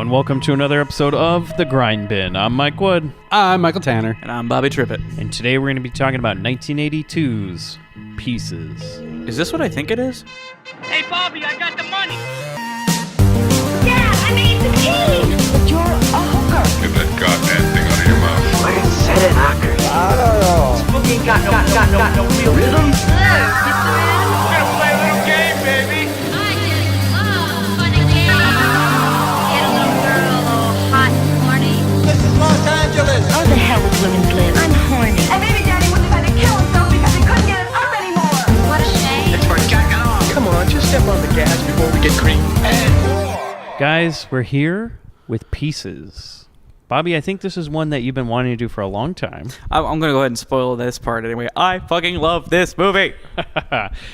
and welcome to another episode of The Grindbin. I'm Mike Wood. I'm Michael Tanner. And I'm Bobby Trippett. And today we're going to be talking about 1982's Pieces. Is this what I think it is? Hey, Bobby, I got the money. Dad, I made the tea. But you're a hooker. Get that goddamn thing out of your mouth. Why is it an actor? I don't know. Spooky got no real rhythm. Hello, Mr. Man. We're gonna play a little game, baby. I just love funny games. Get a little girl all hot and horny. This is Los Angeles. Oh, the hell with women's live. I'm horny. And maybe Daddy wouldn't have had to kill himself because he couldn't get it up anymore. What a shame. It's for jacking off. Come on, just step on the gas before we get green. Guys, we're here with Pieces. Bobby, I think this is one that you've been wanting to do for a long time. I'm going to go ahead and spoil this part anyway. I fucking love this movie.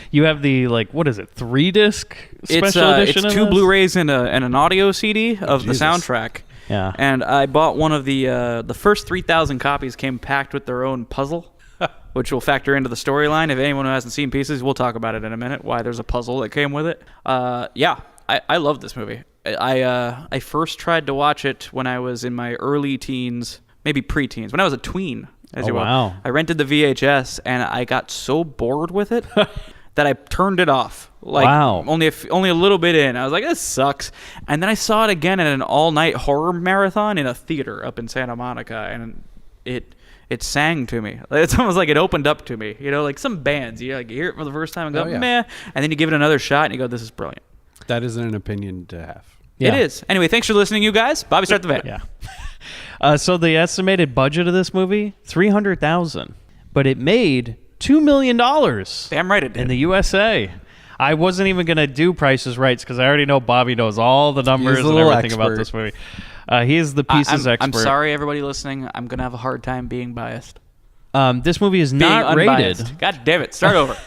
You have the, 3-disc special edition It's of two this? Blu-rays and an audio CD of the soundtrack. Yeah. And I bought one of the first 3,000 copies came packed with their own puzzle, which will factor into the storyline. If anyone who hasn't seen Pieces, we'll talk about it in a minute, why there's a puzzle that came with it. I love this movie. I first tried to watch it when I was in my early teens, maybe pre-teens, when I was a tween, as you will. Wow. I rented the VHS, and I got so bored with it that I turned it off. Wow. Only a little bit in. I was like, this sucks. And then I saw it again at an all-night horror marathon in a theater up in Santa Monica, and it sang to me. It's almost like it opened up to me. You know, like some bands, you hear it for the first time and go, meh, and then you give it another shot, and you go, this is brilliant. That isn't an opinion to have. Yeah. It is. Anyway, thanks for listening, you guys. Bobby, start the van. Yeah. So the estimated budget of this movie, $300,000, but it made $2 million. Damn right it did. In the USA. I wasn't even going to do Prices Right because I already know Bobby knows all the numbers and everything about this movie. He is the Pieces expert. I'm sorry, everybody listening. I'm going to have a hard time being biased. This movie is Being not unbiased. rated. God damn it. Start over.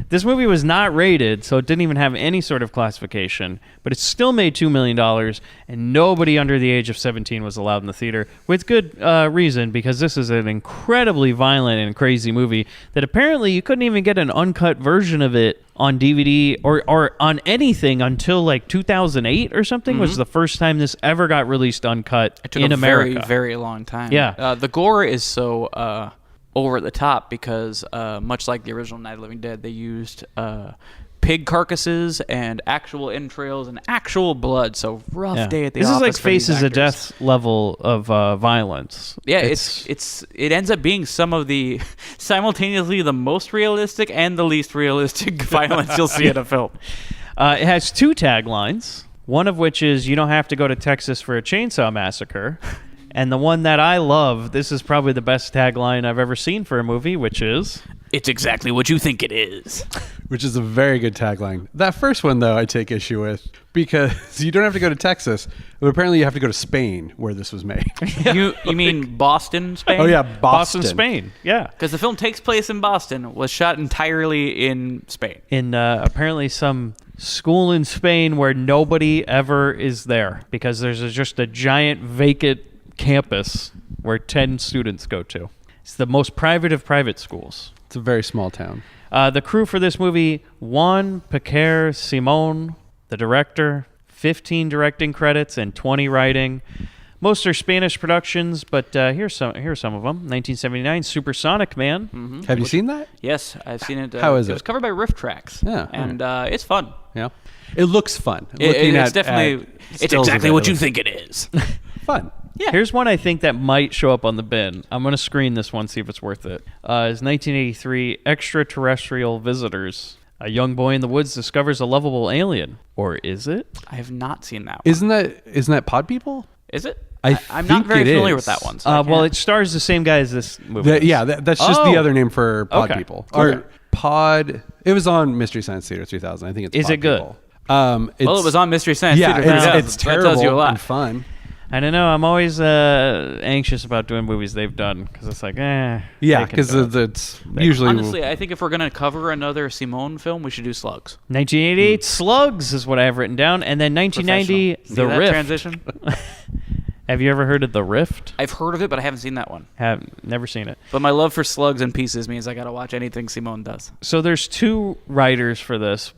This movie was not rated, so it didn't even have any sort of classification, but it still made $2 million, and nobody under the age of 17 was allowed in the theater, with good reason, because this is an incredibly violent and crazy movie that apparently you couldn't even get an uncut version of it on DVD or on anything until 2008 or something, was the first time this ever got released uncut It took in a America. very, very long time. Yeah. The gore is so over the top because much like the original Night of the Living Dead, they used pig carcasses and actual entrails and actual blood. So rough day at the This office. is like for these Faces of actors. Death level of violence. Yeah, it ends up being some of the simultaneously the most realistic and the least realistic violence you'll see in a film. It has two taglines, one of which is, you don't have to go to Texas for a chainsaw massacre. And the one that I love, this is probably the best tagline I've ever seen for a movie, which is... It's exactly what you think it is. Which is a very good tagline. That first one, though, I take issue with because you don't have to go to Texas, but apparently you have to go to Spain where this was made. You mean Boston, Spain? Oh, yeah, Boston, Spain. Yeah. Because the film takes place in Boston, was shot entirely in Spain. In apparently some school in Spain where nobody ever is there because there's just a giant vacant campus where 10 students go to. It's the most private of private schools. It's a very small town. The crew for this movie, Juan Piquer Simon, the director, 15 directing credits and 20 writing. Most are Spanish productions, but here's some of them. 1979, Supersonic Man. Mm-hmm. Have you seen that? Yes, I've seen it. How is it? It was covered by Riff Tracks. Yeah. And it's fun. Yeah. It looks fun. It's definitely... It's stills of exactly it, what it you looks think it is. fun. Yeah. Here's one I think that might show up on the bin. I'm going to screen this one, see if it's worth it. It's 1983, Extraterrestrial Visitors. A young boy in the woods discovers a lovable alien. Or is it? I have not seen that one. Isn't that Pod People? Is it? I'm I'm not very familiar is. with that one. So I Well, can't- it stars the same guy as this movie. That's just the other name for Pod Okay. People. Okay. Or Pod... It was on Mystery Science Theater 3000. I think it's Is Pod it good? People. well, it was on Mystery Science Yeah, Theater 3000. it's terrible That tells you a lot. and fun. I don't know. I'm always anxious about doing movies they've done because it's like, Yeah, they can because do it. it's usually... Honestly, I think if we're going to cover another Simone film, we should do Slugs. 1988, Slugs is what I have written down, and then 1990, Professional. See The that Rift. transition? Have you ever heard of The Rift? I've heard of it, but I haven't seen that one. Have never seen it. But my love for Slugs and Pieces means I got to watch anything Simone does. So there's two writers for this.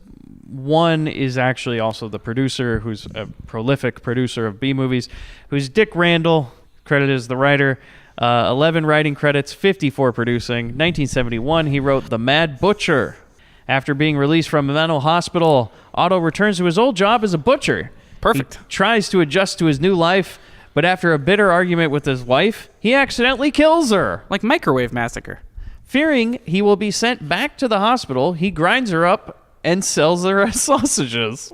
one is actually also the producer, who's a prolific producer of B movies, who's Dick Randall, credited as the writer. 11 writing credits, 54 producing. 1971, he wrote The Mad Butcher. After being released from a mental hospital, Otto returns to his old job as a butcher. Perfect. He tries to adjust to his new life, but after a bitter argument with his wife, he accidentally kills her. Like Microwave Massacre. Fearing he will be sent back to the hospital, he grinds her up and sells her as sausages.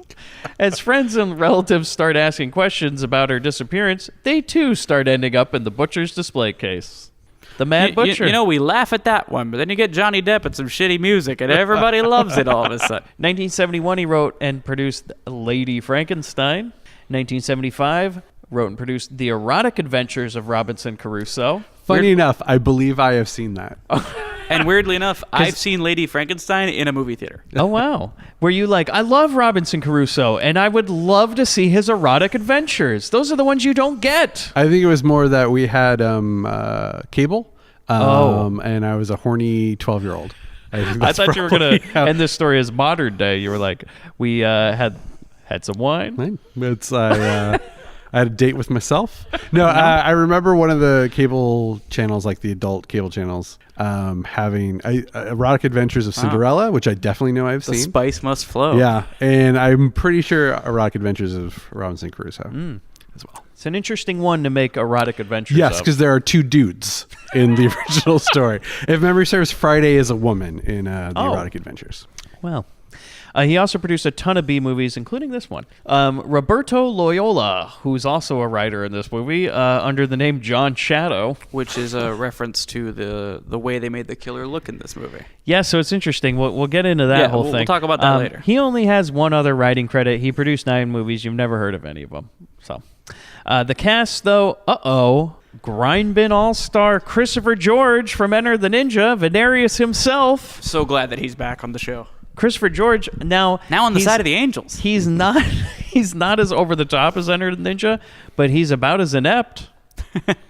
As friends and relatives start asking questions about her disappearance, they too start ending up in the butcher's display case. The Mad Butcher. You know, we laugh at that one, but then you get Johnny Depp and some shitty music, and everybody loves it all of a sudden. 1971, he wrote and produced Lady Frankenstein. 1975, wrote and produced The Erotic Adventures of Robinson Crusoe. Funny enough, I believe I have seen that. And weirdly enough, I've seen Lady Frankenstein in a movie theater. Oh, wow. Were you like, I love Robinson Crusoe, and I would love to see his erotic adventures. Those are the ones you don't get. I think it was more that we had cable, and I was a horny 12-year-old. I thought you were going to end this story as modern day. You were like, we had some wine. It's I had a date with myself. No, I remember one of the cable channels, like the adult cable channels, having Erotic Adventures of Cinderella, which I definitely know I've The seen. spice must flow. Yeah, and I'm pretty sure Erotic Adventures of Robinson Crusoe as well. It's an interesting one to make erotic adventures Yes, of. because there are two dudes in the original story. If memory serves, Friday is a woman in the Erotic Adventures. Well, he also produced a ton of B movies, including this one. Roberto Loyola, who's also a writer in this movie, under the name John Shadow. Which is a reference to the way they made the killer look in this movie. Yeah, so it's interesting. We'll get into that whole thing. We'll talk about that later. He only has one other writing credit. He produced 9 movies. You've never heard of any of them. So, the cast, though, Grindbin all-star Christopher George from Enter the Ninja, Venarius himself. So glad that he's back on the show. Christopher George now on the side of the angels. He's not as over the top as Enter the Ninja, but he's about as inept.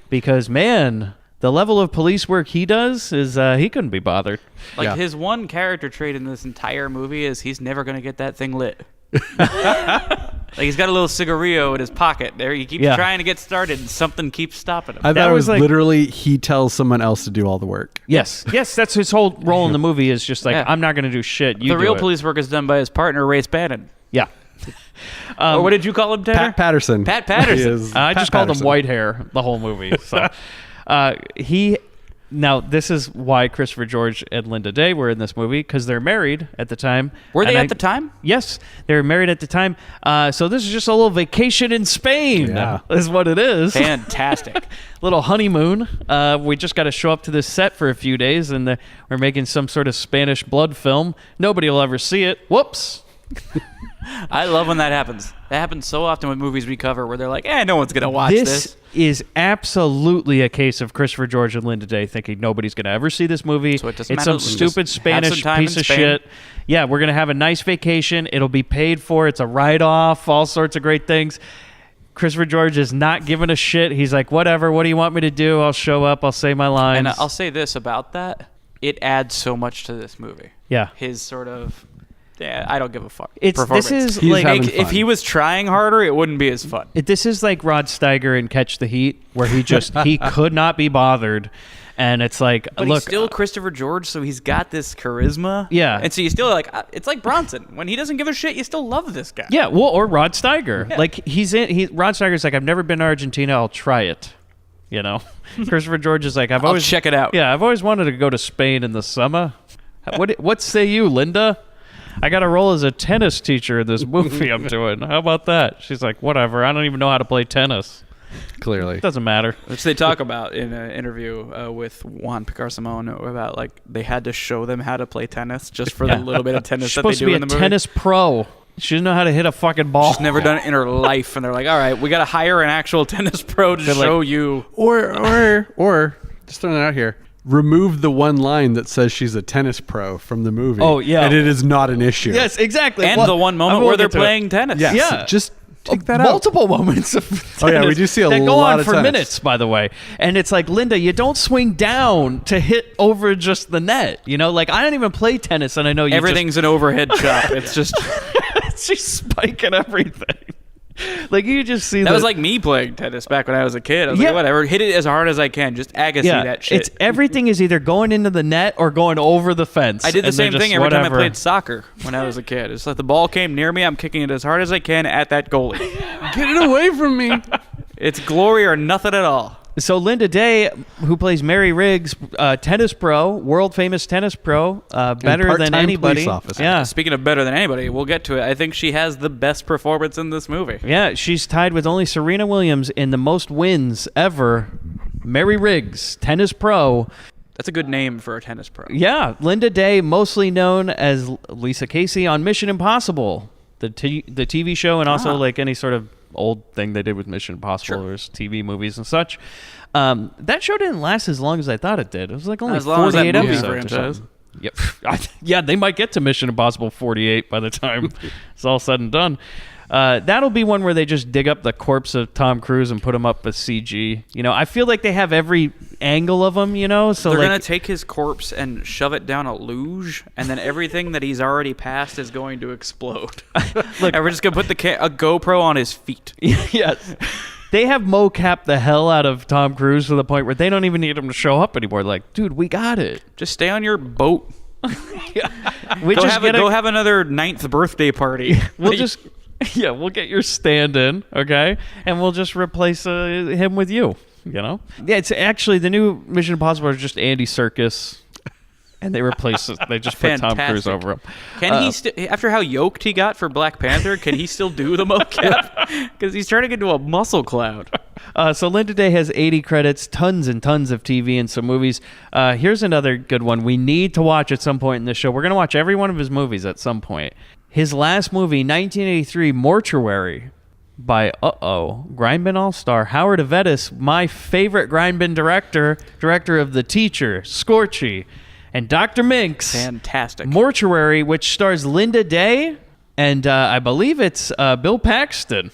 Because man, the level of police work he does is he couldn't be bothered. Like his one character trait in this entire movie is he's never gonna get that thing lit. Like he's got a little cigarillo in his pocket. There, he keeps trying to get started, and something keeps stopping him. I thought it was like, literally he tells someone else to do all the work. Yes, that's his whole role in the movie. Is just like I'm not going to do shit. You the do real it. police work is done by his partner, Race Bannon. Yeah. Or what did you call him, Tanner? Pat Patterson. Pat Patterson. I just called him white hair the whole movie. So Now, this is why Christopher George and Linda Day were in this movie, because they're married at the time. Were they at the time? Yes, they were married at the time. So this is just a little vacation in Spain, is what it is. Fantastic. Little honeymoon. We just got to show up to this set for a few days, and we're making some sort of Spanish blood film. Nobody will ever see it. Whoops. I love when that happens. That happens so often with movies we cover where they're like, none's going to watch this. This is absolutely a case of Christopher George and Linda Day thinking nobody's going to ever see this movie. So it's some stupid Spanish piece of Spain. shit. Yeah, we're going to have a nice vacation. It'll be paid for. It's a write-off, all sorts of great things. Christopher George is not giving a shit. He's like, whatever, what do you want me to do? I'll show up. I'll say my lines. And I'll say this about that. It adds so much to this movie. Yeah. His sort of... Yeah, I don't give a fuck. This is He's like if he was trying harder, it wouldn't be as fun. This is like Rod Steiger in Catch the Heat, where he could not be bothered, and it's like, But look, he's still Christopher George, so he's got this charisma. Yeah. And so you still like, it's like Bronson. When he doesn't give a shit, you still love this guy. yeah, well, or Rod Steiger. Yeah. Like Rod Steiger's like, I've never been to Argentina, I'll try it. You know, Christopher George is like, I'll check it out. Yeah, I've always wanted to go to Spain in the summer. What say you, Linda? I got a role as a tennis teacher in this movie I'm doing. How about that? She's like, whatever. I don't even know how to play tennis. Clearly. It doesn't matter. Which they talk about in an interview with Juan Picar-Simon about like they had to show them how to play tennis just for the little bit of tennis She's that they supposed to do be in a the movie. tennis pro. She doesn't know how to hit a fucking ball. She's never done it in her life, and they're like, all right, we got to hire an actual tennis pro to show you. Or just throwing it out here. Remove the one line that says she's a tennis pro from the movie. Oh, yeah. And it is not an issue. Yes, exactly. And Well, the one I moment will where they're get to it. playing tennis. Yes. Yeah. Just Take that out. multiple moments of tennis Oh, yeah, we do see a that go lot on of for tennis. minutes, by the way. And it's like, Linda, you don't swing down to hit over just the net. You know, like I don't even play tennis, and I know you Everything's an overhead chop. It's just she's spiking everything. Like you just see that was like me playing tennis back when I was a kid. I was Yeah. like, whatever, hit it as hard as I can. Just Agassi that shit. It's everything is either going into the net or going over the fence. I did the and same they're thing just every time I whatever. played soccer when I was a kid. It's like the ball came near me, I'm kicking it as hard as I can at that goalie. Get it away from me. It's glory or nothing at all. So Linda Day, who plays Mary Riggs, tennis pro, world famous tennis pro, better than part-time anybody. police officer. Yeah, Speaking of better than anybody, we'll get to it. I think she has the best performance in this movie. yeah, she's tied with only Serena Williams in the most wins ever. Mary Riggs, tennis pro. That's a good name for a tennis pro. Yeah, Linda Day, mostly known as Lisa Casey on Mission Impossible, the TV show, and also like any sort of old thing they did with Mission Impossible, or TV movies and such. That show didn't last as long as I thought it did. It was like only As long as that 48 movie episodes or franchise. something. Yep. Yeah, they might get to Mission Impossible 48 by the time it's all said and done. That'll be one where they just dig up the corpse of Tom Cruise and put him up with CG. You know, I feel like they have every angle of him, you know? So They're like, going to take his corpse and shove it down a luge, and then everything that he's already passed is going to explode. Look, and we're just going to put a GoPro on his feet. yes. They have mocap the hell out of Tom Cruise to the point where they don't even need him to show up anymore. Like, dude, we got it. Just stay on your boat. We just Go have another 9th birthday party. we'll just we'll get your stand-in, okay, and we'll just replace him with you. You know, yeah. It's actually the new Mission Impossible is just Andy Serkis, and they replace it. They just put Tom Cruise Fantastic. over him. Can he after how yoked he got for Black Panther, can he still do the mocap? Because he's turning into a muscle cloud. So Linda Day has 80 credits, tons and tons of TV and some movies. Here's another good one we need to watch at some point in this show. We're going to watch every one of his movies at some point. His last movie, 1983, Mortuary, by Grindbin All-Star, Howard Avedis, my favorite Grindbin director of The Teacher, Scorchy, and Dr. Minx. Fantastic. Mortuary, which stars Linda Day, and I believe it's Bill Paxton.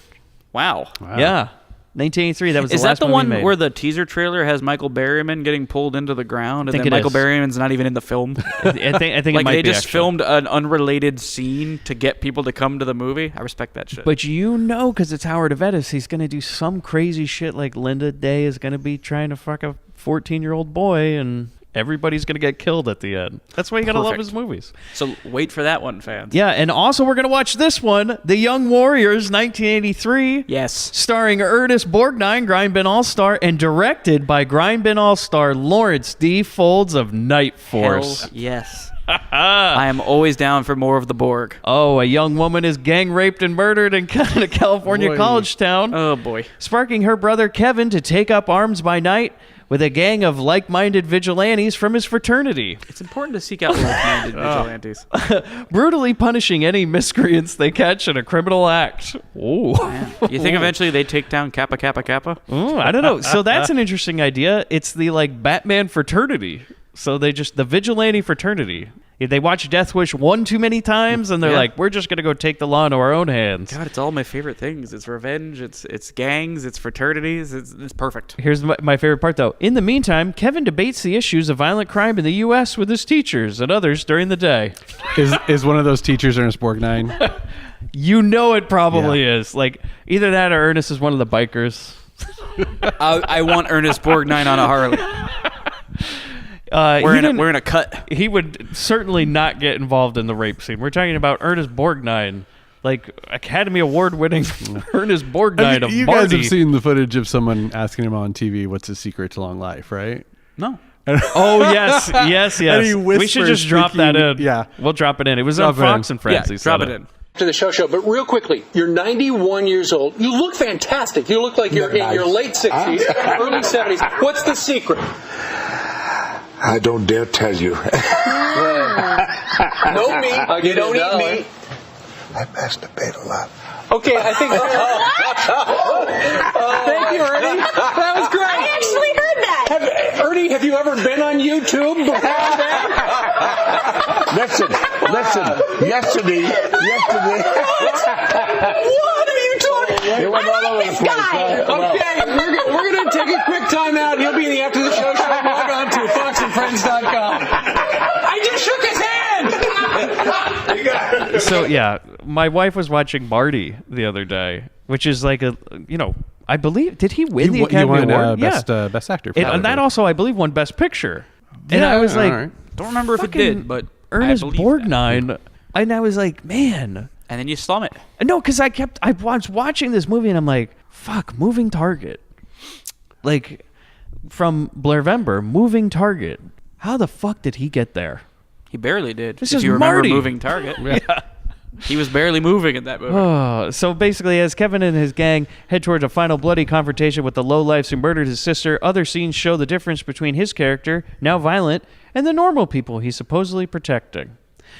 Wow. Yeah. 1983, that was the Is last that the movie one made. where the teaser trailer has Michael Berryman getting pulled into the ground, and think then it Michael is. Berryman's not even in the film? I think Like it might they be just actually. filmed an unrelated scene to get people to come to the movie? I respect that shit. But you know, because it's Howard Avedis, he's going to do some crazy shit like Linda Day is going to be trying to fuck a 14-year-old boy, and everybody's going to get killed at the end. That's why you got to love Perfect. his movies. So wait for that one, fans. Yeah, and also we're going to watch this one, The Young Warriors, 1983. Yes. Starring Ernest Borgnine, Grindbin All-Star, and directed by Grindbin All-Star Lawrence D. Folds of Night Force. Hell yes. I am always down for more of the Borg. Oh, a young woman is gang raped and murdered in a California Boy. college town. Oh boy. Sparking her brother Kevin to take up arms by night with a gang of like-minded vigilantes from his fraternity, It's important to seek out like-minded vigilantes. brutally punishing any miscreants they catch in a criminal act. Ooh. You think eventually they take down Kappa Kappa Kappa? Ooh, I don't know. So that's an interesting idea. It's the like Batman fraternity. So they just the vigilante fraternity. They watch Death Wish one too many times, and they're Yeah. like, "We're just gonna go take the law into our own hands." God, it's all my favorite things. It's revenge. It's gangs. It's fraternities. It's perfect. Here's my favorite part, though. In the meantime, Kevin debates the issues of violent crime in the U.S. with his teachers and others during the day. Is one of those teachers Ernest Borgnine? You know it probably Yeah. is. Like, either that or Ernest is one of the bikers. I want Ernest Borgnine on a Harley. We're in a cut. He would certainly not get involved in the rape scene. We're talking about Ernest Borgnine, like Academy Award winning Ernest Borgnine of you Marty. guys have seen the footage of someone asking him on TV, "What's his secret to long life?" Right? No. Oh yes, yes, And he yes. We should just whispers drop that in. thinking- yeah. We'll drop it in. It was Drop on it Fox in. and Friends. Yeah, he drop said it in. To the show, but real quickly, you're 91 years old. You look fantastic. You look like you're in your late 60s, early 70s. What's the secret? I don't dare tell you. No meat. You don't eat meat. I masturbate a lot. Okay, I think. Thank you, Ernie. That was great. I actually heard that. Ernie, have you ever been on YouTube before that? Listen. Yesterday. What are you talking? time out. He'll be in the after the show. Log on to foxandfriends.com. I just shook his hand. So yeah, my wife was watching Marty the other day, which is like I believe, did he win the Academy Award? Best actor. For And that also, I believe, won Best Picture. And Yeah, I was like, all right. Don't remember if it did, but Ernest I believe Borgnine. And I was like, man. And then you slum it. No, because I was watching this movie and I'm like, fuck, moving target. Like, from Blairvember, moving target. How the fuck did he get there? He barely did. This if is you remember Marty. Moving Target. Yeah. He was barely moving in that movie. Oh, so basically, as Kevin and his gang head towards a final bloody confrontation with the lowlifes who murdered his sister, other scenes show the difference between his character, now violent, and the normal people he's supposedly protecting.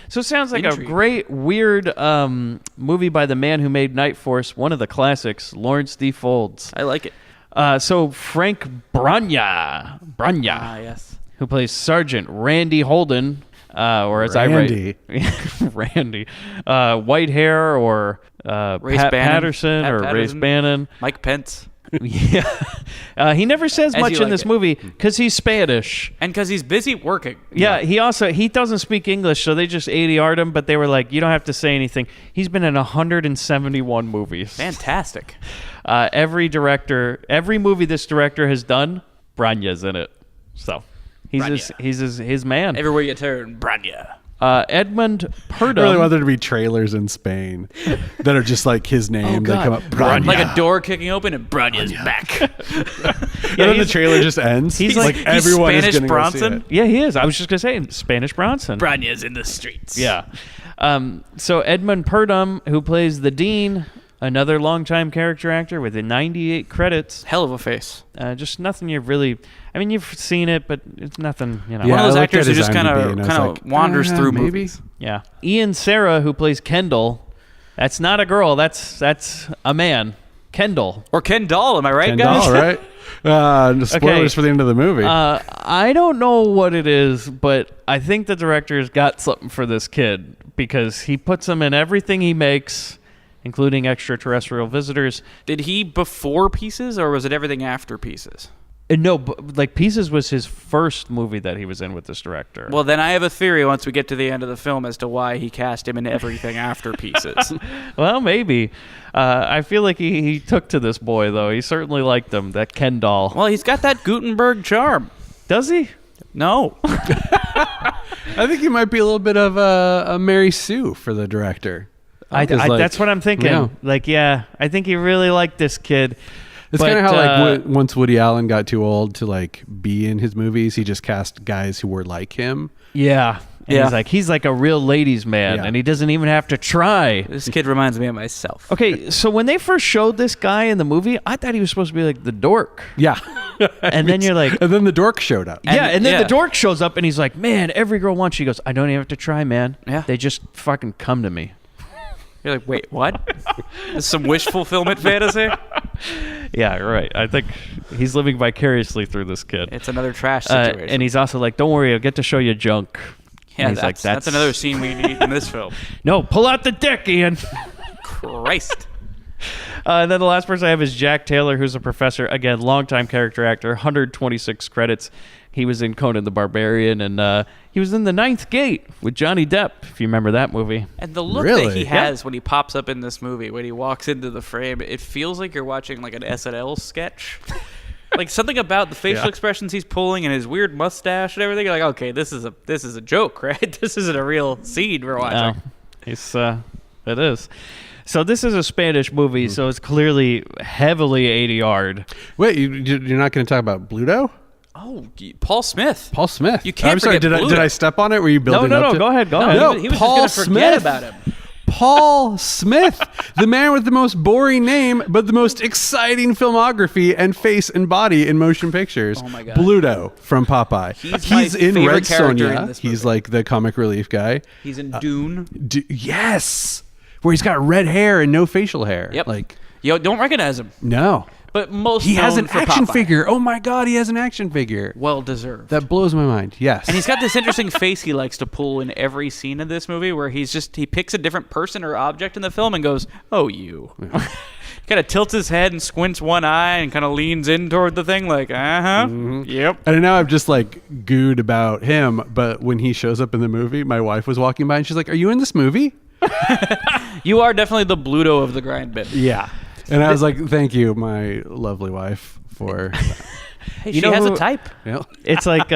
So it sounds like a great, weird movie by the man who made Night Force, one of the classics, Lawrence D. Folds. I like it. So Frank Branya, yes. who plays Sergeant Randy Holden, or as I write, Randy, white hair, or Race Bannon. Patterson, Pat or Patterson. Race Bannon. Mike Pence. Yeah, he never says As much you in like this it. movie because he's Spanish. And because he's busy working. Yeah, he doesn't speak English, so they just ADR'd him. But they were like, you don't have to say anything. He's been in 171 movies. Fantastic. Every movie this director has done, Branya's in it. So he's his man. Everywhere you turn, Branya. Edmund Purdom. I really want there to be trailers in Spain that are just like his name. They come up, Branya. Like a door kicking open and Branya's back. And then the trailer just ends. He's like he's everyone Spanish is gonna go see Bronson. it. Yeah, he is. I was just gonna say Spanish Bronson. Branya's in the streets. Yeah. So Edmund Purdom, who plays the Dean, another longtime character actor with 98 credits. Hell of a face. Just nothing you've really. I mean, you've seen it, but it's nothing. One Yeah, of I those looked actors at who his just kind IMDb and I was of like, wanders through maybe. movies. Yeah. Ian Sarah, who plays Kendall. That's not a girl. That's a man. Kendall. Or Ken Doll, am I right, Ken guys? Doll, right? Spoilers for the end of the movie. I don't know what it is, but I think the director's got something for this kid because he puts him in everything he makes, including Extraterrestrial Visitors. Did he before Pieces, or was it everything after Pieces? No, but like Pieces was his first movie that he was in with this director. Well, then I have a theory once we get to the end of the film as to why he cast him in everything after Pieces. Well, maybe. I feel like he took to this boy, though. He certainly liked him, that Ken doll. Well, he's got that Gutenberg charm. Does he? No. I think he might be a little bit of a Mary Sue for the director. That's what I'm thinking. I think he really liked this kid. It's kind of how once Woody Allen got too old to like be in his movies, he just cast guys who were like him. Yeah. And Yeah. he's like a real ladies' man, Yeah. and he doesn't even have to try. This kid reminds me of myself. Okay, so when they first showed this guy in the movie, I thought he was supposed to be like the dork. Yeah. And then you're like, And then the dork showed up. and then yeah. the dork shows up and he's like, man, every girl wants you. He goes, I don't even have to try, man. Yeah. They just fucking come to me. You're like, wait, what? This is some wish fulfillment fantasy? Yeah, right. I think he's living vicariously through this kid. It's another trash situation. And he's also like, don't worry, I'll get to show you junk. yeah, and he's that's, like, that's another scene we need in this film. No, pull out the dick, Ian. Christ. And then the last person I have is Jack Taylor, who's a professor. Again, longtime character actor, 126 credits. He was in Conan the Barbarian, and he was in The Ninth Gate with Johnny Depp, if you remember that movie. And the look Really? that he has when he pops up in this movie, when he walks into the frame, it feels like you're watching like an SNL sketch. Like something about the facial expressions he's pulling and his weird mustache and everything. You're like, okay, this is a joke, right? This isn't a real scene we're watching. It is. So this is a Spanish movie, so it's clearly heavily ADR'd. Wait, you're not going to talk about Bluto? Oh, Paul Smith. Paul Smith. You can't I'm sorry. forget Did I step on it? Were you building No, up to go ahead. No, he was Paul just gonna forget Smith. about him. Paul Smith, the man with the most boring name, but the most exciting filmography and face and body in motion pictures. Oh my God. Bluto from Popeye. He's my in favorite Red character Sonja. in this He's movie. like the comic relief guy. He's in Dune. Yes, where he's got red hair and no facial hair. Yep. Like Yo, don't recognize him. no. But most He has known an for action Popeye. figure. Oh my God, he has an action figure. Well deserved. That blows my mind. Yes. And he's got this interesting face he likes to pull in every scene of this movie where he picks a different person or object in the film and goes, "Oh, you." Kind of tilts his head and squints one eye and kind of leans in toward the thing like, yep. And now I've just like gooed about him, but when he shows up in the movie, my wife was walking by and she's like, "Are you in this movie?" You are definitely the Bluto of the Grindbin. Yeah. And I was like, "Thank you, my lovely wife, for Hey, You she know has who- a type. yeah." It's like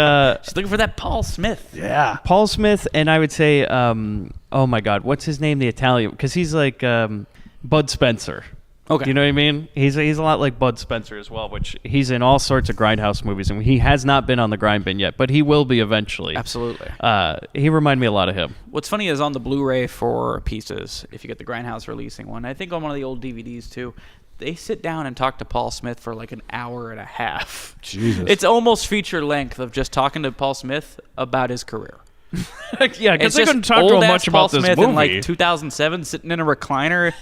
She's looking for that Paul Smith. Yeah. Paul Smith, and I would say, oh my God, what's his name? The Italian, because he's like Bud Spencer. Okay. Do you know what I mean? He's a lot like Bud Spencer as well, which he's in all sorts of Grindhouse movies, and he has not been on the Grindbin yet, but he will be eventually. Absolutely. He reminded me a lot of him. What's funny is on the Blu-ray for Pieces, if you get the Grindhouse releasing one, I think on one of the old DVDs too, they sit down and talk to Paul Smith for like an hour and a half. Jesus. It's almost feature length of just talking to Paul Smith about his career. Yeah, It's because they just couldn't talk to him old-ass much Paul about this Smith movie. in like 2007, sitting in a recliner.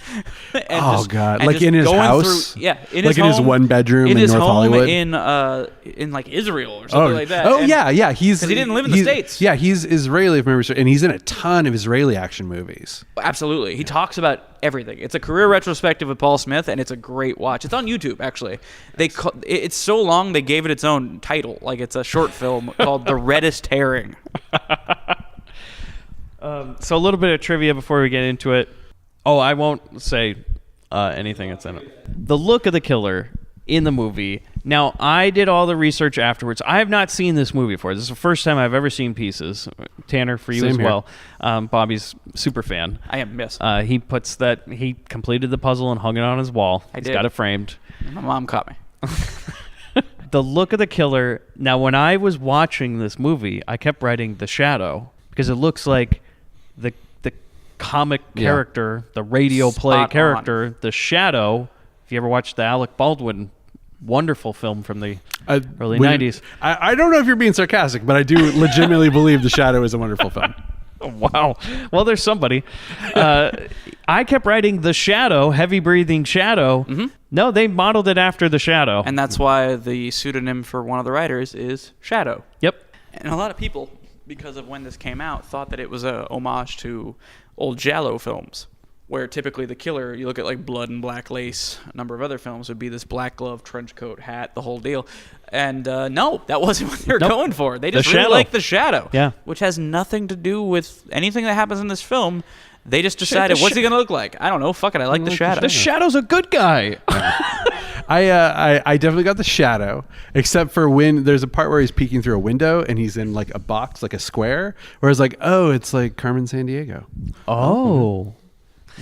And Oh, God. and Like in his going house? through, yeah, in Like his in his home, one bedroom in his North home Hollywood? in like Israel or something like that. Oh And- yeah. He's 'cause he didn't live in the States. Yeah, he's Israeli, if I remember, and he's in a ton of Israeli action movies. Absolutely. He talks about everything. It's a career retrospective of Paul Smith, and it's a great watch. It's on YouTube, actually. It's so long, they gave it its own title. Like, it's a short film called The Reddest Herring. So a little bit of trivia before we get into it. Oh, I won't say anything that's in it. The look of the killer in the movie. Now, I did all the research afterwards. I have not seen this movie before. This is the first time I've ever seen Pieces. Tanner, for you Same as here. well. Bobby's super fan. I am missed. He completed the puzzle and hung it on his wall. He's did. got it framed. My mom caught me. The look of the killer. Now, when I was watching this movie, I kept writing The Shadow because it looks like the comic character, the radio play Spot character, The Shadow. If you ever watched the Alec Baldwin wonderful film from the early 90s. I don't know if you're being sarcastic, but I do legitimately believe The Shadow is a wonderful film. Wow. Well, there's somebody. I kept writing The Shadow, heavy breathing Shadow. Mm-hmm. No, they modeled it after The Shadow. And that's why the pseudonym for one of the writers is Shadow. Yep. And a lot of people, because of when this came out, thought that it was a homage to old Giallo films, where typically the killer, you look at like Blood and Black Lace, a number of other films, would be this black glove, trench coat, hat, the whole deal. And no, that wasn't what they were Nope. going for. They just The really Shadow. like The Shadow, Yeah. which has nothing to do with anything that happens in this film. They just decided, the what's he going to look like? I don't know. Fuck it. I like The Shadow. The Shadow's a good guy. I definitely got The Shadow, except for when there's a part where he's peeking through a window and he's in like a box, like a square, where it's like, oh, it's like Carmen Sandiego. Oh.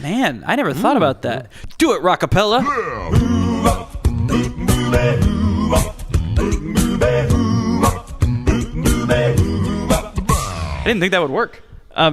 Man, I never thought about that. Do it, Rockapella. I didn't think that would work.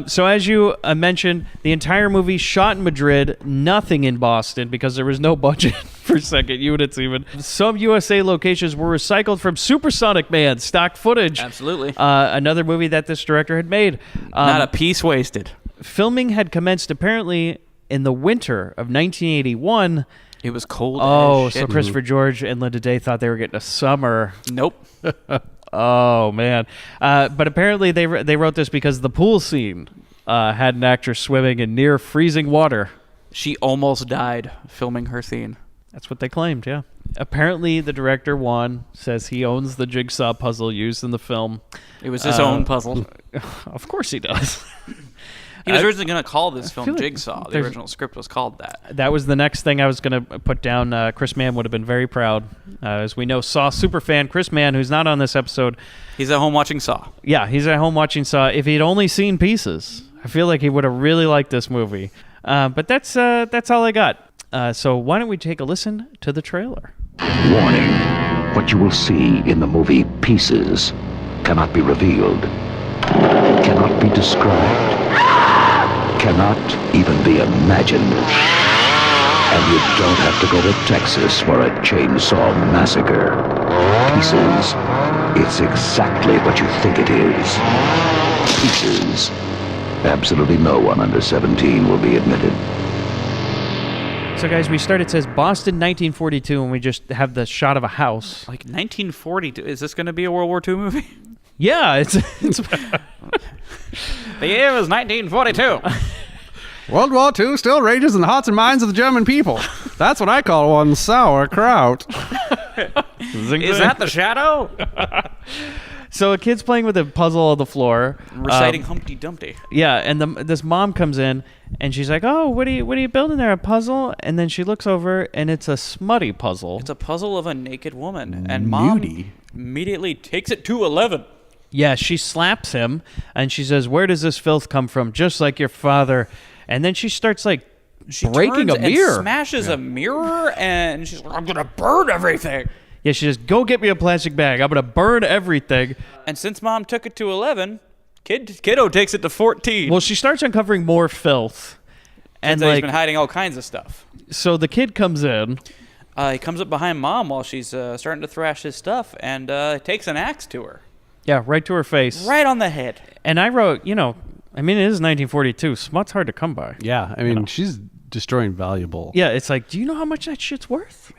So as you mentioned, the entire movie shot in Madrid, nothing in Boston because there was no budget for second units even. Some USA locations were recycled from Supersonic Man stock footage. Absolutely. Another movie that this director had made. Not a piece wasted. Filming had commenced apparently in the winter of 1981. It was cold Oh, as so shit. Christopher George and Linda Day thought they were getting a summer. Nope. Oh man! But apparently they wrote this because the pool scene had an actress swimming in near freezing water. She almost died filming her scene. That's what they claimed. Yeah. Apparently, the director Juan says he owns the jigsaw puzzle used in the film. It was his own puzzle. Of course, he does. He was originally going to call this film feel like Jigsaw. The there's- original script was called that. That was the next thing I was going to put down. Chris Mann would have been very proud. As we know, Saw superfan Chris Mann, who's not on this episode. He's at home watching Saw. Yeah, he's at home watching Saw. If he'd only seen Pieces, I feel like he would have really liked this movie. But that's all I got. So why don't we take a listen to the trailer? Warning. What you will see in the movie Pieces cannot be revealed, cannot be described, cannot even be imagined. And you don't have to go to Texas for a chainsaw massacre. Pieces. It's exactly what you think it is. Pieces. Absolutely no one under 17 will be admitted. So, guys, we start. It says Boston, 1942, and we just have the shot of a house. Like 1942. Is this going to be a World War II movie? Yeah, it's The year was 1942. World War II still rages in the hearts and minds of the German people. That's what I call one sauerkraut. Is that the shadow? So a kid's playing with a puzzle on the floor, Reciting Humpty Dumpty. Yeah, and this mom comes in and she's like, "Oh, what are you building there? A puzzle?" And then she looks over and it's a smutty puzzle. It's a puzzle of a naked woman, and mom immediately takes it to 11. Yeah, she slaps him and she says, "Where does this filth come from? Just like your father." And then she starts like breaking a turns mirror. and smashes a mirror, and she's like, "I'm gonna burn everything." Yeah, she says, "Go get me a plastic bag. I'm gonna burn everything." And since mom took it to 11, kiddo takes it to 14. Well, she starts uncovering more filth, and he's been hiding all kinds of stuff. So the kid comes in. He comes up behind mom while she's starting to thrash his stuff, and takes an axe to her. Yeah, right to her face. Right on the head. And I wrote, I mean, it is 1942. Smut's hard to come by. Yeah, I mean, she's destroying valuable. Yeah, it's like, do you know how much that shit's worth?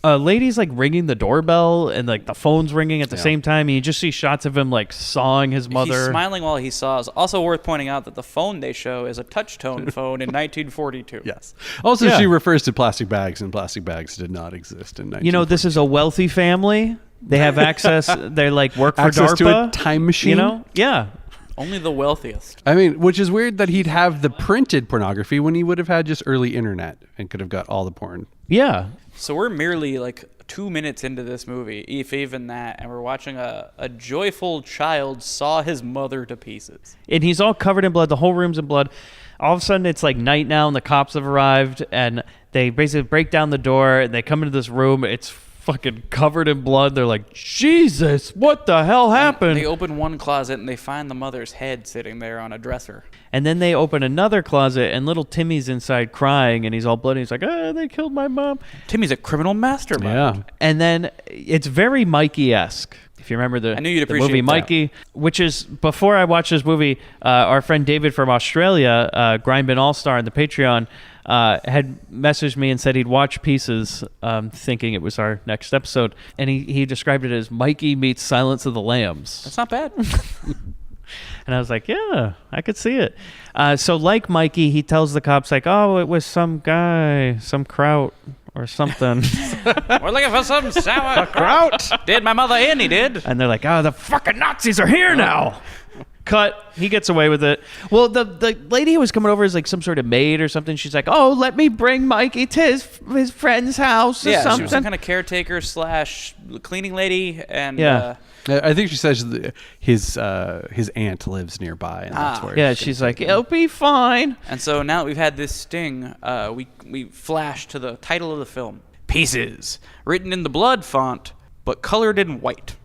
Lady's like ringing the doorbell and like the phone's ringing at the same time. And you just see shots of him like sawing his mother. He's smiling while he saws. Also worth pointing out that the phone they show is a touch-tone phone in 1942. Yes. Also, she refers to plastic bags, and plastic bags did not exist in 1942. This is a wealthy family. They have access. They like work for access DARPA. to a time machine. Yeah. Only the wealthiest. I mean, which is weird that he'd have the printed pornography when he would have had just early internet and could have got all the porn. Yeah. So we're merely like 2 minutes into this movie, if even that, and we're watching a joyful child saw his mother to pieces. And he's all covered in blood. The whole room's in blood. All of a sudden, it's like night now, and the cops have arrived, and they basically break down the door, and they come into this room. It's fucking covered in blood. They're like, Jesus, what the hell happened? They open one closet, and they find the mother's head sitting there on a dresser. And then they open another closet, and little Timmy's inside crying, and he's all bloody. He's like, they killed my mom. Timmy's a criminal mastermind. Yeah. And then it's very Mikey-esque. If you remember I knew you'd the appreciate movie that. Mikey, which is, before I watched this movie, our friend David from Australia, Grindbin All-Star in the Patreon, had messaged me and said he'd watch Pieces, thinking it was our next episode. And he described it as Mikey meets Silence of the Lambs. That's not bad. And I was like, yeah, I could see it. So like Mikey, he tells the cops, like, oh, it was some guy, some kraut or something. We're looking for some sauerkraut. Did my mother in? He did. And they're like, oh, the fucking Nazis are here now. Cut. He gets away with it. Well, the lady who was coming over is like some sort of maid or something. She's like, oh, let me bring Mikey to his friend's house or something. She was some kind of caretaker / cleaning lady. And Yeah. I think she says his aunt lives nearby, and that's where. Yeah, she's like, it'll be fine. And so now that we've had this sting, we flash to the title of the film, Pieces, written in the blood font, but colored in white.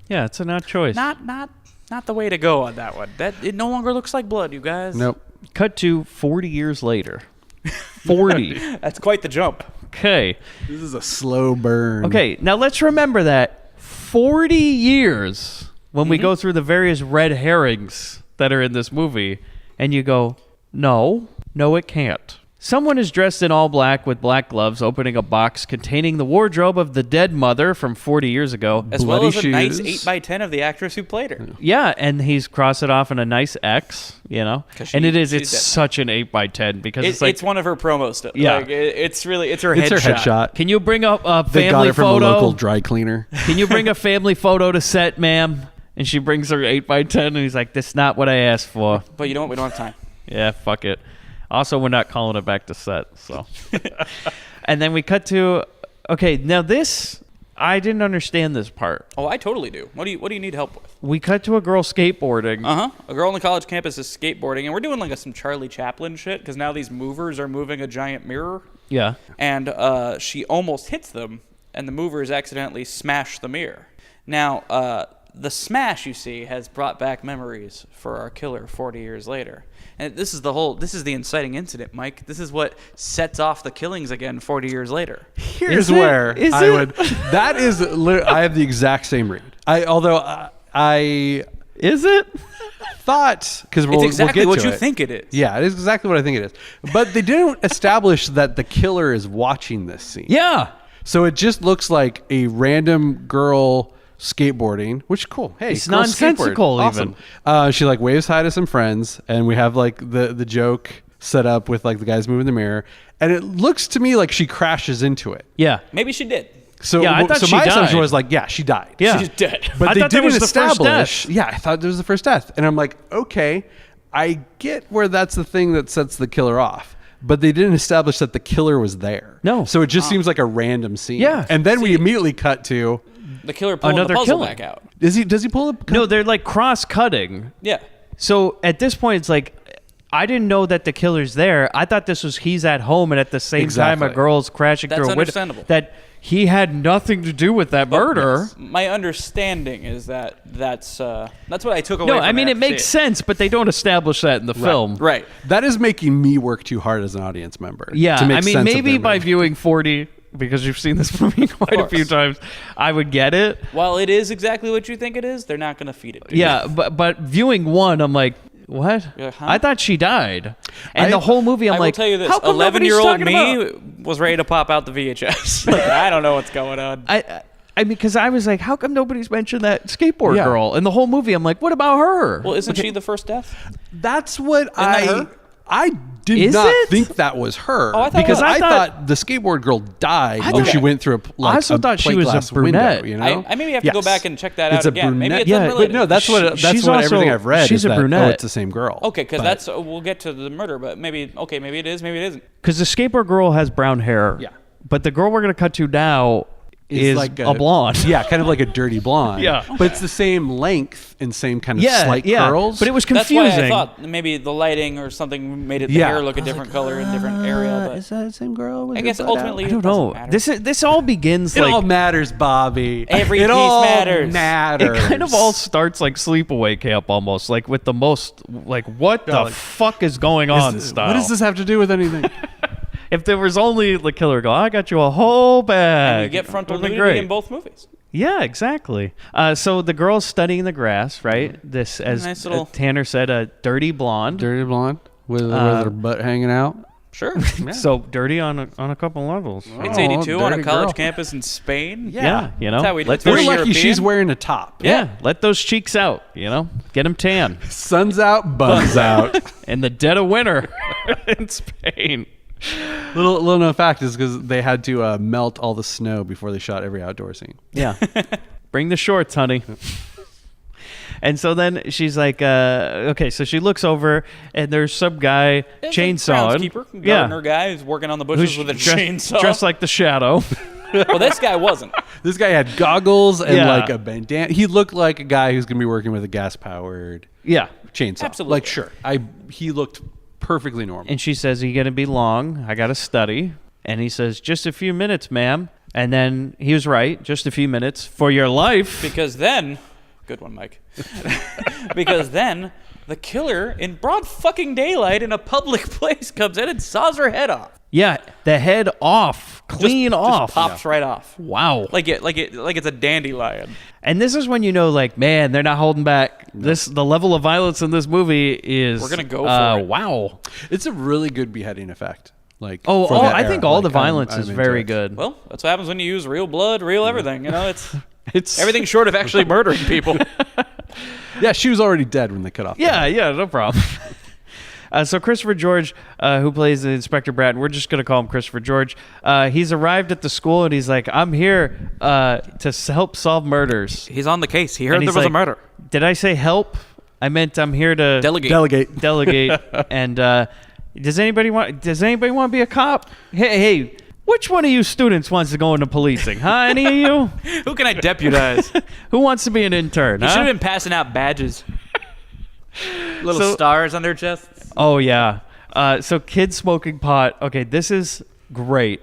Yeah, it's an odd choice. Not the way to go on that one. It no longer looks like blood, you guys. Nope. Cut to 40 years later. 40. That's quite the jump. Okay. This is a slow burn. Okay, now let's remember that 40 years when we go through the various red herrings that are in this movie, and you go, no, it can't. Someone is dressed in all black with black gloves opening a box containing the wardrobe of the dead mother from 40 years ago. As well as a Bloody nice shoes. 8x10 of the actress who played her. Yeah, and he's crossed it off in a nice X, and it's she's dead. such an 8x10 because it's like, It's one of her promo stuff. Yeah. Like, it's her It's headshot. her headshot. can you bring up a They got family it from a photo? local dry cleaner. Can you bring a family photo to set, ma'am? And she brings her 8x10, and he's like, that's not what I asked for. But you know what? We don't have time. Yeah, fuck it. Also, we're not calling it back to set, so. And then we cut to, okay, now this, I didn't understand this part. Oh, I totally do. What do you need help with? We cut to a girl skateboarding. A girl on the college campus is skateboarding, and we're doing like some Charlie Chaplin shit because now these movers are moving a giant mirror, Yeah. and she almost hits them, and the movers accidentally smash the mirror. Now, the smash, you see, has brought back memories for our killer 40 years later. And this is the inciting incident, Mike. This is what sets off the killings again 40 years later. Here's Is it? where Is I it? would. That is. I have the exact same read. Although I Is it? Thought because It's exactly what you think it is. Yeah, it is exactly what I think it is. But they didn't establish that the killer is watching this scene. Yeah. So it just looks like a random girl skateboarding, which cool. Hey, It's cool nonsensical skateboard. Awesome. She like waves hi to some friends, and we have like the joke set up with like the guys moving the mirror, and it looks to me like she crashes into it. Yeah. Maybe she did. So, Yeah, I thought she my assumption died. was like, yeah, she died. Yeah. She's dead. But I they thought that didn't was the first establish. death. Yeah, I thought it was the first death, and I'm like, okay, I get where that's the thing that sets the killer off. But they didn't establish that the killer was there. No. So it just seems like a random scene. Yeah. And then we immediately cut to The killer pulling Another the puzzle killer. back out. does he pull a No, they're like cross-cutting. Yeah. So at this point, it's like, I didn't know that the killer's there. I thought this was he's at home, and at the same time, a Exactly. girl's crashing That's through a window. understandable. That he had nothing to do with that murder. My understanding is that that's what I took away No, from I mean, it it makes sense, but they don't establish that in the film. Right. That is making me work too hard as an audience member. Yeah, to make I mean, sense of maybe their by movie. viewing 40, because you've seen this movie quite a few course. times, I would get it. While it is exactly what you think it is, they're not going to feed it. to you. Yeah, but viewing 1, I'm like, what? You're like, huh? I thought she died. And the whole movie, I'm I like, will tell you this: how come nobody's 11-year-old talking me about- was ready to pop out the VHS. Like, I don't know what's going on. I mean, because I was like, how come nobody's mentioned that skateboard Yeah. girl? And the whole movie, I'm like, what about her? Well, isn't she the first death? That's what that her? I did Is not it? think that was her. Oh, I thought it because was. I I thought the skateboard girl died when thought- she went through I also thought she plate was a glass brunette. window, you know? I maybe have to go Yes. back and check that It's out a again. Maybe brunette. it's Yeah, unrelated. But no, that's what She's everything also- I've read she's is a that brunette. it's the same girl. Okay, because But- that's we'll get to the murder, but maybe it is, maybe it isn't. Because the skateboard girl has brown hair. Yeah. But the girl we're going to cut to now is like a blonde. Yeah, kind of like a dirty blonde. Yeah. But it's the same length and same kind of Yeah, slight yeah. curls. But it was That's confusing. why I thought maybe the lighting or something made the Yeah. hair look a different color in a different area. But is that the same girl? I guess ultimately, I don't it doesn't know. matter. This all begins It like all matters, Bobby. Every it piece all matters. matters. it kind of all starts like sleepaway camp almost, like with the most like what the like, fuck is going on style. What does this have to do with anything? If there was only the killer go, I got you a whole bag. You get frontal Would've been nudity great. in both movies. Yeah, exactly. So the girl's studying the grass, right? This, as Nice little- Tanner said, a dirty blonde. Dirty blonde with her butt hanging out. Sure. So dirty on a couple levels. It's 82 on a dirty college girl. campus in Spain. Yeah, you know. That's how we do Let it. We're Very lucky European. she's wearing a top. Yeah, let those cheeks out. You know, get them tan Sun's out, buns out. in the dead of winter in Spain. Little known fact is because they had to melt all the snow before they shot every outdoor scene. Yeah, bring the shorts, honey. And so then she's like, okay, so she looks over and there's some guy It's a chainsawing. groundskeeper, gardener guy who's working on the bushes with a chainsaw. dressed like the Shadow. Well, this guy wasn't. This guy had goggles and Yeah. like a bandana. He looked like a guy who's gonna be working with a gas powered Yeah. chainsaw. Absolutely. Like sure, he looked perfectly normal. And she says, are you going to be long? I got to study. And he says, just a few minutes, ma'am. And then he was right, just a few minutes for your life. Because then, good one, Mike. Because then the killer in broad fucking daylight in a public place comes in and saws her head off. Yeah, the head off, clean off. Just pops right off. Wow. Like it's a dandelion. And this is when you know, like, man, they're not holding back. The level of violence in this movie is. We're gonna go for it. Wow. It's a really good beheading effect. Like Oh, for that I think era. all the Like, I'm violence is into very it. good. Well, that's what happens when you use real blood, real everything. You know, it's It's everything short of actually murdering people. Yeah, she was already dead when they cut off. the Yeah, head. yeah, no problem. So Christopher George, who plays Inspector Bratton, we're just going to call him Christopher George. He's arrived at the school and he's like, I'm here to help solve murders. He's on the case. He heard And there he's was a like, murder. Did I say help? I meant I'm here to Delegate. delegate. And does anybody want to be a cop? Hey, which one of you students wants to go into policing? Huh? Any of you? Who can I deputize? He Who wants to be an intern? should Huh? have been passing out badges. Little So- stars on their chests. Oh yeah. So kids smoking pot. Okay, this is great.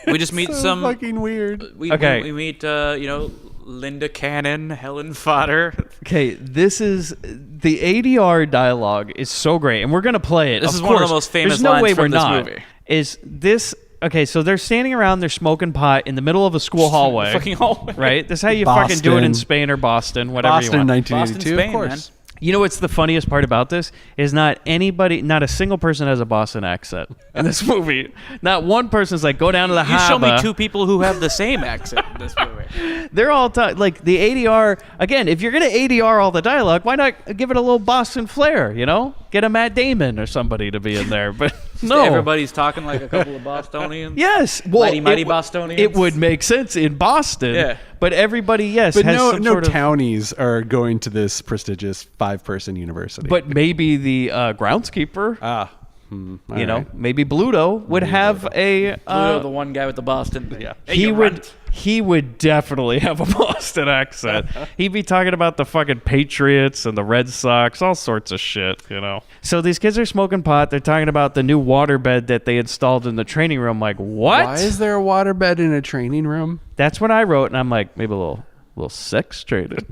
We just meet some. fucking weird. Okay. We meet, Linda Cannon, Helen Fodder. Okay, this is the ADR dialogue is so great, and we're gonna play it. This of is one of the course. most famous There's no lines way from we're this not. movie. Is this okay, so they're standing around, they're smoking pot in the middle of a school hallway. Fucking hallway. Right? That's how you fucking do it in Boston. Spain or Boston, whatever Boston, you want. 1982, Boston, Spain, of course. man. You know what's the funniest part about this is not a single person has a Boston accent in this movie. Not one person's like, go down to the You show harbor. me two people who have the same accent in this movie. They're all like the ADR. Again, if you're gonna ADR all the dialogue, why not give it a little Boston flair? You know, get a Matt Damon or somebody to be in there. But no, Everybody's talking like a couple of Bostonians. yes, well, Mighty Bostonians. It would make sense in Boston. Yeah. But everybody, yes, But has no some sort of. townies are going to this prestigious 5-person university. But maybe the groundskeeper. You know, maybe Bluto would have a. Pluto, the one guy with the Boston thing. Yeah. Hey, He you would. runt. He would definitely have a Boston accent. He'd be talking about the fucking Patriots and the Red Sox, all sorts of shit, you know. So these kids are smoking pot. They're talking about the new waterbed that they installed in the training room. Like, what? Why is there a waterbed in a training room? That's what I wrote, and I'm like, maybe a little sex traded.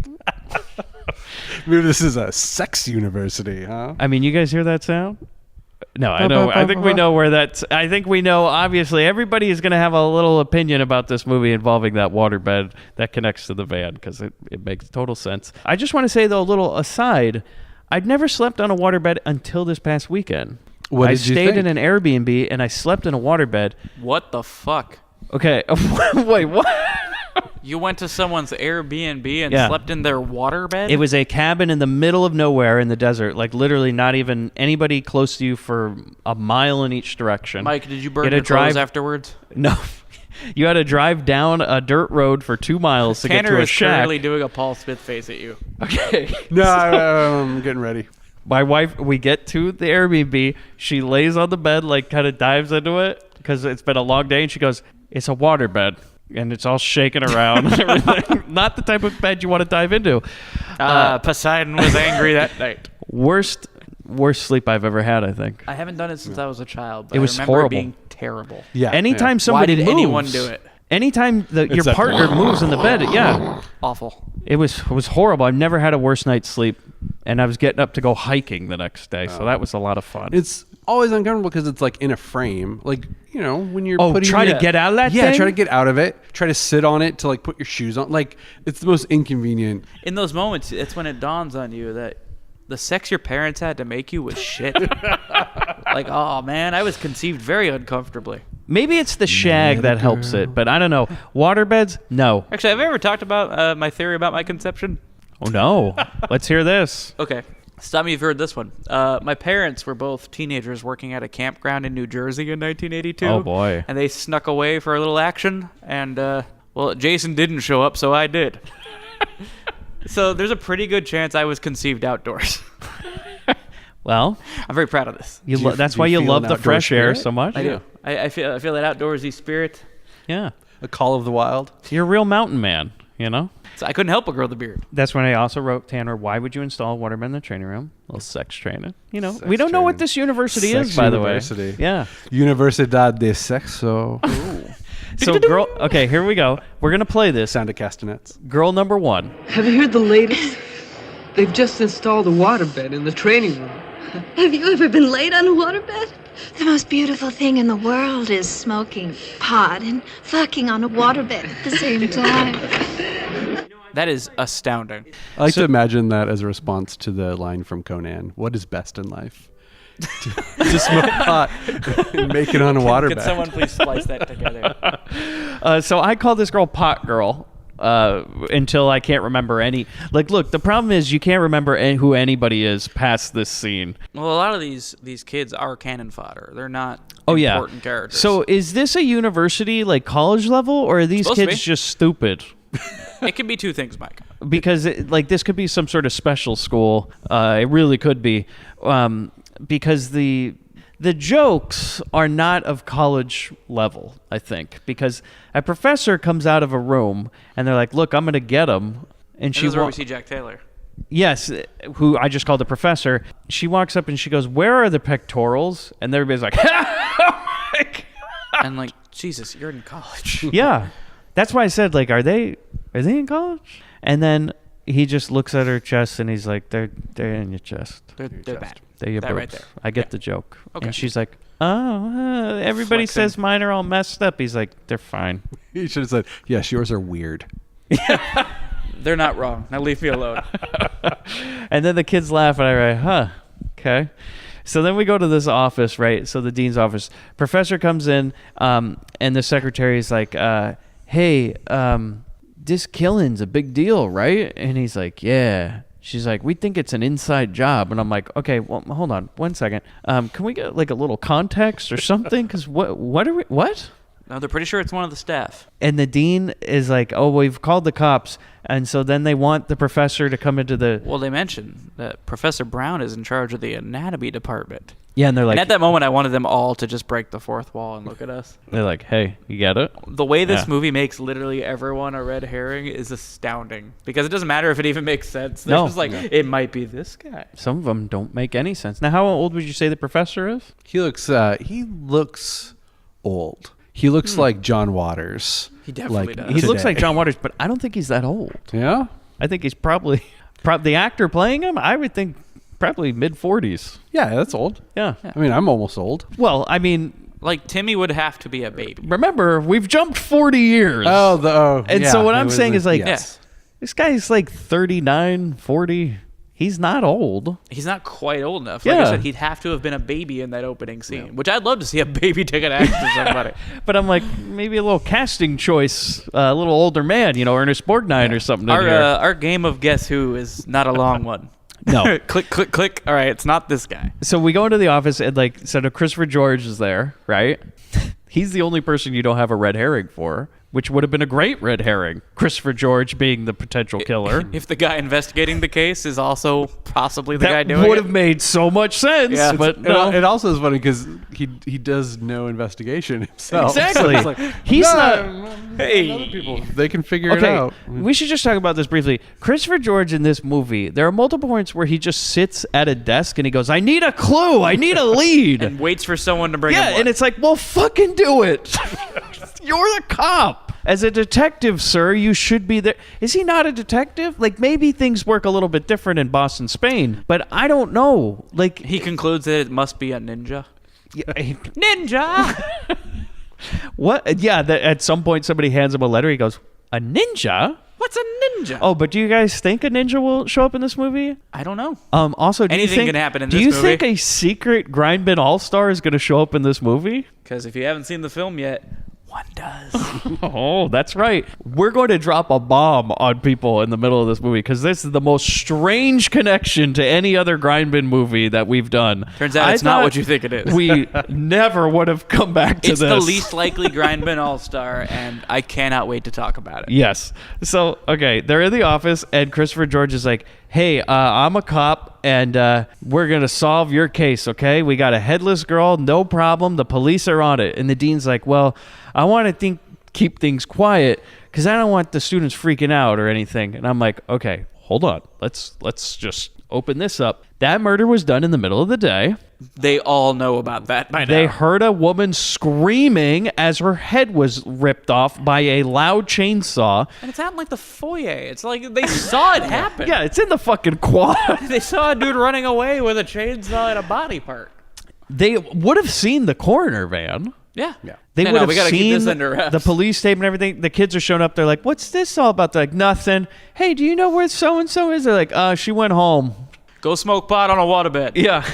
Maybe this is a sex university, huh? I mean, you guys hear that sound? No, I know. I think we know where that's. I think we know. Obviously, everybody is going to have a little opinion about this movie involving that waterbed that connects to the van because it makes total sense. I just want to say though, a little aside. I'd never slept on a waterbed until this past weekend. What I did you stayed think? in an Airbnb and I slept in a waterbed. What the fuck? Okay, wait, what? You went to someone's Airbnb and Yeah. slept in their waterbed? It was a cabin in the middle of nowhere in the desert, like literally not even anybody close to you for a mile in each direction. Mike, did you burn You had your to drive- clothes afterwards? No. You had to drive down a dirt road for 2 miles to get Tanner to a is shack. currently doing a Paul Smith face at you. Okay. No, I'm getting ready. My wife, we get to the Airbnb. She lays on the bed, like kind of dives into it because it's been a long day. And she goes, it's a water bed. And it's all shaking around and everything. Not the type of bed you want to dive into. Poseidon was angry that night. Worst sleep I've ever had, I think. I haven't done it since I was a child, but It was I remember horrible. it being terrible. Yeah. Anytime Why somebody did moves, anyone do it? Anytime your Except- partner moves in the bed, yeah. Awful. It was horrible. I've never had a worse night's sleep. And I was getting up to go hiking the next day. So that was a lot of fun. It's always uncomfortable because it's like in a frame. Like, you know, when you're Oh, putting try to your- get out of that Yeah, thing? try to get out of it. Try to sit on it to like put your shoes on. Like, it's the most inconvenient. In those moments, it's when it dawns on you that the sex your parents had to make you was shit. Like, oh man, I was conceived very uncomfortably. Maybe it's the shag that helps it, but I don't know. Waterbeds? No. Actually, have I ever talked about my theory about my conception? Oh, no. Let's hear this. Okay. Stop me if you've heard this one. My parents were both teenagers working at a campground in New Jersey in 1982. Oh, boy. And they snuck away for a little action. And, well, Jason didn't show up, so I did. So there's a pretty good chance I was conceived outdoors. Well, I'm very proud of this. that's do why you you feel love an the outdoor fresh air spirit? so much. I do. I feel that outdoorsy spirit. Yeah. A call of the wild. You're a real mountain man, you know? So I couldn't help but grow the beard. That's when I also wrote, Tanner, why would you install a waterbed in the training room? A little sex training. You know, Sex we don't know what training. this university Sex is, by university. the way. Yeah. Universidad de Sexo. So, girl, okay, here we go. We're going to play this. Sound of castanets. Girl number 1. Have you heard the latest? They've just installed a waterbed in the training room. Have you ever been laid on a waterbed? The most beautiful thing in the world is smoking pot and fucking on a waterbed at the same time. That is astounding. I like to imagine that as a response to the line from Conan. What is best in life? to smoke pot and make it on a waterbed. Can someone please splice that together? So I call this girl Pot Girl until I can't remember any. Like, look, the problem is you can't remember who anybody is past this scene. Well, a lot of these kids are cannon fodder. They're not Oh, yeah. important characters. So is this a university, like college level, or are these Supposed to kids be. just stupid? it can be two things, Mike. Because like this could be some sort of special school. It really could be, because the jokes are not of college level. I think because a professor comes out of a room and they're like, "Look, I'm gonna get him," and This she is where wa- we see Jack Taylor. Yes, who I just called the professor. She walks up and she goes, "Where are the pectorals?" And everybody's like, "Oh my God." And like, Jesus, you're in college. Yeah, that's why I said, like, are they in college? And then he just looks at her chest and he's like, they're in your chest. They're bad. They're your That boobs. right there. I get Yeah. the joke. Okay. And she's like, oh, everybody Flexing. says mine are all messed up. He's like, they're fine. He should have said, yes, yours are weird. They're not wrong. Now leave me alone. And then the kids laugh and I write, huh, okay. So then we go to this office, right? So the dean's office. Professor comes in, and the secretary's like, hey, this killing's a big deal, right? And he's like, yeah. She's like, we think it's an inside job. And I'm like, okay, well, hold on 1 second. Can we get like a little context or something? Because what? No, they're pretty sure it's one of the staff. And the dean is like, oh, we've called the cops. And so then they want the professor to come into the... Well, they mentioned that Professor Brown is in charge of the anatomy department. Yeah, and they're like... And at that moment, I wanted them all to just break the fourth wall and look at us. They're like, hey, you get it? The way this movie makes literally everyone a red herring is astounding. Because it doesn't matter if it even makes sense. They're just like, it might be this guy. Some of them don't make any sense. Now, how old would you say the professor is? He looks old. He looks like John Waters. He definitely does. He looks like John Waters, but I don't think he's that old. Yeah? I think he's probably the actor playing him, I would think probably mid-40s. Yeah, that's old. Yeah. I mean, I'm almost old. Well, I mean... Like, Timmy would have to be a baby. Remember, we've jumped 40 years. And so what I'm saying is like, this guy's like 39, 40. He's not old. He's not quite old enough. Like I said, he'd have to have been a baby in that opening scene, which I'd love to see a baby take an axe to somebody. But I'm like, maybe a little casting choice, a little older man, Ernest Borgnine or something. Our game of Guess Who is not a long one. No. Click, click, click. All right, it's not this guy. So we go into the office and so Christopher George is there, right? He's the only person you don't have a red herring for, which would have been a great red herring. Christopher George being the potential killer. If the guy investigating the case is also possibly the guy doing it. That would have made so much sense. Yeah. But no. It also is funny because he does no investigation himself. Exactly. So it's like, He's not... Hey, other people, they can figure it out. We should just talk about this briefly. Christopher George in this movie, there are multiple points where he just sits at a desk and he goes, I need a clue. I need a lead. And waits for someone to bring him and it's like, well, fucking do it. You're the cop. As a detective, sir, you should be there. Is he not a detective? Like, maybe things work a little bit different in Boston, Spain, but I don't know. Like, he concludes that it must be a ninja. Ninja! What? Yeah, at some point somebody hands him a letter. He goes, a ninja? What's a ninja? Oh, but do you guys think a ninja will show up in this movie? I don't know. Also, anything can happen in this movie. movie. Do you think a secret Grindbin All-Star is going to show up in this movie? Because if you haven't seen the film yet, one does. Oh, that's right. We're going to drop a bomb on people in the middle of this movie because this is the most strange connection to any other Grindbin movie that we've done. Turns out it's not what you think it is. We never would have come back to this. It's the least likely Grindbin All-Star, and I cannot wait to talk about it. Yes. So, okay, they're in the office, and Christopher George is like, hey, I'm a cop, and we're going to solve your case, okay? We got a headless girl, no problem. The police are on it. And the dean's like, well, I want to keep things quiet because I don't want the students freaking out or anything. And I'm like, okay, hold on. Let's just open this up. That murder was done in the middle of the day. They all know about that by now. They heard a woman screaming as her head was ripped off by a loud chainsaw. And it's out in like the foyer. It's like they saw it happen. Yeah, it's in the fucking quad. They saw a dude running away with a chainsaw and a body part. They would have seen the coroner van. Yeah. They would have we gotta keep seen this under wraps. the police tape and everything. The kids are showing up. They're like, what's this all about? They're like, nothing. Hey, do you know where so-and-so is? They're like, she went home. Go smoke pot on a waterbed. Yeah.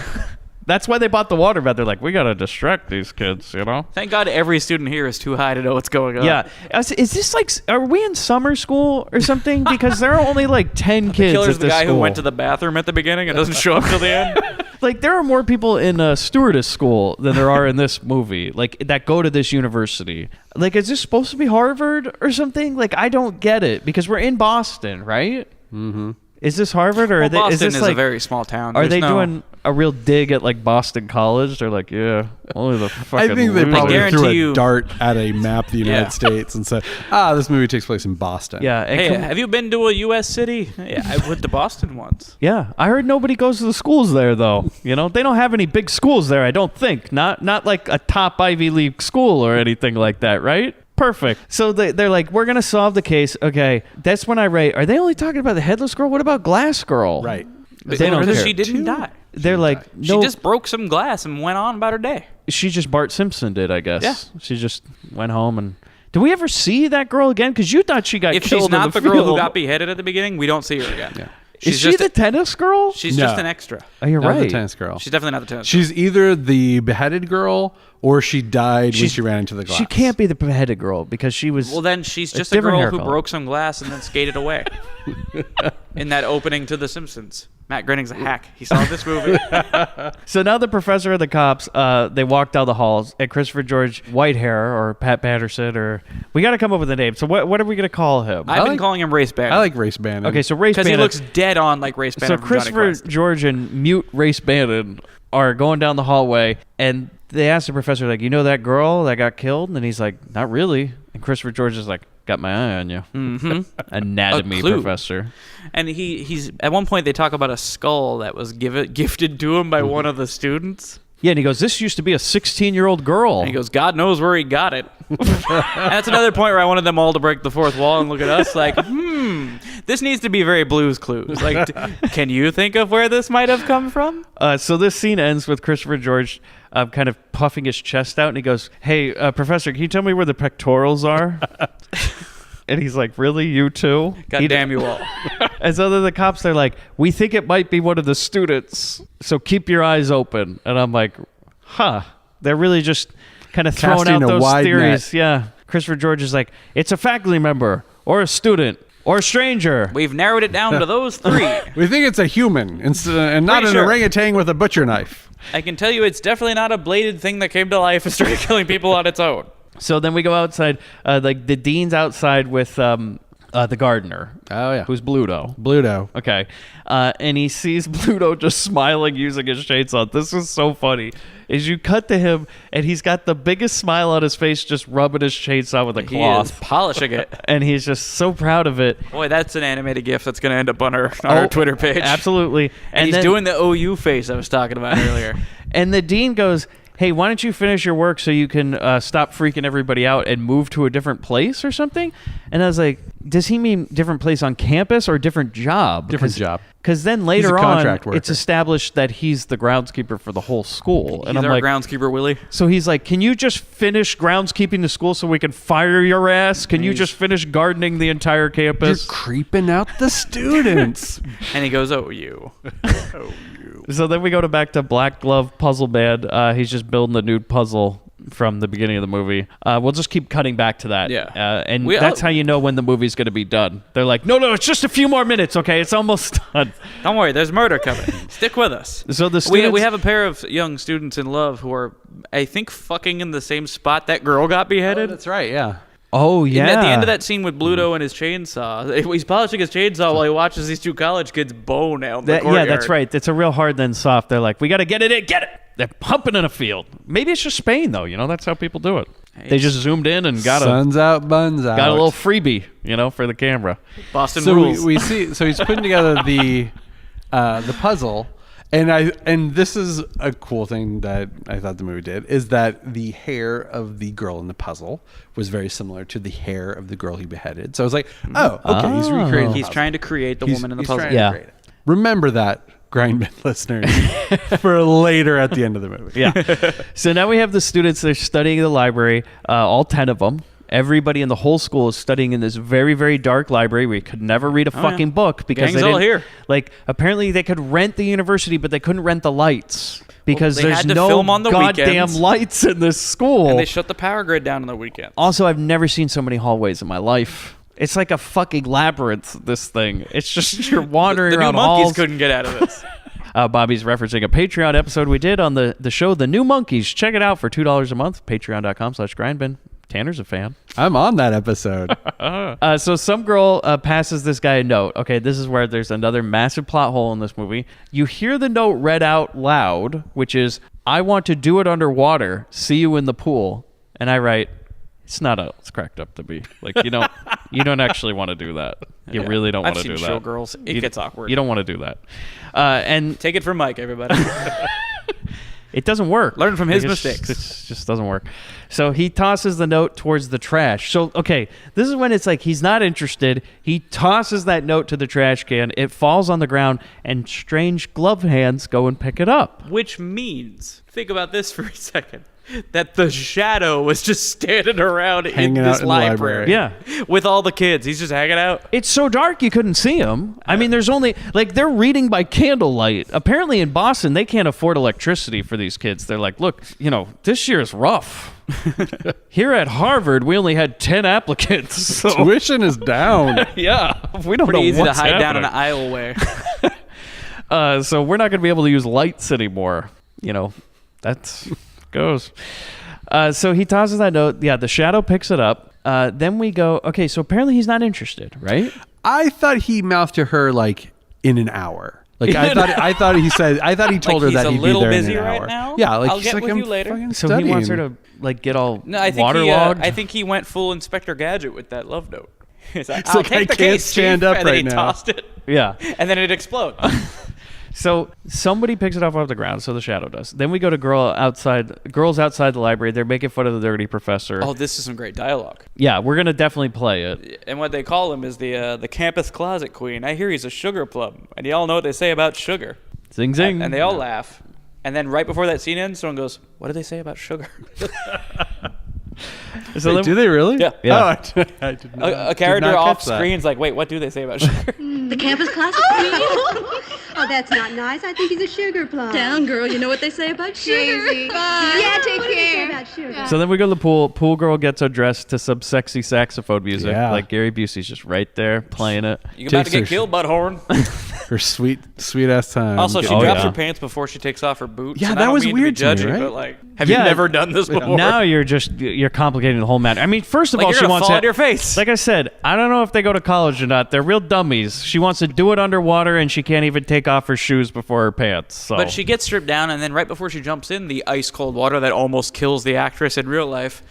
That's why they bought the waterbed. They're like, we got to distract these kids, Thank God every student here is too high to know what's going on. Yeah. Is this like, are we in summer school or something? Because there are only like 10 kids The killer's at the this guy school. who went to the bathroom at the beginning and doesn't show up till the end. Like, there are more people in stewardess school than there are in this movie, like, that go to this university. Like, is this supposed to be Harvard or something? Like, I don't get it because we're in Boston, right? Mm-hmm. Is this Harvard or Boston is this is like a very small town. Are they doing a real dig at like Boston College? They're like, yeah, only the fucking I think they losers. probably threw a you- dart at a map of the United States and said, this movie takes place in Boston. Yeah. Hey, have you been to a U.S. city? Yeah, I went to Boston once. Yeah, I heard nobody goes to the schools there though. They don't have any big schools there. I don't think. Not like a top Ivy League school or anything like that, right? Perfect. So they're like, we're going to solve the case. Okay, that's when I write, are they only talking about the headless girl? What about Glass Girl? Right. They don't Because care. she didn't die. They're like, She no, just broke some glass and went on about her day. she just Bart Simpson did, I guess. Yeah. She just went home and... Did we ever see that girl again? Because you thought she got If killed she's not in the the girl who field. got beheaded at the beginning, we don't see her again. Yeah. Is she the tennis girl? She's No. just an extra. Oh, you're Not right. the tennis girl. She's definitely not the tennis. She's either the beheaded girl or she died when she ran into the glass. She can't be the beheaded girl because she was... Well, then she's just a different girl hair who color. broke some glass and then skated away. In that opening to The Simpsons. Matt Groening's a hack. He saw this movie. So now the professor and the cops, they walk down the halls, and Christopher George Whitehair or Pat Patterson, or we got to come up with a name. So what are we going to call him? I've been calling him Race Bannon. I like Race Bannon. Okay, so Race because Bannon. he looks dead on like Race Bannon. So from Johnny Christopher Quest. George and mute Race Bannon are going down the hallway, and they ask the professor, like, you know that girl that got killed? And he's like, not really. And Christopher George is like, got my eye on you. Mm-hmm. Anatomy A clue. professor. And he's at one point they talk about a skull that was gifted to him by one of the students. Yeah, and he goes, this used to be a 16-year-old girl. And he goes, God knows where he got it. And that's another point where I wanted them all to break the fourth wall and look at us like, this needs to be very Blue's Clues. Like, can you think of where this might have come from? So this scene ends with Christopher George kind of puffing his chest out, and he goes, hey, Professor, can you tell me where the pectorals are? And he's like, really, you too? God damn you all. And so then the cops, they're like, we think it might be one of the students, so keep your eyes open. And I'm like, they're really just kind of throwing Casting out a those wide theories. net. Yeah. Christopher George is like, it's a faculty member or a student or a stranger. We've narrowed it down to those three. We think it's a human and not Pretty an sure. orangutan with a butcher knife. I can tell you it's definitely not a bladed thing that came to life and started killing people on its own. So then we go outside, like the dean's outside with the gardener. Oh, yeah. Who's Bluto. Bluto. Okay. And he sees Bluto just smiling using his chainsaw. This is so funny. Is you cut to him, and he's got the biggest smile on his face just rubbing his chainsaw with a He cloth. is polishing it. And he's just so proud of it. Boy, that's an animated GIF that's going to end up on our Twitter page. Absolutely. And he's then- doing the OU face I was talking about earlier. And the dean goes, hey, why don't you finish your work so you can stop freaking everybody out and move to a different place or something? And I was like, does he mean different place on campus or different job? Different job. Because then He's later a on, contract worker. it's established that he's the groundskeeper for the whole school. And He's I'm our like, groundskeeper, Willie. so he's like, can you just finish groundskeeping the school so we can fire your ass? Can you just finish gardening the entire You're campus? creeping out the students. And he goes, OU. So then we go back to Black Glove Puzzle Man. He's just building the nude puzzle from the beginning of the movie. We'll just keep cutting back to that. Yeah. And that's how you know when the movie's going to be done. They're like, no, it's just a few more minutes, okay? It's almost done. Don't worry, there's murder coming. Stick with us. So the we students... have a pair of young students in love who are, I think, fucking in the same spot that girl got beheaded. That's right, yeah. Oh, yeah. And at the end of that scene with Bluto and his chainsaw, he's polishing his chainsaw while he watches these two college kids bone out in the Yeah, courtyard. that's right. It's a real hard then soft. They're like, we got to get it in. Get it. They're pumping in a field. Maybe it's just Spain, though. That's how people do it. They just zoomed in and got Sun's out, buns out. got a little freebie, for the camera. Boston So rules. we see. So he's putting together the puzzle, and this is a cool thing that I thought the movie did is that the hair of the girl in the puzzle was very similar to the hair of the girl he beheaded. So I was like, oh, okay, he's recreating. the He's puzzle. trying to create the woman in the He's puzzle. trying to Yeah. create it. Remember that, Grindbin listeners, for later at the end of the movie. Yeah. So now we have the students. They're studying in the library, all 10 of them. Everybody in the whole school is studying in this very, very dark library where you could never read a fucking book because Gang's they all didn't. here. Like, apparently they could rent the university, but they couldn't rent the lights because they there's had to no film on the goddamn weekends. lights in this school. And they shut the power grid down on the weekend. Also, I've never seen so many hallways in my life. It's like a fucking labyrinth, this thing. It's just, you're wandering The new around monkeys halls. couldn't get out of this. Bobby's referencing a Patreon episode we did on the show The New Monkeys. Check it out for $2 a month. Patreon.com/Grindbin. Tanner's a fan. I'm on that episode. So some girl passes this guy a note. Okay, this is where there's another massive plot hole in this movie. You hear the note read out loud, which is, I want to do it underwater. See you in the pool. And I write, it's not how it's cracked up to be. Like, you don't actually want to do that. You really don't want to do I've seen that. Showgirls. It gets awkward. You don't want to do that. And Take it from Mike, everybody. It doesn't work. Learn from his Like, mistakes. It just doesn't work. So he tosses the note towards the trash. So, okay, this is when it's like he's not interested. He tosses that note to the trash can. It falls on the ground, and strange glove hands go and pick it up. Which means, think about this for a second, that the shadow was just standing around Hanging in out this in the library. Yeah. With all the kids. He's just hanging out. It's so dark you couldn't see him. I mean, there's only, like, they're reading by candlelight. Apparently in Boston, they can't afford electricity for these kids. They're like, look, this year is rough. Here at Harvard, we only had 10 applicants. So, Tuition is down. yeah, we don't Pretty know easy to what's hide down an happening. aisleway. So we're not going to be able to use lights anymore. That's goes. So he tosses that note. Yeah, the shadow picks it up. Then we go, okay, so apparently he's not interested, right? I thought he mouthed to her like in an hour. Like I thought he told her he's that a he'd little be there busy in an right hour. now? Yeah, like I'll he's get like, with I'm you later. fucking So he wants her studying. to like get all No, I think waterlogged. I think he went full Inspector Gadget with that love note. He's like, It's I'll like, take I the can't case, stand Steve. up and then right he now. tossed it. Yeah. And then it explodes. So somebody picks it up off the ground, so the shadow does. Then we go to girls outside the library. They're making fun of the dirty professor. Oh, this is some great dialogue. Yeah, we're gonna definitely play it. And what they call him is the campus closet queen. I hear he's a sugar plum. And y'all know what they say about sugar. Zing zing. And they all laugh. And then right before that scene ends, someone goes, what do they say about sugar? So Wait, do they really? Yeah. Yeah. Oh, I did not, A character did not off catch that. screen's like, wait, what do they say about sugar? The campus class Oh, that's not nice. I think he's a sugar plum. Down, girl. You know what they say about sugar. Yeah, take What do they say care. about sugar? So then we go to the pool. Pool girl gets undressed to some sexy saxophone music. Yeah. Like Gary Busey's just right there playing it. You about to Takes her- get killed, butthorn. Her sweet ass time. Also, she Oh, drops yeah. her pants before she takes off her boots. Yeah, and that I don't was mean weird to be to me, judgy, right? but like, have you Yeah. never done this before? Now you're complicating the whole matter. I mean, first of Like, all, you're she gonna wants fall to, on your face. Like I said, I don't know if they go to college or not. They're real dummies. She wants to do it underwater, and she can't even take off her shoes before her pants. So. But she gets stripped down, and then right before she jumps in the ice cold water that almost kills the actress in real life,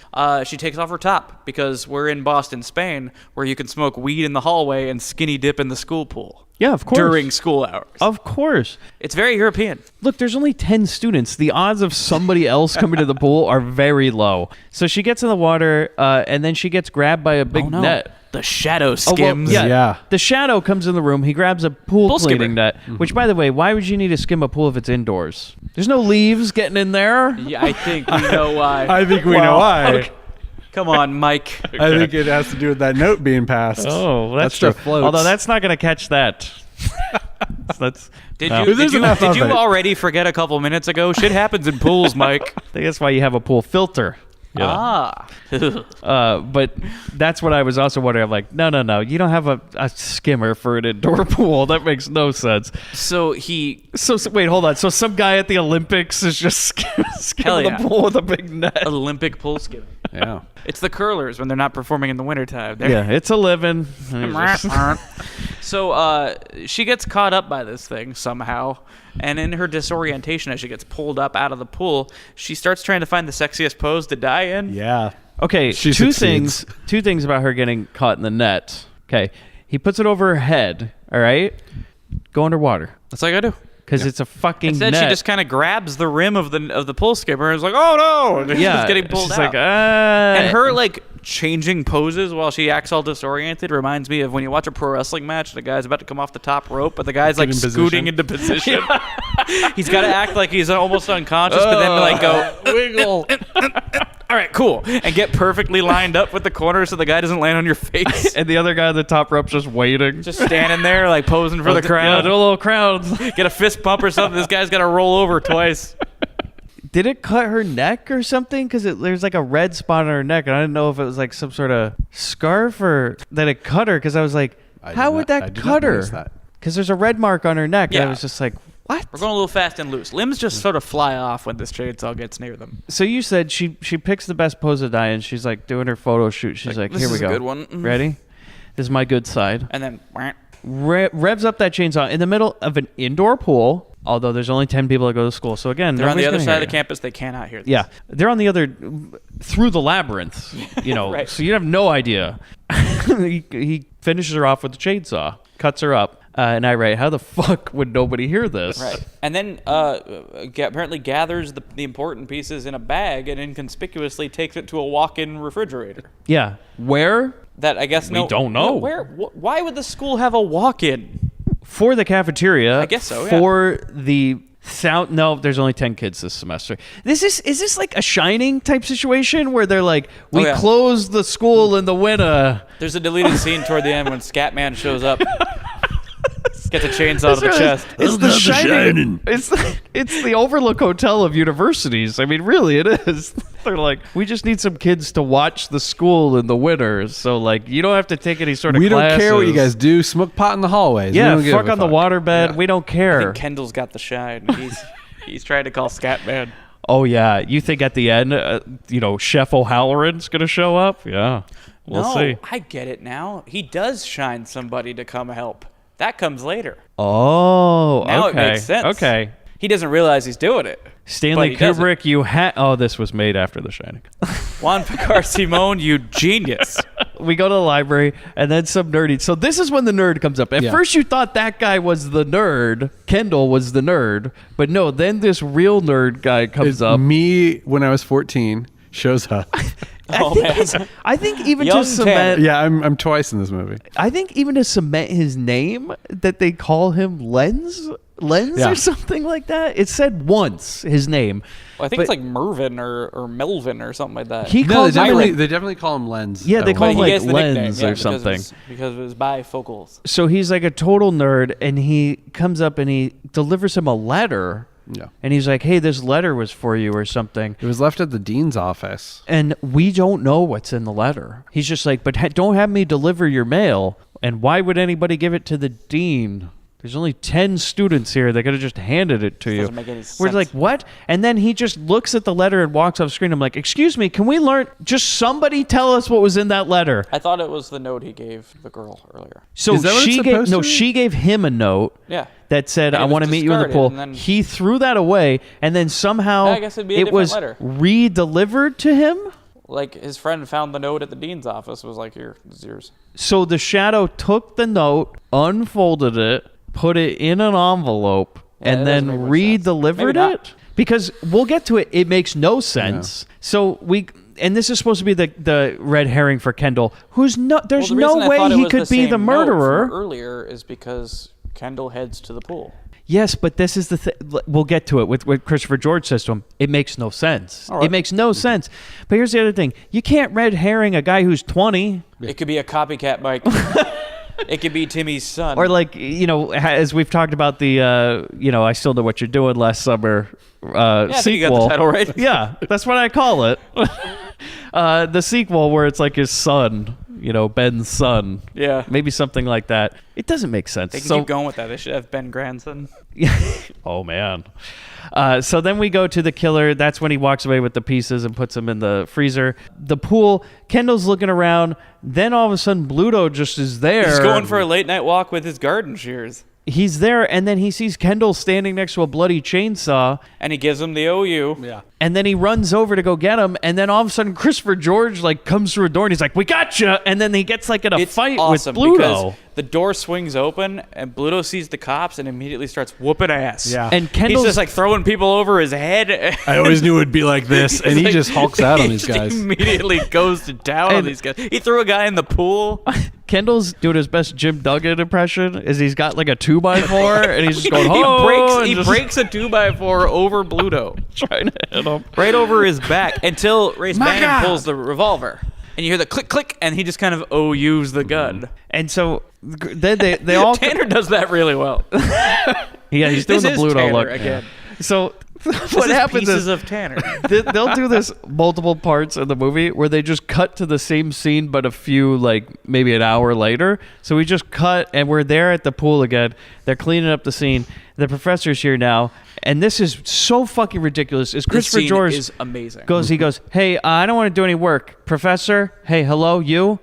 she takes off her top because we're in Boston, Spain, where you can smoke weed in the hallway and skinny dip in the school pool. Yeah, of course. During school hours. Of course. It's very European. Look, there's only 10 students. The odds of somebody else coming to the pool are very low. So she gets in the water, and then she gets grabbed by a big net. The shadow Oh, well, skims. Yeah. The shadow comes in the room. He grabs a pool cleaning net, which, by the way, why would you need to skim a pool if it's indoors? There's no leaves getting in there. Yeah, I think we know why. I think we know why. Okay. Come on, Mike. I think it has to do with that note being passed. Oh, that's that true. stuff floats. Although that's not going to catch that. That's. Did no. you, There's did you, enough did of you it. already forget a couple minutes ago? Shit happens in pools, Mike. I think that's why you have a pool filter. You know? But that's what I was also wondering. I'm like, no. You don't have a skimmer for an indoor pool. That makes no sense. So Wait, hold on. So some guy at the Olympics is just skimming yeah. the pool with a big net. Olympic pool skimming. Yeah. It's the curlers when they're not performing in the wintertime. Yeah, it's a living. So she gets caught up by this thing somehow, and in her disorientation as she gets pulled up out of the pool, she starts trying to find the sexiest pose to die in. Yeah. Okay, She two succeeds. things about her getting caught in the net. Okay, he puts it over her head. All right, go underwater That's all I gotta do. because it's a fucking Instead, net. she just kind of grabs the rim of the pool skimmer and is like, "Oh no!" And yeah, she's getting pulled she's out. like, And her like changing poses while she acts all disoriented reminds me of when you watch a pro wrestling match. The guy's about to come off the top rope, but the guy's like in scooting position. into position. He's got to act like he's almost unconscious, but then like go wiggle. all right, cool, and get perfectly lined up with the corner so the guy doesn't land on your face. And the other guy on the top rope's just waiting. Just standing there, like posing for the Yeah, crowd. do a little crowd. Get a fist pump or something. This guy's got to roll over twice. Did it cut her neck or something? Because there's like a red spot on her neck, and I didn't know if it was like some sort of scarf or that it cut her. Because I was like, how would that cut her? Because there's a red mark on her neck, and I Yeah. was just like, what? We're going a little fast and loose. Limbs just sort of fly off when this chainsaw gets near them. So you said she picks the best pose to die, and she's like doing her photo shoot. She's like, this here we is a go. good one. Mhm. Ready? This is my good side. And then, Revs up that chainsaw in the middle of an indoor pool. Although there's only 10 people that go to school, so again, they're on the nobody's other gonna side hear of the you. campus. They cannot hear this. Yeah, they're on the other through the labyrinth. You know, Right. so you have no idea. he finishes her off with the chainsaw, cuts her up. And I write, how the fuck would nobody hear this? Right. And then apparently gathers the important pieces in a bag and inconspicuously takes it to a walk-in refrigerator. Yeah. Where? That I guess We don't know. Why would the school have a walk-in? For the cafeteria. I guess so, yeah. For the sound. No, there's only 10 kids this semester. Is this like a Shining type situation where they're like, we close the school in the winter? There's a deleted scene toward the end when Scatman shows up. Get the chainsaw to the chest. It's the Shining. It's the Overlook Hotel of universities. I mean, really, it is. They're like, we just need some kids to watch the school in the winter. So, like, you don't have to take any sort of classes. We don't care what you guys do. Smoke pot in the hallways. Yeah, fuck on the waterbed. Yeah. We don't care. I think Kendall's got the shine. He's trying to call Scatman. Oh, yeah. You think at the end, Chef O'Halloran's going to show up? Yeah. We'll see. I get it now. He does shine somebody to come help. That comes later. Oh, now okay. It makes sense. Okay. He doesn't realize he's doing it. Stanley Kubrick, you had... Oh, this was made after The Shining. Juan Picar-Simone, you genius. We go to the library, and then some nerdy... So this is when the nerd comes up. At first, you thought that guy was the nerd. Kendall was the nerd. But no, then this real nerd guy comes up. Me, when I was 14, shows up. I think even to cement... Yeah, I'm twice in this movie. I think even to cement his name, that they call him Lens or something like that. It said once, his name. Well, I think it's like Mervin or Melvin or something like that. They definitely call him Lens. Yeah, they call him like Lens or something. Because of his bifocals. So he's like a total nerd, and he comes up and he delivers him a letter. Yeah. And he's like, hey, this letter was for you or something. It was left at the dean's office. And we don't know what's in the letter. He's just like, but don't have me deliver your mail. And why would anybody give it to the dean? There's only 10 students here. They could have just handed it to you. Doesn't make any sense. We're like, what? And then he just looks at the letter and walks off screen. I'm like, excuse me, can we learn? Just somebody tell us what was in that letter. I thought it was the note he gave the girl earlier. So she gave him a note. Yeah. That said, I want to meet you in the pool. He threw that away, and then somehow it was re-delivered to him. Like his friend found the note at the dean's office. Was like, here, it's yours. So the shadow took the note, unfolded it, put it in an envelope, and then re-delivered it. Because we'll get to it. It makes no sense. Yeah. So and this is supposed to be the red herring for Kendall, who's not. There's no way he could be the murderer. Earlier is because Kendall heads to the pool. Yes, but this is the thing. We'll get to it with what Christopher George says to him. It makes no sense. Right. It makes no sense. But here's the other thing. You can't red herring a guy who's 20. It could be a copycat Mike. It could be Timmy's son. Or like, as we've talked about the, I Still Know What You're Doing last summer sequel. I think you got the title right. Yeah, that's what I call it. The sequel where it's like his son. Ben's son. Yeah. Maybe something like that. It doesn't make sense. They can keep going with that. They should have Ben grandson. Oh, man. So then we go to the killer. That's when he walks away with the pieces and puts them in the freezer. The pool. Kendall's looking around. Then all of a sudden, Bluto just is there. He's going for a late night walk with his garden shears. He's there, and then he sees Kendall standing next to a bloody chainsaw. And he gives him the OU. Yeah. And then he runs over to go get him, and then all of a sudden Christopher George comes through a door, and he's like, we gotcha! And then he gets in a fight with Bluto. The door swings open, and Bluto sees the cops and immediately starts whooping ass. Yeah. And Kendall's he's just throwing people over his head. I always knew it would be like this, and he just hulks out on these guys. He immediately goes to town on these guys. He threw a guy in the pool. Kendall's doing his best Jim Duggan impression. He's got a 2x4, and he's just going, he breaks a 2x4 over Bluto. Trying to hit him. Right over his back until Race Bannon pulls the revolver. And you hear the click, click, and he just kind of OUs the gun. And so then they all... Tanner does that really well. Yeah, he's doing the Bluto Tanner look. Again. So what happens pieces is... of Tanner. They'll do this multiple parts of the movie where they just cut to the same scene but a few, maybe an hour later. So we just cut, and we're there at the pool again. They're cleaning up the scene. The professor's here now. And this is so fucking ridiculous. Is Christopher George is amazing. He goes, hey, I don't want to do any work. Professor, hey, hello, you're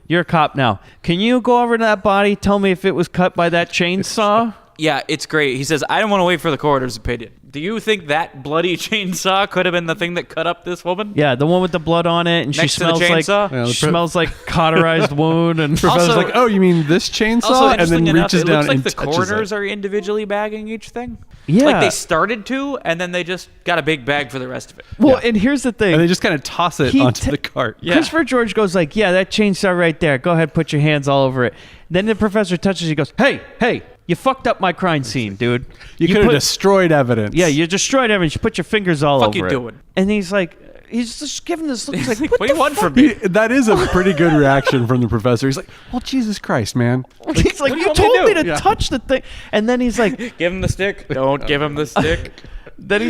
a cop now. Can you go over to that body, tell me if it was cut by that chainsaw? Yeah, it's great. He says, I don't want to wait for the coroner's opinion. Do you think that bloody chainsaw could have been the thing that cut up this woman? Yeah, the one with the blood on it, and Next she to the smells like chainsaw? she smells like cauterized wound. And Professor's like, oh, you mean this chainsaw? Also, And then interesting enough, reaches it down looks like and the touches coroners it. are individually bagging each thing. Yeah. Like they started to, and then they just got a big bag for the rest of it. Well, and here's the thing. And they just kind of toss it onto the cart. Yeah. Christopher George goes like, yeah, that chainsaw right there. Go ahead, put your hands all over it. Then the professor touches. He goes, hey, you fucked up my crime scene, dude. You could have destroyed evidence. Yeah, you destroyed evidence. You put your fingers all Fuck over you it. doing? And he's like, he's just giving this look. He's like, What do you want from me? That is a pretty good reaction from the professor. He's like, well, Jesus Christ, man. He's like, what do you you want told me me to to do? touch the thing. And then he's like, Give him the stick. Don't give him the stick. then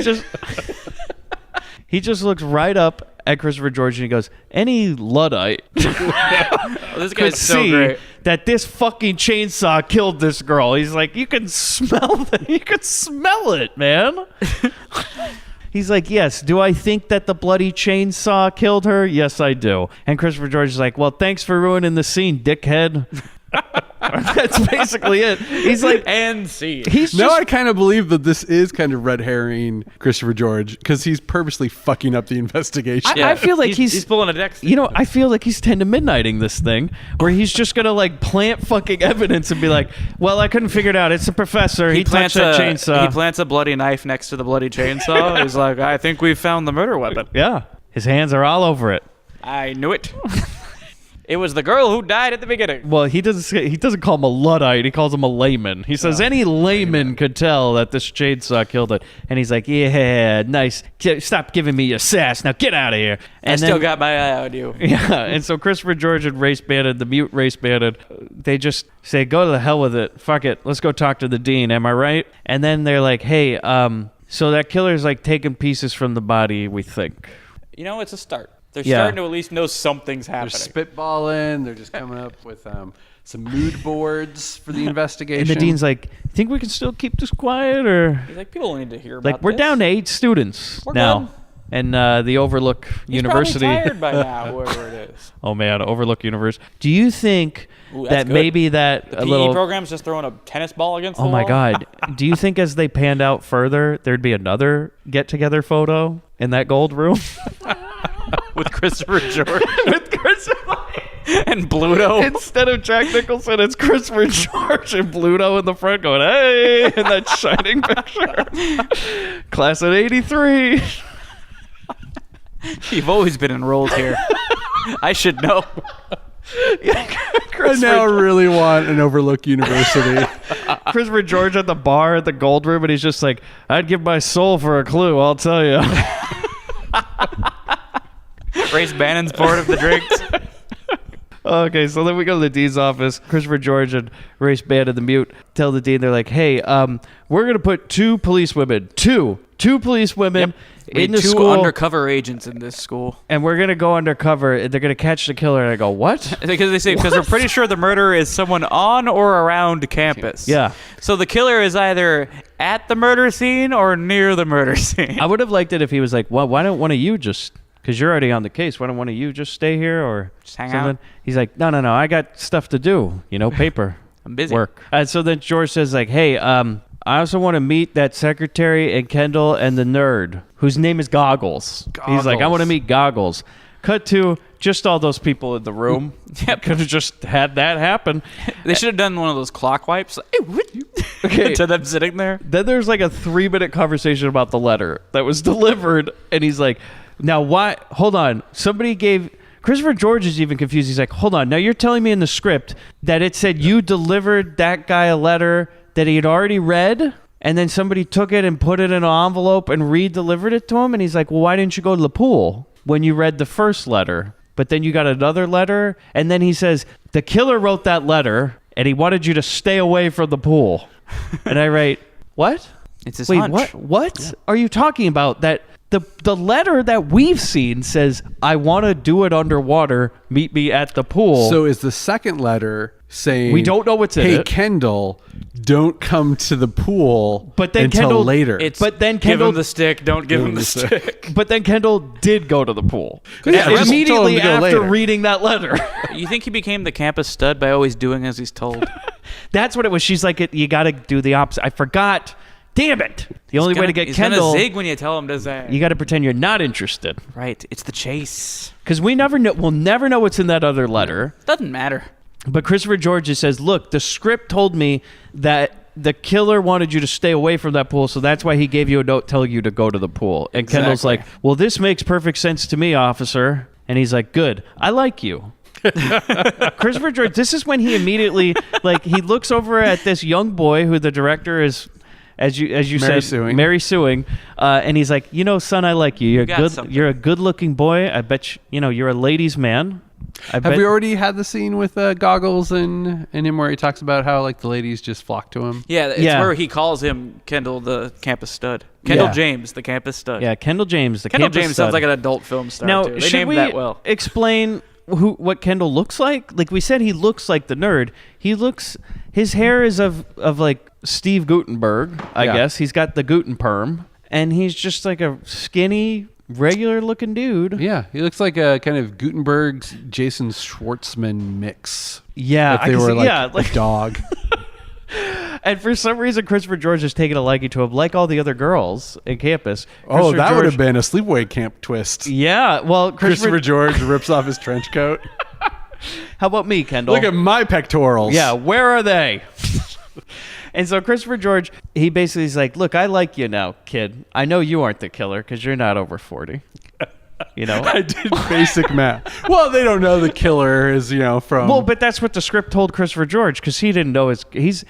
he just looks right up at Christopher George and he goes, any Luddite Oh, this could guy's so see great. that this fucking chainsaw killed this girl. He's like, you can smell that. You can smell it, man. He's like, yes, do I think that the bloody chainsaw killed her? Yes, I do. And Christopher George is like, well, thanks for ruining the scene, dickhead. That's basically it. He's like, And see. he's Now just I kind of believe that this is kind of red herring Christopher George because he's purposely fucking up the investigation. I feel like he's pulling a Dex. You know, I feel like he's 10 to midnighting this thing where he's just going to like plant fucking evidence and be like, well, I couldn't figure it out. It's a professor. He touched that chainsaw. He plants a bloody knife next to the bloody chainsaw. He's like, I think we found the murder weapon. Yeah. His hands are all over it. I knew it. It was the girl who died at the beginning. Well, he doesn't call him a Luddite. He calls him a layman. He says any layman could tell that this chainsaw killed it. And he's like, yeah, nice. Stop giving me your sass. Now get out of here. And I still got my eye on you. Yeah, and so Christopher George and race banded, the mute race banded, they just say, go to the hell with it. Fuck it. Let's go talk to the dean. Am I right? And then they're like, hey, so that killer's like taking pieces from the body, we think. You know, it's a start. They're Yeah. starting to at least know something's happening. They're spitballing. They're just coming up with some mood boards for the investigation. And the dean's like, think we can still keep this quiet? Or He's like, people need to hear about like, we're this. down to 8 students We're now. good. And the Overlook University. He's probably tired by now, whoever it is. Oh, man, Overlook University. Do you think Ooh, that's that good. maybe that The a PE little... program's just throwing a tennis ball against the Oh, my wall? God. Do you think as they panned out further, there'd be another get-together photo in that gold room? With Christopher George With Christopher... and Bluto. Instead of Jack Nicholson, it's Christopher George and Bluto in the front going, hey, in that shining picture. Class of 83. You've always been enrolled here. I should know. I now really want an Overlook University. Christopher George at the bar at the gold room, and he's just like, I'd give my soul for a clue, I'll tell you. Race Bannon's board of the drinks. Okay, so then we go to the dean's office. Christopher George and Race Band and the Mute tell the dean, they're like, hey, we're going to put 2 police women, two police women in the 2 school. undercover agents in this school. And we're going to go undercover, and they're going to catch the killer. And I go, what? Because we're pretty sure the murderer is someone on or around campus. Yeah. So the killer is either at the murder scene or near the murder scene. I would have liked it if he was like, well, why don't one of you just, because you're already on the case, why don't one of you just stay here or Just hang something? out. He's like, no, I got stuff to do, paper. I'm busy. Work. And so then George says like, hey, I also want to meet that secretary and Kendall and the nerd whose name is Goggles. He's like, I want to meet Goggles. Cut to just all those people in the room. Yep. Could have just had that happen. They should have done one of those clock wipes. Hey, what? Okay. To them sitting there. Then there's like a 3-minute conversation about the letter that was delivered. And he's like, now why? Hold on. Somebody gave... Christopher George is even confused. He's like, hold on. Now you're telling me in the script that it said you delivered that guy a letter that he had already read, and then somebody took it and put it in an envelope and re-delivered it to him? And he's like, well, why didn't you go to the pool when you read the first letter? But then you got another letter. And then he says, the killer wrote that letter, and he wanted you to stay away from the pool. And I write, what? It's his Wait, hunch. what are you talking about? That The letter that we've seen says, "I want to do it underwater. Meet me at the pool." So is the second letter saying We don't know what's in hey, it. Kendall, don't come to the pool But then until Kendall- later. But then give Kendall him the stick. Don't give him the stick. But then Kendall did go to the pool. Yeah, Crystal told him Immediately to go after later. reading that letter. You think he became the campus stud by always doing as he's told? That's what it was. She's like, you got to do the opposite. I forgot. Damn it. The only way to get he's Kendall, gonna zig when you tell him to zag. you got to pretend you're not interested. Right. It's the chase. Because we'll never know what's in that other letter. Doesn't matter. But Christopher George just says, look, the script told me that the killer wanted you to stay away from that pool, so that's why he gave you a note telling you to go to the pool. And Kendall's like, well, this makes perfect sense to me, officer. And he's like, good. I like you. Christopher George, this is when he immediately, he looks over at this young boy who the director is, as you Mary said, Mary Suing, and he's like, son, I like you. You're a good-looking boy. I bet you're a ladies' man. Have we already had the scene with Goggles and him where he talks about how the ladies just flock to him? Yeah, it's where he calls him Kendall the campus stud. Kendall James, the campus stud. Yeah, Kendall James, the Kendall campus James stud. sounds like an adult film star, Now, too. They should named we that well. explain what Kendall looks like? Like we said, he looks like the nerd. His hair is of Steve Guttenberg, I guess. He's got the Guten perm, and he's just like a skinny, regular-looking dude. Yeah, he looks like a kind of Gutenberg's Jason Schwartzman mix. Yeah, if they were a dog. And for some reason, Christopher George has taken a liking to him, like all the other girls in campus. Oh, that would have been a sleepaway camp twist. Yeah, well, Christopher George rips off his trench coat. How about me, Kendall? Look at my pectorals. Yeah, where are they? And so Christopher George, he basically is like, look, I like you now, kid. I know you aren't the killer because you're not over 40. I did basic math. Well, they don't know the killer is, from... Well, but that's what the script told Christopher George because he didn't know he's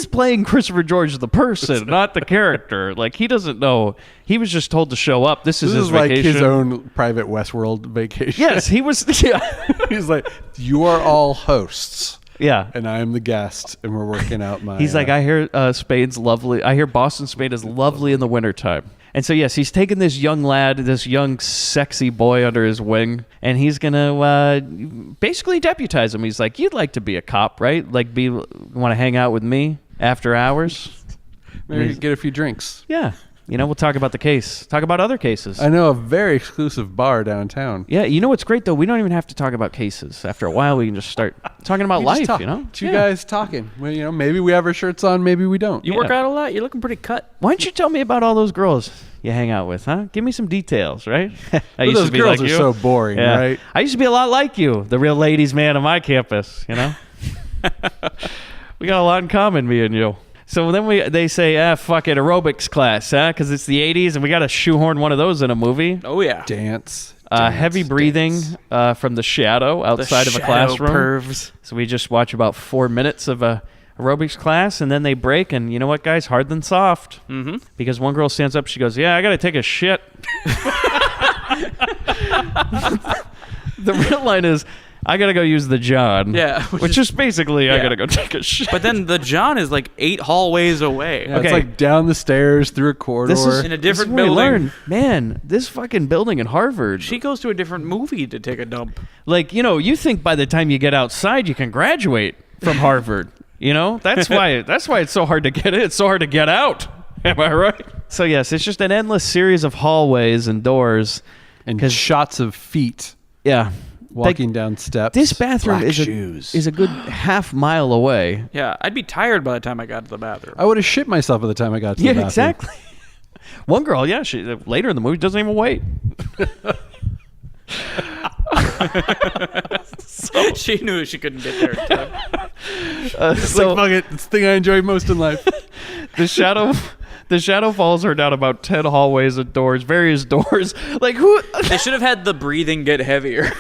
playing Christopher George the person, not the character. He doesn't know. He was just told to show up. This is his vacation. Like his own private Westworld vacation. Yes, he was. Yeah. He's like, you are all hosts. Yeah. And I am the guest, and we're working out my... He's like, I hear Spain's lovely. I hear Boston, Spain is lovely in the wintertime. And so, yes, he's taken this young lad, this young, sexy boy under his wing, and he's going to basically deputize him. He's like, you'd like to be a cop, right? Want to hang out with me after hours? Maybe get a few drinks. Yeah. We'll talk about the case. Talk about other cases. I know a very exclusive bar downtown. Yeah, what's great, though? We don't even have to talk about cases. After a while, we can just start talking about life, Two guys talking. Well, maybe we have our shirts on, maybe we don't. You work out a lot? You're looking pretty cut. Why don't you tell me about all those girls you hang out with, huh? Give me some details, right? Those girls are so boring, right? I used to be a lot like you, the real ladies' man on my campus, We got a lot in common, me and you. So then they say, fuck it, aerobics class, huh? Because it's the 80s and we got to shoehorn one of those in a movie. Oh, yeah. Dance. Heavy breathing from the shadow outside of a classroom. Pervs. So we just watch about 4 minutes of a aerobics class and then they break. And you know what, guys? Hard than soft. Mm-hmm. Because one girl stands up, she goes, yeah, I got to take a shit. The real line is, I gotta go use the John. Yeah, which is basically I gotta go take a shit. But then the John is 8 hallways away. Yeah, okay. It's down the stairs through a corridor. This is in a different building. building. Man, this fucking building in Harvard. She goes to a different movie to take a dump. You think by the time you get outside you can graduate from Harvard. That's why it's so hard to get in. It's so hard to get out. Am I right? So yes, it's just an endless series of hallways and doors and shots of feet. Yeah. Walking down steps. This bathroom is a good half mile away. Yeah, I'd be tired by the time I got to the bathroom. I would have shit myself by the time I got to the bathroom. Yeah, exactly. One girl, she later in the movie doesn't even wait. So she knew she couldn't get there in time. Fuck it. It's the thing I enjoy most in life. The shadow follows her down about 10 hallways and doors, various doors. Who? They should have had the breathing get heavier.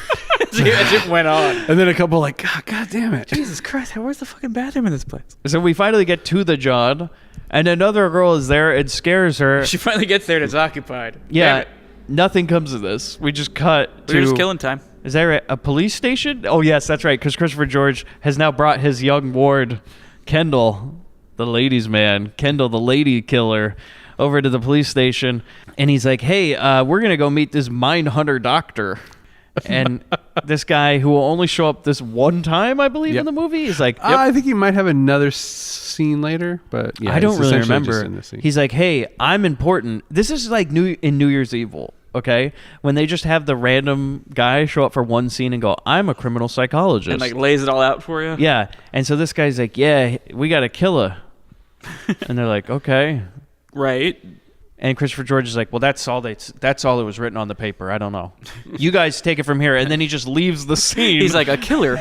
As it went on. And then a couple God damn it. Jesus Christ, where's the fucking bathroom in this place? So we finally get to the John, and another girl is there and scares her. She finally gets there and it's occupied. Yeah, nothing comes of this. We just cut to... We're just killing time. Is there a police station? Oh, yes, that's right, because Christopher George has now brought his young ward, Kendall, the ladies' man, Kendall, the lady killer, over to the police station, and he's like, hey, we're going to go meet this Mindhunter doctor. And this guy who will only show up this one time, I believe, in the movie, is like, I think he might have another scene later, but yeah, I don't it's really essentially just remember. in this scene. He's like, hey, I'm important. This is like in New Year's Evil, okay? When they just have the random guy show up for one scene and go, I'm a criminal psychologist. And like lays it all out for you. Yeah. And so this guy's like, yeah, we got to kill her. And they're like, okay. Right. And Christopher George is like, well, that's all that was written on the paper. I don't know. You guys take it from here. And then he just leaves the scene. He's like, a killer.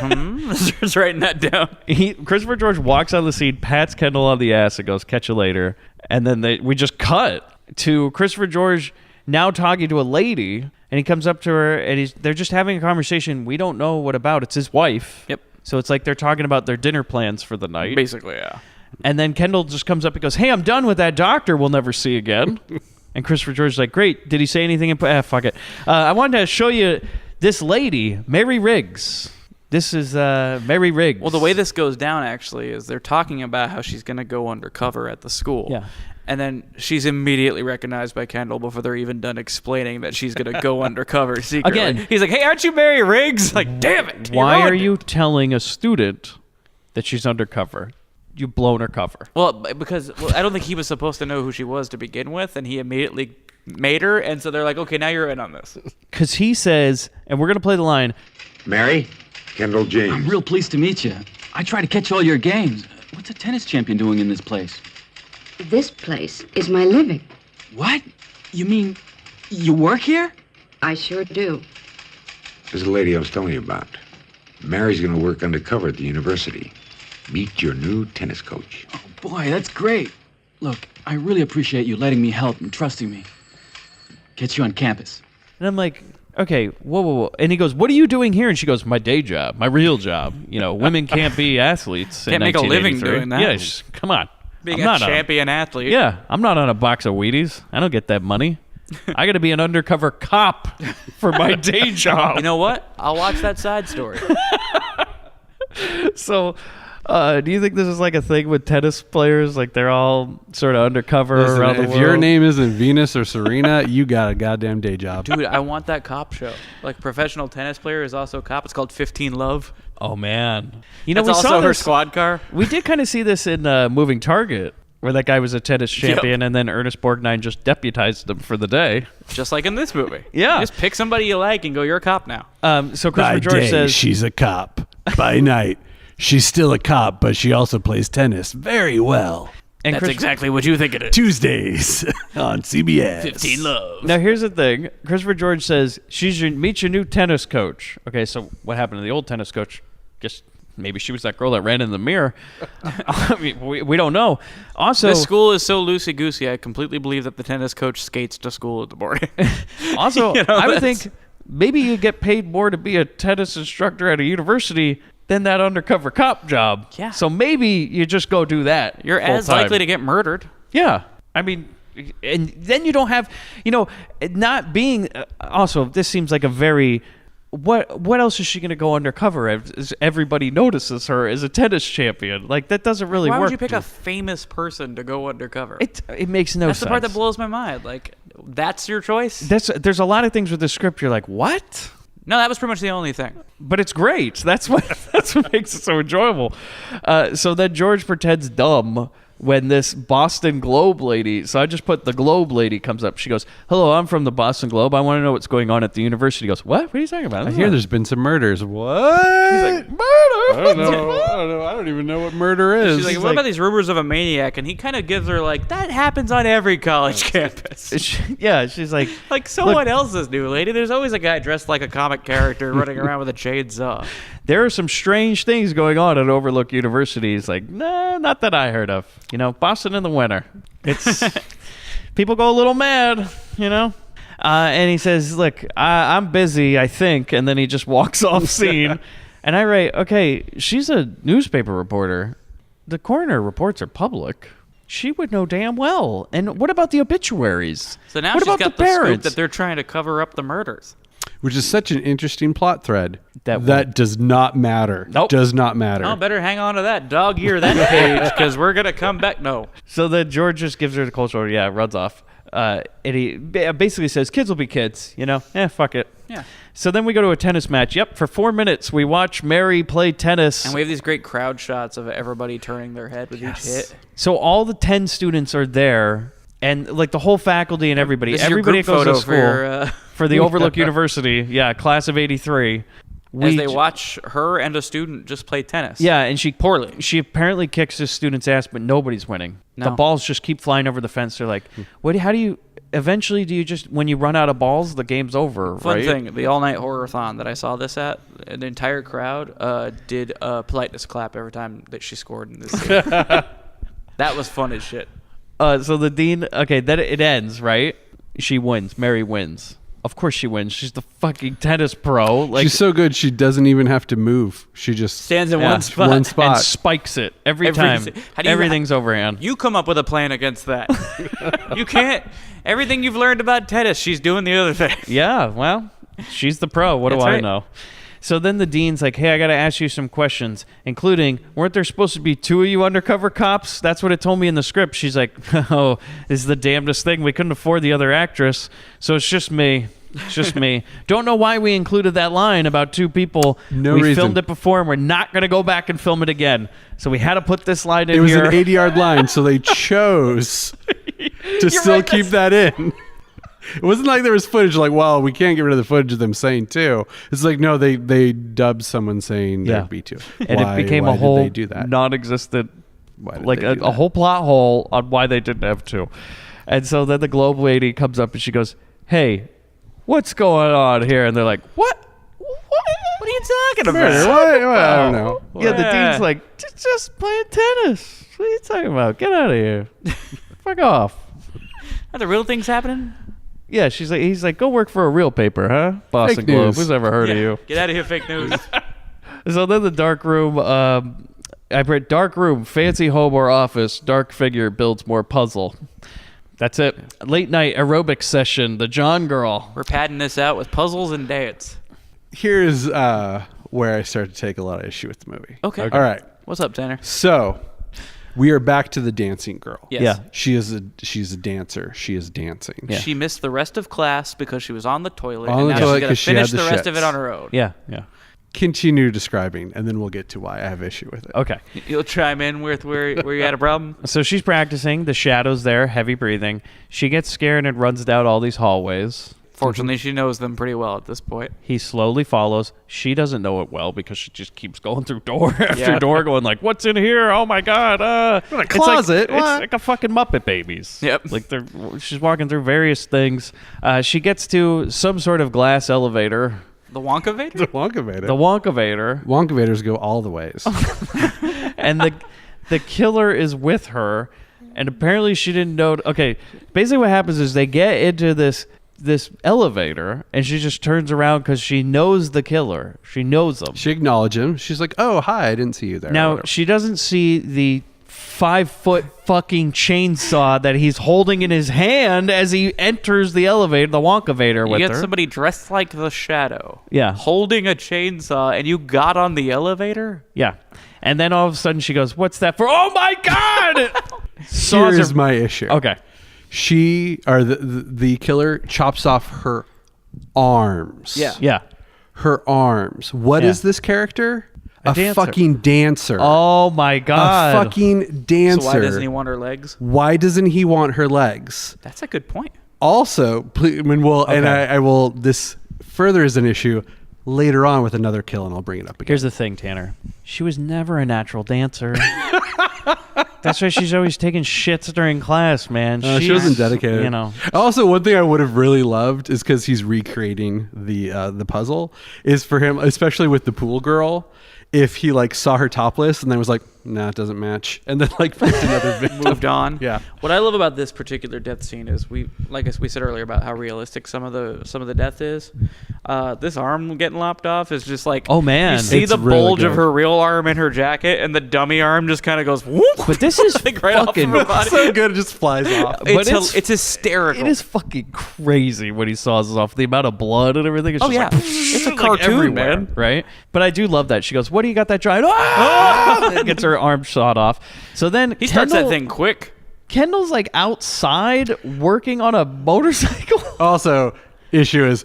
Starts writing that down. Christopher George walks out of the scene, pats Kendall on the ass, and goes, catch you later. And then we just cut to Christopher George now talking to a lady. And he comes up to her, and they're just having a conversation. We don't know what about. It's his wife. Yep. So it's like they're talking about their dinner plans for the night. Basically, yeah. And then Kendall just comes up and goes, hey, I'm done with that doctor we'll never see again. And Christopher George is like, great. Did he say anything? Fuck it. I wanted to show you this lady, Mary Riggs. This is Mary Riggs. Well, the way this goes down, actually, is they're talking about how she's going to go undercover at the school. Yeah. And then she's immediately recognized by Kendall before they're even done explaining that she's going to go undercover secretly. Again. He's like, hey, aren't you Mary Riggs? Like, damn it. Why are you telling a student that she's undercover? You've blown her cover. Well, because I don't think he was supposed to know who she was to begin with, and he immediately made her, and so they're like, okay, now you're in on this. Because he says, and we're going to play the line, Mary, Kendall James. I'm real pleased to meet you. I try to catch all your games. What's a tennis champion doing in this place? This place is my living. What? You mean you work here? I sure do. There's a lady I was telling you about. Mary's going to work undercover at the university. Meet your new tennis coach. Oh, boy, that's great. Look, I really appreciate you letting me help and trusting me. Get you on campus. and I'm like, okay, whoa. And he goes, what are you doing here? And she goes, my day job, my real job. You know, women can't be athletes. Can't make a living doing that. Yeah, come on. Being I'm a champion athlete. Yeah, I'm not on a box of Wheaties. I don't get that money. I got to be an undercover cop for my day job. You know what? I'll watch that side story. So, do you think this is like a thing with tennis players? Like they're all sort of undercover around the world? If your name isn't Venus or Serena, you got a goddamn day job. Dude, I want that cop show. Like professional tennis player is also a cop. It's called 15 Love. Oh, man. You know, That's we also saw her this, squad car. We did kind of see this in Moving Target, where that guy was a tennis champion, and then Ernest Borgnine just deputized him for the day. Just like in this movie. Yeah. You just pick somebody you like and go, you're a cop now. So Christopher George says... she's a cop. By night, she's still a cop, but she also plays tennis very well. And That's exactly what you think it is. Tuesdays on CBS. 15 Love. Now, here's the thing. Christopher George says, meet your new tennis coach. Okay, so what happened to the old tennis coach? Just... maybe she was that girl that ran in the mirror. I mean, we don't know. Also, this school is so loosey-goosey, I completely believe that the tennis coach skates to school in the morning. Also, You know, I would that's- think maybe you get paid more to be a tennis instructor at a university than that undercover cop job. Yeah. So maybe you just go do that. You're as full-time. likely to get murdered. Yeah. I mean, and then you don't have, not being, also, this seems like a very... What else is she going to go undercover as everybody notices her as a tennis champion? Like, that doesn't really Why work. would you pick a famous person to go undercover? It makes no sense. That's the part that blows my mind. Like, that's your choice? There's a lot of things with the script you're like, what? No, that was pretty much the only thing. But it's great. That's what makes it so enjoyable. So then George pretends dumb when this Boston Globe lady, so I just put the Globe lady comes up. She goes, hello, I'm from the Boston Globe. I want to know what's going on at the university. He goes, what? What are you talking about? I hear there's been some murders. What? He's like, murder? I don't know. I don't even know what murder is. She's like, what about these rumors of a maniac? And he kind of gives her like, that happens on every college campus. Yeah, she's like... Like, so what else is new, lady? There's always a guy dressed like a comic character running around with a chainsaw. There are some strange things going on at Overlook University. He's like, nah, not that I heard of. Boston in the winter. It's people go a little mad, And he says, look, I'm busy, I think. And then he just walks off scene. And I write, okay, she's a newspaper reporter. The coroner reports are public. She would know damn well. And what about the obituaries? So now what she's about got the the scoop parents? that they're trying to cover up the murders. Which is such an interesting plot thread. That does not matter. Nope. Does not matter. Oh, better hang on to that dog ear, that page, because we're going to come back. No. So then George just gives her the cold shoulder. Yeah, runs off. And he basically says, kids will be kids, fuck it. Yeah. So then we go to a tennis match. Yep, for 4 minutes, we watch Mary play tennis. And we have these great crowd shots of everybody turning their head with each hit. So all the 10 students are there, and like the whole faculty and everybody. This is your everybody group that goes to photo school for the Overlook University. Yeah, class of 83. As they watch her and a student just play tennis. Yeah, and she poorly. She apparently kicks this student's ass, but nobody's winning. No. The balls just keep flying over the fence. They're like, how do you... Eventually, do you just, when you run out of balls, the game's over, Fun right? thing, the all-night horror-thon that I saw this at, the entire crowd did a politeness clap every time that she scored in this game. That was fun as shit. So the dean, okay, then it ends, right? She wins. Mary wins. Of course she wins. She's the fucking tennis pro. Like, she's so good, she doesn't even have to move. She just stands in one spot. And spikes it every time. Everything's overhand. You come up with a plan against that. You can't. Everything you've learned about tennis, she's doing the other thing. Yeah, well, she's the pro. What do I know? So then the dean's like, hey, I got to ask you some questions, including, weren't there supposed to be 2 of you undercover cops? That's what it told me in the script. She's like, oh, this is the damnedest thing. We couldn't afford the other actress, so it's just me. It's just me. Don't know why we included that line about 2 people. No we reason. filmed it before, and we're not going to go back and film it again. So we had to put this line in here. It was an 80-yard line, so they chose to still keep that in. It wasn't like there was footage like, well, we can't get rid of the footage of them saying 2. It's like, no, they dubbed someone saying there'd be 2. And it became a whole did they do that? non-existent, like they do a whole plot hole on why they didn't have 2. And so then the Globe lady comes up and she goes, hey, what's going on here? And they're like, what? What are you talking about? I don't know. Yeah, the dean's like, just playing tennis. What are you talking about? Get out of here. Fuck off. Are there real things happening? Yeah, he's like, go work for a real paper, huh? Boston Fake Globe. news. Who's ever heard of you? Get out of here, fake news. So then the dark room, I read dark room, fancy home or office, dark figure builds more puzzle. That's it. Late night aerobics session, the John girl. We're padding this out with puzzles and dance. Here's where I start to take a lot of issue with the movie. Okay. All right. What's up, Tanner? So we are back to the dancing girl. Yes. Yeah. She's a dancer. She is dancing. Yeah. She missed the rest of class because she was on the toilet. On and the now toilet she's 'cause she got to had finish the the rest of shits. it on her own. Yeah. Continue describing, and then we'll get to why I have issue with it. Okay. You'll chime in with where you had a problem? So she's practicing. The shadow's there, heavy breathing. She gets scared and runs down all these hallways. Fortunately, she knows them pretty well at this point. He slowly follows. She doesn't know it well because she just keeps going through door after door, going like, "What's in here? Oh my god!" What a closet! It's like a fucking Muppet Babies. Yep. Like she's walking through various things. She gets to some sort of glass elevator. The Wonkavator? The Wonkavator. The Wonkavator. Wonkavators go all the ways. And the killer is with her, and apparently she didn't know. Okay, basically what happens is they get into this elevator, and she just turns around because she knows the killer. She knows him. She acknowledged him. She's like, "Oh, hi, I didn't see you there." Now she doesn't see the 5-foot fucking chainsaw that he's holding in his hand as he enters the elevator, the Wonkavator, with You her. get somebody dressed like the Shadow. Yeah. Holding a chainsaw, and you got on the elevator? Yeah. And then all of a sudden she goes, "What's that for?" Oh my god! Here's my issue. Okay. The killer chops off her arms. Yeah. Her arms. What is this character? A dancer. fucking dancer. Oh my god. A fucking dancer. So why doesn't he want her legs? Why doesn't he want her legs? That's a good point. Also, I will. This further is an issue later on with another kill, and I'll bring it up again. Here's the thing, Tanner. She was never a natural dancer. That's why she's always taking shits during class, man. She wasn't dedicated. You know. Also, one thing I would have really loved is because he's recreating the puzzle is for him, especially with the pool girl. If he like saw her topless and then was like, no, it doesn't match, and then like picked another victim. Moved on. Yeah. What I love about this particular death scene is we said earlier about how realistic some of the death is. This arm getting lopped off is just like, oh man, you see it's the really bulge good. of her real arm in her jacket, and the dummy arm just kind of goes whoop. But this is like right off of fucking her body. So good, it just flies off. It's hysterical. It is fucking crazy when he saws off the amount of blood and everything. It's Oh, just yeah. like, It's a like cartoon, everywhere, man. right? But I do love that she goes, "What do you got that giant?" Ah! And gets her arm shot off. So then He starts that thing quick. Kendall's like outside working on a motorcycle. Also, issue is,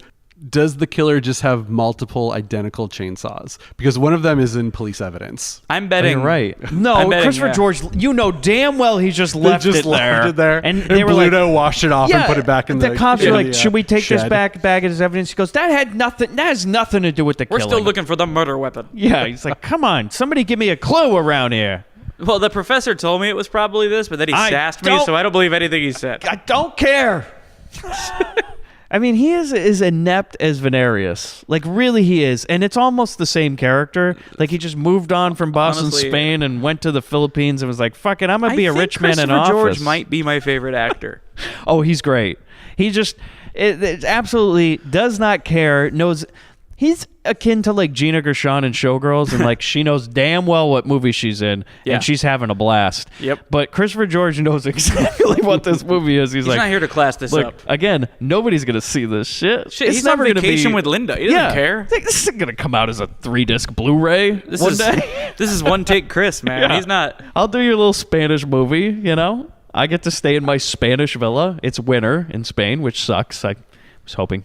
does the killer just have multiple identical chainsaws? Because one of them is in police evidence. I'm betting. You're right. No, I'm betting, Christopher yeah. George, you know damn well he just left it there. And they were like, Bluto washed it off and put it back in the cops in are like, the, should we take this shed. back as evidence? He goes, that has nothing to do with the We're killing. still looking for the murder weapon. Yeah, he's like, come on, somebody give me a clue around here. Well, the professor told me it was probably this, but then he sassed me, so I don't believe anything he said. I don't care. I mean, he is as inept as Venarius. Like, really, he is. And it's almost the same character. Like, he just moved on from Boston, Honestly, Spain, and went to the Philippines and was like, fuck it, I'm going to be a rich man in office. George might be my favorite actor. Oh, he's great. He just it absolutely does not care, knows... He's akin to like Gina Gershon in Showgirls, and like she knows damn well what movie she's in, Yeah. and she's having a blast. Yep. But Christopher George knows exactly what this movie is. He's like, not here to class this look, up. Again, nobody's gonna see this shit. Shit, he's never on gonna vacation be, with Linda. He doesn't care. This isn't gonna come out as a 3-disc Blu-ray one day. This is one take Chris, man. Yeah. He's not. I'll do your little Spanish movie. You know, I get to stay in my Spanish villa. It's winter in Spain, which sucks. I was hoping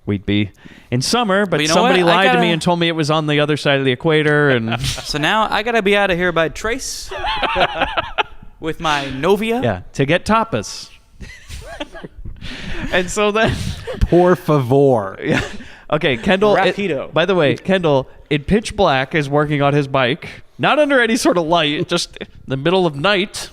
we'd be in summer, but you know somebody what? lied to me and told me it was on the other side of the equator. And So now I gotta be out of here by Trace with my Novia. yeah, to get tapas. And so then, Por favor. yeah. Okay, Kendall. Rapido. By the way, Kendall in pitch black is working on his bike, not under any sort of light, just in the middle of night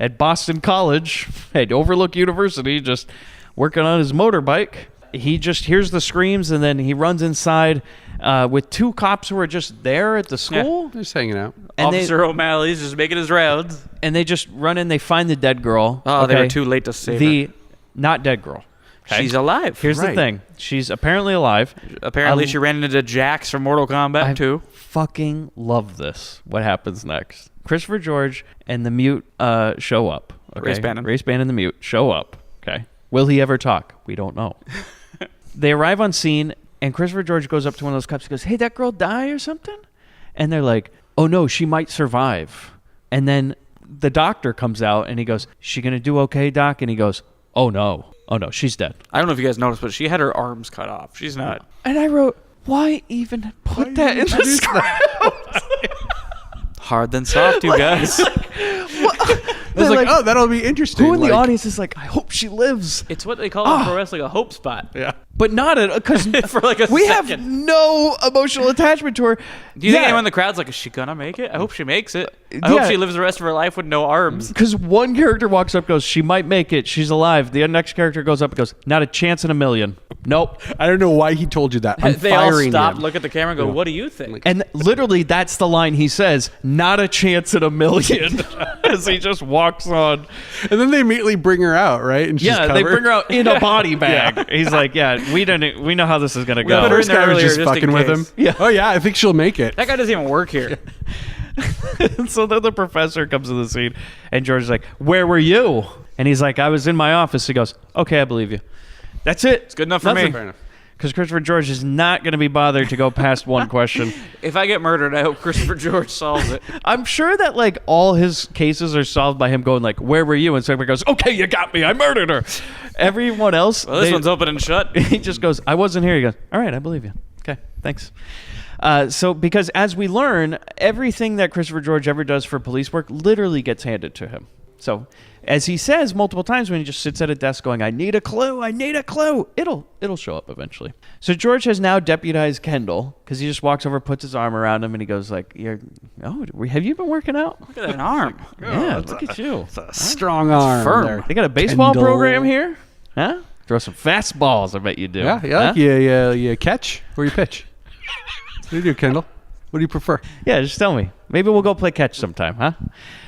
at Boston College at Overlook University, just working on his motorbike. He just hears the screams, and then he runs inside with 2 cops who are just there at the school. They're just hanging out. And Officer O'Malley's just making his rounds. And they just run in. They find the dead girl. Oh, they okay? were too late to save the her. not dead girl. Okay? She's alive. Here's the thing. She's apparently alive. Apparently, she ran into Jax from Mortal Kombat too. Fucking love this. What happens next? Christopher George and the mute show up. Okay? Race Bannon and the mute show up. Okay. Will he ever talk? We don't know. They arrive on scene, and Christopher George goes up to one of those cops and goes, hey, that girl die or something? And they're like, oh, no, she might survive. And then the doctor comes out, and he goes, she going to do okay, Doc? And he goes, oh, no, she's dead. I don't know if you guys noticed, but she had her arms cut off. She's not. And I wrote, why even put that in the script? Hard than soft, you guys. I was like, oh, that'll be interesting. Who in the audience is like, I hope she lives? It's what they call in pro wrestling a hope spot. Yeah. But not because For like a we second. have no emotional attachment to her. Do you think anyone in the crowd's like, is she gonna make it? I hope she makes it. I hope she lives the rest of her life with no arms. Because one character walks up, goes, she might make it. She's alive. The next character goes up and goes, not a chance in a million. Nope. I don't know why he told you that. I'm They all firing stop, him. look at the camera, and go, "What do you think?" And literally, that's the line he says, not a chance in a million, as he just walks on. And then they immediately bring her out, right? And she's Yeah, covered. they bring her out in a body bag. He's like, yeah, we know how this is going to go. put her in First there guy was earlier just just in fucking with him. case. Yeah. Oh yeah, I think she'll make it. That guy doesn't even work here. So then the professor comes to the scene, and George is like, where were you? And he's like, I was in my office. He goes, okay, I believe you. That's it. It's good enough for me. Fair enough. Because Christopher George is not going to be bothered to go past one question. If I get murdered, I hope Christopher George solves it. I'm sure that like all his cases are solved by him going like, where were you? And somebody goes, okay, you got me. I murdered her. Everyone else. Well, this one's open and shut. He just goes, I wasn't here. He goes, all right, I believe you. Okay, thanks. So because as we learn, everything that Christopher George ever does for police work literally gets handed to him. So as he says multiple times when he just sits at a desk going, I need a clue, it'll show up eventually. So George has now deputized Kendall because he just walks over, puts his arm around him, and he goes like, have you been working out? Look at that arm. Yeah, look at you. It's a strong arm. firm. there. They got a baseball Kendall. program here? Huh? Throw some fastballs, I bet you do. Yeah, Huh? you catch or you pitch. What do you do, Kendall? What do you prefer? Yeah, just tell me. Maybe we'll go play catch sometime, huh?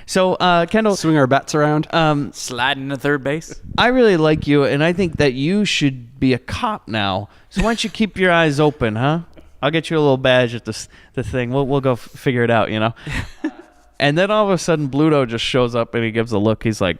So, Kendall, Swing our bats around. Sliding to third base. I really like you, and I think that you should be a cop now. So why don't you keep your eyes open, huh? I'll get you a little badge at the thing. We'll go figure it out, you know? And then all of a sudden, Bluto just shows up, and he gives a look. He's like,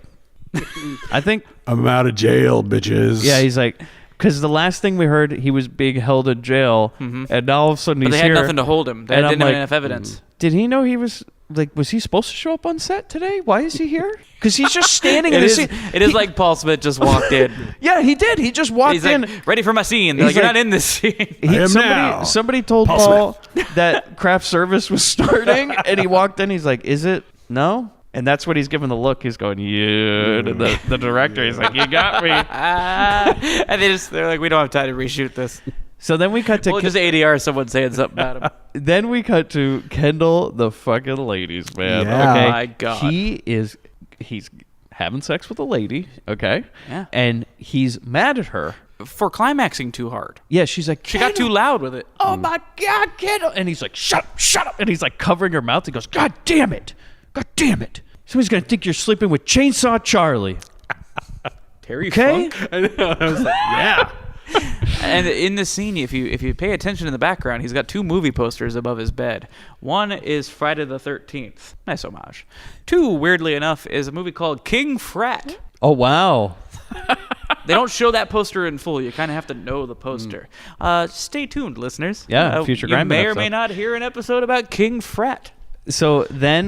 I think... I'm out of jail, bitches. Yeah, he's like... Because the last thing we heard, he was being held in jail, and now all of a sudden But he's they here. had nothing to hold him. They and didn't I'm have like, enough evidence. Did he know he was... Like, was he supposed to show up on set today? Why is he here? Because he's just standing in the scene. It is like Paul Smith just walked in. Yeah, he did. He just walked He's in. like, ready for my scene. They're He's like, you're like- not in this scene. Somebody told Paul that craft service was starting, and he walked in. He's like, "Is it? No." And that's what he's giving the look. He's going, "Yeah." To the director, he's like, "You got me." And they're like, we don't have time to reshoot this. So then we cut to Well, just ADR someone saying something about him. then we cut to Kendall, the fucking ladies man. Yeah. Okay, My God. he's having sex with a lady. Okay, Yeah. and he's mad at her. For climaxing too hard. Yeah, she's like, She got too loud with it. "Oh my God, Kendall!" And he's like, "Shut up!" And he's like covering her mouth. He goes, God damn it! Somebody's gonna think you're sleeping with Chainsaw Charlie." Terry Okay. Funk? I know. I was like, yeah. And in this scene, if you pay attention in the background, he's got two movie posters above his bed. One is Friday the 13th. Nice homage. Two, weirdly enough, is a movie called King Frat. Oh wow. They don't show that poster in full. You kind of have to know the poster. Stay tuned, listeners. Yeah, future You Grindbin may or may episode. not hear an episode about King Frat. So then,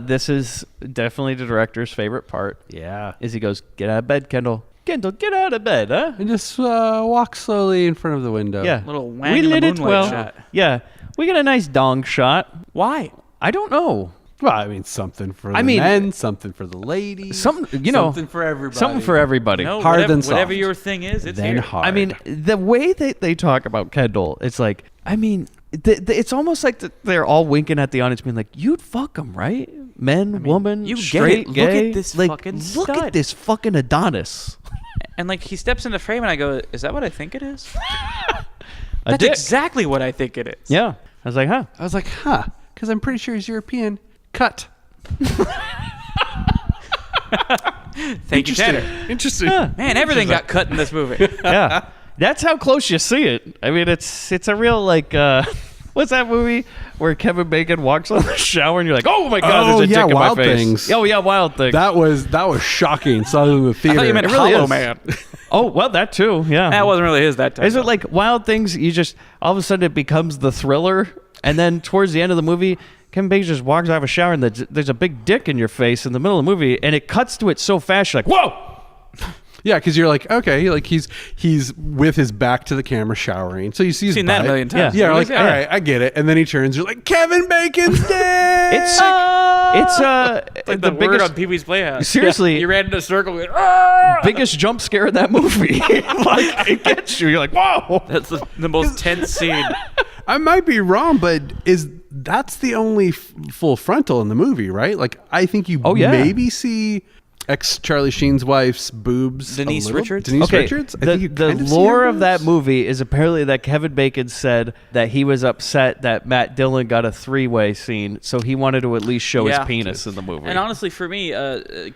this is definitely the director's favorite part. Yeah. Is he goes, "Get out of bed, Kendall. Kendall, get out of bed, huh?" And just walk slowly in front of the window. Yeah. Little wang We in the lit it moonlight well. shot. Yeah. We get a nice dong shot. Why? I don't know. Well, I mean, something for the men, something for the ladies. Something for everybody. Something for everybody. No, Hard whatever, than soft. whatever your thing is, it's Then here. hard. I mean, the way that they talk about Kendall, it's like, I mean, it's almost like they're all winking at the audience, being like, "You'd fuck him, right? Men, woman, you get straight, it. gay. Look at this like, fucking look stud." at this fucking Adonis." And like he steps in the frame, and I go, "Is that what I think it is?" A That's dick. exactly what I think it is. Yeah. I was like, huh. I was like, because I'm pretty sure he's European. Cut. Thank you, Tanner. Interesting. Yeah. Man, everything got cut in this movie. Yeah. That's how close you see it. I mean, it's a real, like, what's that movie where Kevin Bacon walks on the shower and you're like, "Oh my God, Oh, there's a yeah, dick in my Wild face." Things. Oh yeah, Wild Things. That was shocking. Saw it in the theater. I thought you meant It really Hollow is. Man. Oh, well, that too, yeah. That wasn't really his that time. Is it like Wild Things? You just all of a sudden it becomes the thriller, and then towards the end of the movie, Kevin Bacon just walks out of a shower, and there's a big dick in your face in the middle of the movie, and it cuts to it so fast, you're like, "Whoa!" Yeah, because you're like, okay, like he's with his back to the camera showering, so you see his Seen that a butt. million times. Yeah, you're like, Yeah. all right, I get it. And then he turns, you're like, Kevin Bacon's dead. It's like the the word biggest on Pee-wee's Playhouse. Seriously. You ran in a circle. Going, "Ah!" biggest jump scare in that movie. Like it gets you. You're like, "Whoa!" That's the most tense scene. I might be wrong, but that's the only full frontal in the movie, right? Like, I think you maybe see ex-Charlie Sheen's wife's boobs. Denise a little. Richards? Denise Okay, Richards? I the think you kind of see lore her of that boobs. movie is apparently that Kevin Bacon said that he was upset that Matt Dillon got a three-way scene, so he wanted to at least show his Yeah. penis in the movie. And honestly, for me,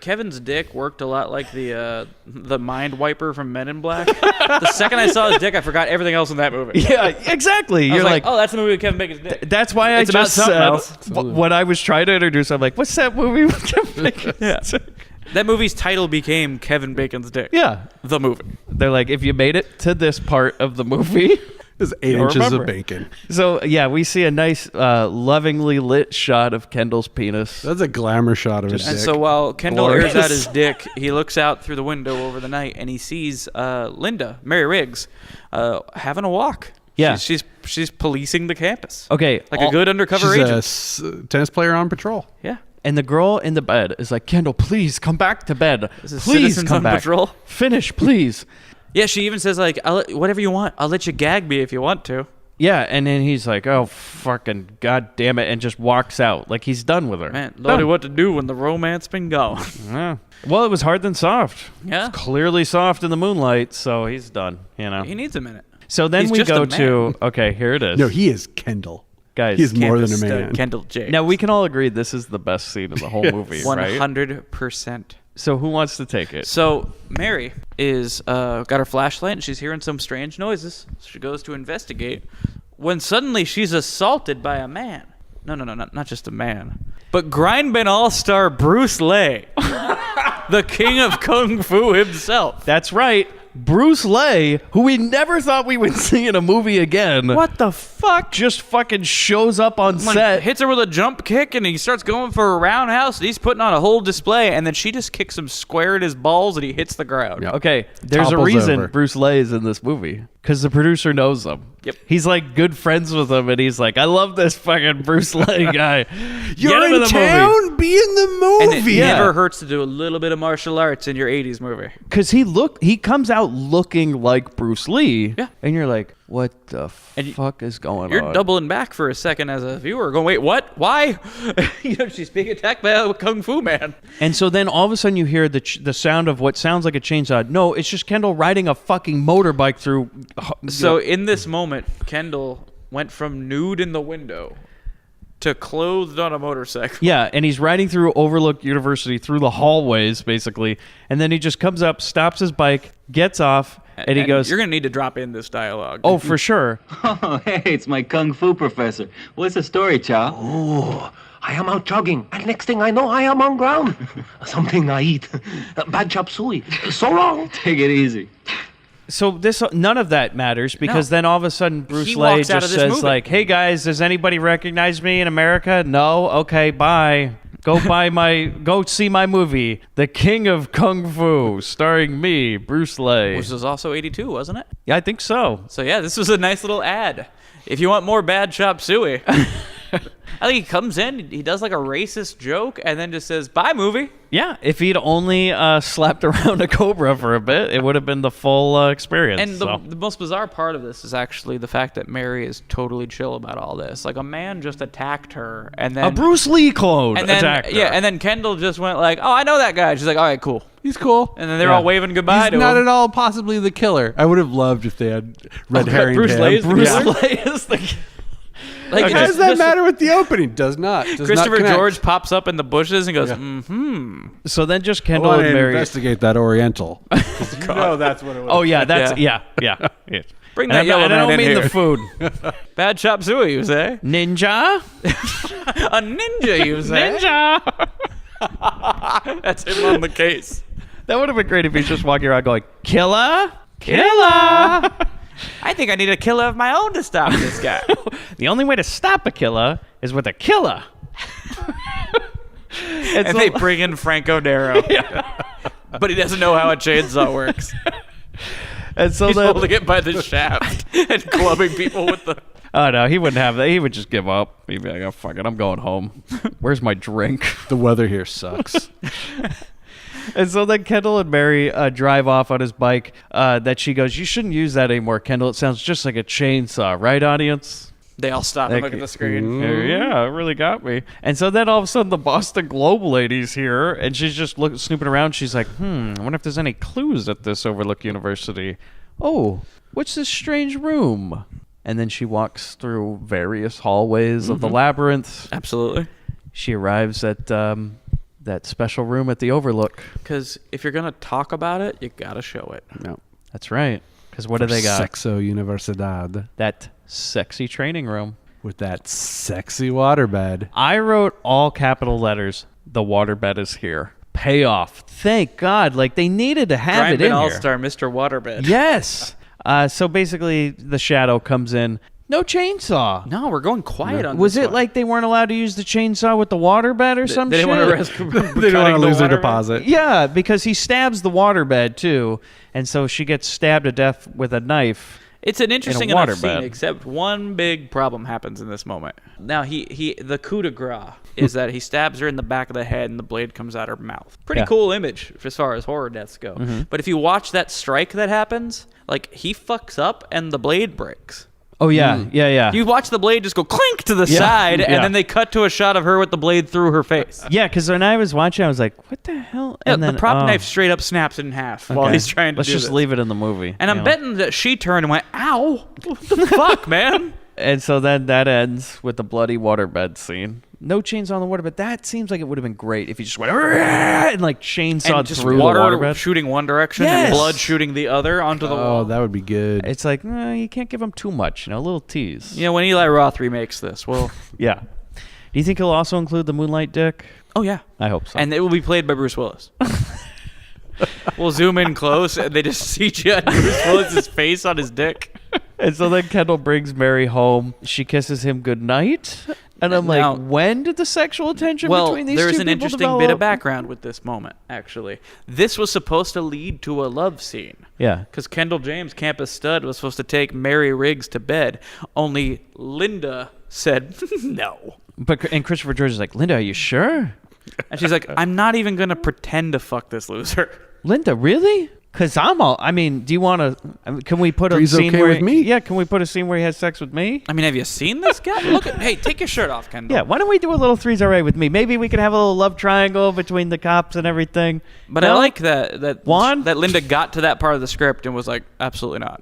Kevin's dick worked a lot like the mind wiper from Men in Black. The second I saw his dick, I forgot everything else in that movie. yeah, exactly. I was You're like, like, oh, that's the movie with Kevin Bacon's dick. that's why It's I about just something said else. when I was trying to introduce, I'm like, "What's that movie with Kevin Bacon?" Yeah. That movie's title became Kevin Bacon's dick. Yeah. The movie. They're like, if you made it to this part of the movie, There's 8 you'll inches remember of it. bacon. So yeah, we see a nice, lovingly lit shot of Kendall's penis. That's a glamour shot of his And dick. so while Kendall Glorious. airs out his dick, he looks out through the window over the night and he sees Linda, Mary Riggs, having a walk. Yeah. She's policing the campus. Okay, Like a good undercover She's agent. a tennis player on patrol. Yeah. And the girl in the bed is like, "Kendall, please come back to bed. This is Please Citizens come on back. Patrol. Finish, please." Yeah, she even says like, whatever you want. I'll let you gag me if you want to. Yeah, and then he's like, "Oh, fucking god damn it," and just walks out like he's done with her. Man, Done. Lordy, what to do when the romance been gone? Yeah. Well, it was hard than soft. Yeah. It's clearly soft in the moonlight, so he's done. You know. He needs a minute. So then He's we just go a man. to okay. Here it is. No, he is Kendall. Guys, He's more than campus a stud man. Kendall James. now we can all agree this is the best scene of the whole movie, right? 100%. So who wants to take it? So Mary is got her flashlight and she's hearing some strange noises. So she goes to investigate when suddenly she's assaulted by a man. No, not just a man, but Grindbin All-Star Bruce Lee, the king of kung fu himself. That's right. Bruce Lee, who we never thought we would see in a movie again. What the fuck? Just fucking shows up on set. Hits her with a jump kick, and he starts going for a roundhouse, and he's putting on a whole display, and then she just kicks him square in his balls, and he hits the ground. Yep. Okay, there's Topples a reason over. Bruce Lee is in this movie. Because the producer knows him. Yep. He's like good friends with him, and he's like, I love this fucking Bruce Lee guy. You're Get him in the town? movie. Be in the movie. And it never hurts to do a little bit of martial arts in your 80s movie. Because he comes out looking like Bruce Lee. Yeah. And you're like, what the fuck is going on? You're doubling back for a second as a viewer, going, wait, what? Why? She's being attacked by a kung fu man. And so then all of a sudden you hear the sound of what sounds like a chainsaw. No, it's just Kendall riding a fucking motorbike through. So in this moment, Kendall went from nude in the window to clothed on a motorcycle. Yeah, and he's riding through Overlook University through the hallways, basically. And then he just comes up, stops his bike, gets off, and he goes, You're going to need to drop in this dialogue. oh, for sure. Oh, hey, it's my kung fu professor. What's the story, Chow? Oh, I am out jogging, and next thing I know, I am on ground. Something I eat. Bad chop suey. So long. Take it easy. So none of that matters because then all of a sudden Bruce He Lee walks out of just this says movie. like, hey guys, does anybody recognize me in America? No? Okay, bye. Go see my movie, The King of Kung Fu, starring me, Bruce Lee. Which was also 82, wasn't it? Yeah, I think so. So yeah, this was a nice little ad. If you want more bad chop suey. I think he comes in, he does like a racist joke, and then just says, bye, movie. Yeah, if he'd only slapped around a cobra for a bit, it would have been the full experience. And the most bizarre part of this is actually the fact that Mary is totally chill about all this. Like, a man just attacked her, and then... a Bruce Lee clone and then, attacked her. Yeah, and then Kendall just went like, oh, I know that guy. She's like, all right, cool. He's cool. And then they're all waving goodbye He's to not him. at all possibly the killer. I would have loved if they had red herring Bruce Lee is the Bruce killer? Lee is the... Like, How does that matter with the opening? Does not. Does Christopher not connect. George pops up in the bushes and goes, mm-hmm. So then just I Kendall want and to Mary... investigate that Oriental. You know that's what it was. Oh, yeah, that's... Yeah. Bring And that yellow and I man don't in mean here. the food. Bad chop suey, you say? Ninja? A ninja, you say? Ninja! That's him on the case. That would have been great if he's just walking around going, killer? Killer! I think I need a killer of my own to stop this guy. The only way to stop a killer is with a killer. And they bring in Franco Nero. But he doesn't know how a chainsaw works. And so He's then, holding it by the shaft and clubbing people with the... oh no, he wouldn't have that. He would just give up. He'd be like, oh fuck it, I'm going home. Where's my drink? The weather here sucks. And so then Kendall and Mary drive off on his bike. That she goes, you shouldn't use that anymore, Kendall. It sounds just like a chainsaw, right, audience? They all stop and look at the screen. Yeah, it really got me. And so then all of a sudden the Boston Globe lady's here, and she's just snooping around. She's like, I wonder if there's any clues at this Overlook University. Oh, what's this strange room? And then she walks through various hallways of the labyrinth. Absolutely. She arrives at that special room at the Overlook. Because if you're going to talk about it, you got to show it. No. That's right. Because what do they got? Sexo Universidad. That sexy training room. With that sexy waterbed. I wrote all capital letters, the waterbed is here. Payoff. Thank God. Like, they needed to have it in Grindbin here. All-Star Mr. Waterbed. Yes. So basically, the shadow comes in. No chainsaw. No, we're going quiet on Was this it one. like they weren't allowed to use the chainsaw with the waterbed or some They shit? didn't want to risk They don't want to lose their waterbed? deposit. Yeah, because he stabs the waterbed too, and so she gets stabbed to death with a knife. It's an interesting in a enough scene, waterbed. except one big problem happens in this moment. Now, the coup de grace is that he stabs her in the back of the head and the blade comes out her mouth. Pretty cool image as far as horror deaths go. But if you watch that strike that happens, like, he fucks up and the blade breaks. Oh yeah, yeah. You watch the blade just go clink to the side, and then they cut to a shot of her with the blade through her face. Yeah, because when I was watching, I was like, "What the hell?" Yeah, And the then, prop knife straight up snaps in half while okay. he's trying to Let's do just this. leave it in the movie. And I'm betting that she turned and went, "Ow! What the fuck, man?" And so then that ends with the bloody waterbed scene. No chains on the waterbed. That seems like it would have been great if he just went and like chainsawed And just through water the waterbed. shooting one direction Yes. and blood shooting the other onto the wall. Oh, that would be good. It's like, you can't give him too much, a little tease. Yeah, when Eli Roth remakes this, well, Yeah. Do you think he'll also include the Moonlight dick? oh yeah, I hope so. and it will be played by Bruce Willis. We'll zoom in close, and they just CGI Bruce Willis's face on his dick. And so then Kendall brings Mary home. She kisses him goodnight. And I'm Now- like, when did the sexual tension between these two there's people an interesting develop? bit of background with this moment, actually. This was supposed to lead to a love scene. Yeah. Because Kendall James, campus stud, was supposed to take Mary Riggs to bed. Only Linda said no. And Christopher George is like, Linda, are you sure? And she's like, I'm not even going to pretend to fuck this loser. Linda, really? Because do you want to, can we put a Three's scene okay where, with me? Yeah, can we put a scene where he has sex with me? I mean, have you seen this guy? Hey, take your shirt off, Kendall. Yeah, why don't we do a little Three's All Right with me? Maybe we can have a little love triangle between the cops and everything. But No? I like that Juan? that Linda got to that part of the script and was like, absolutely not.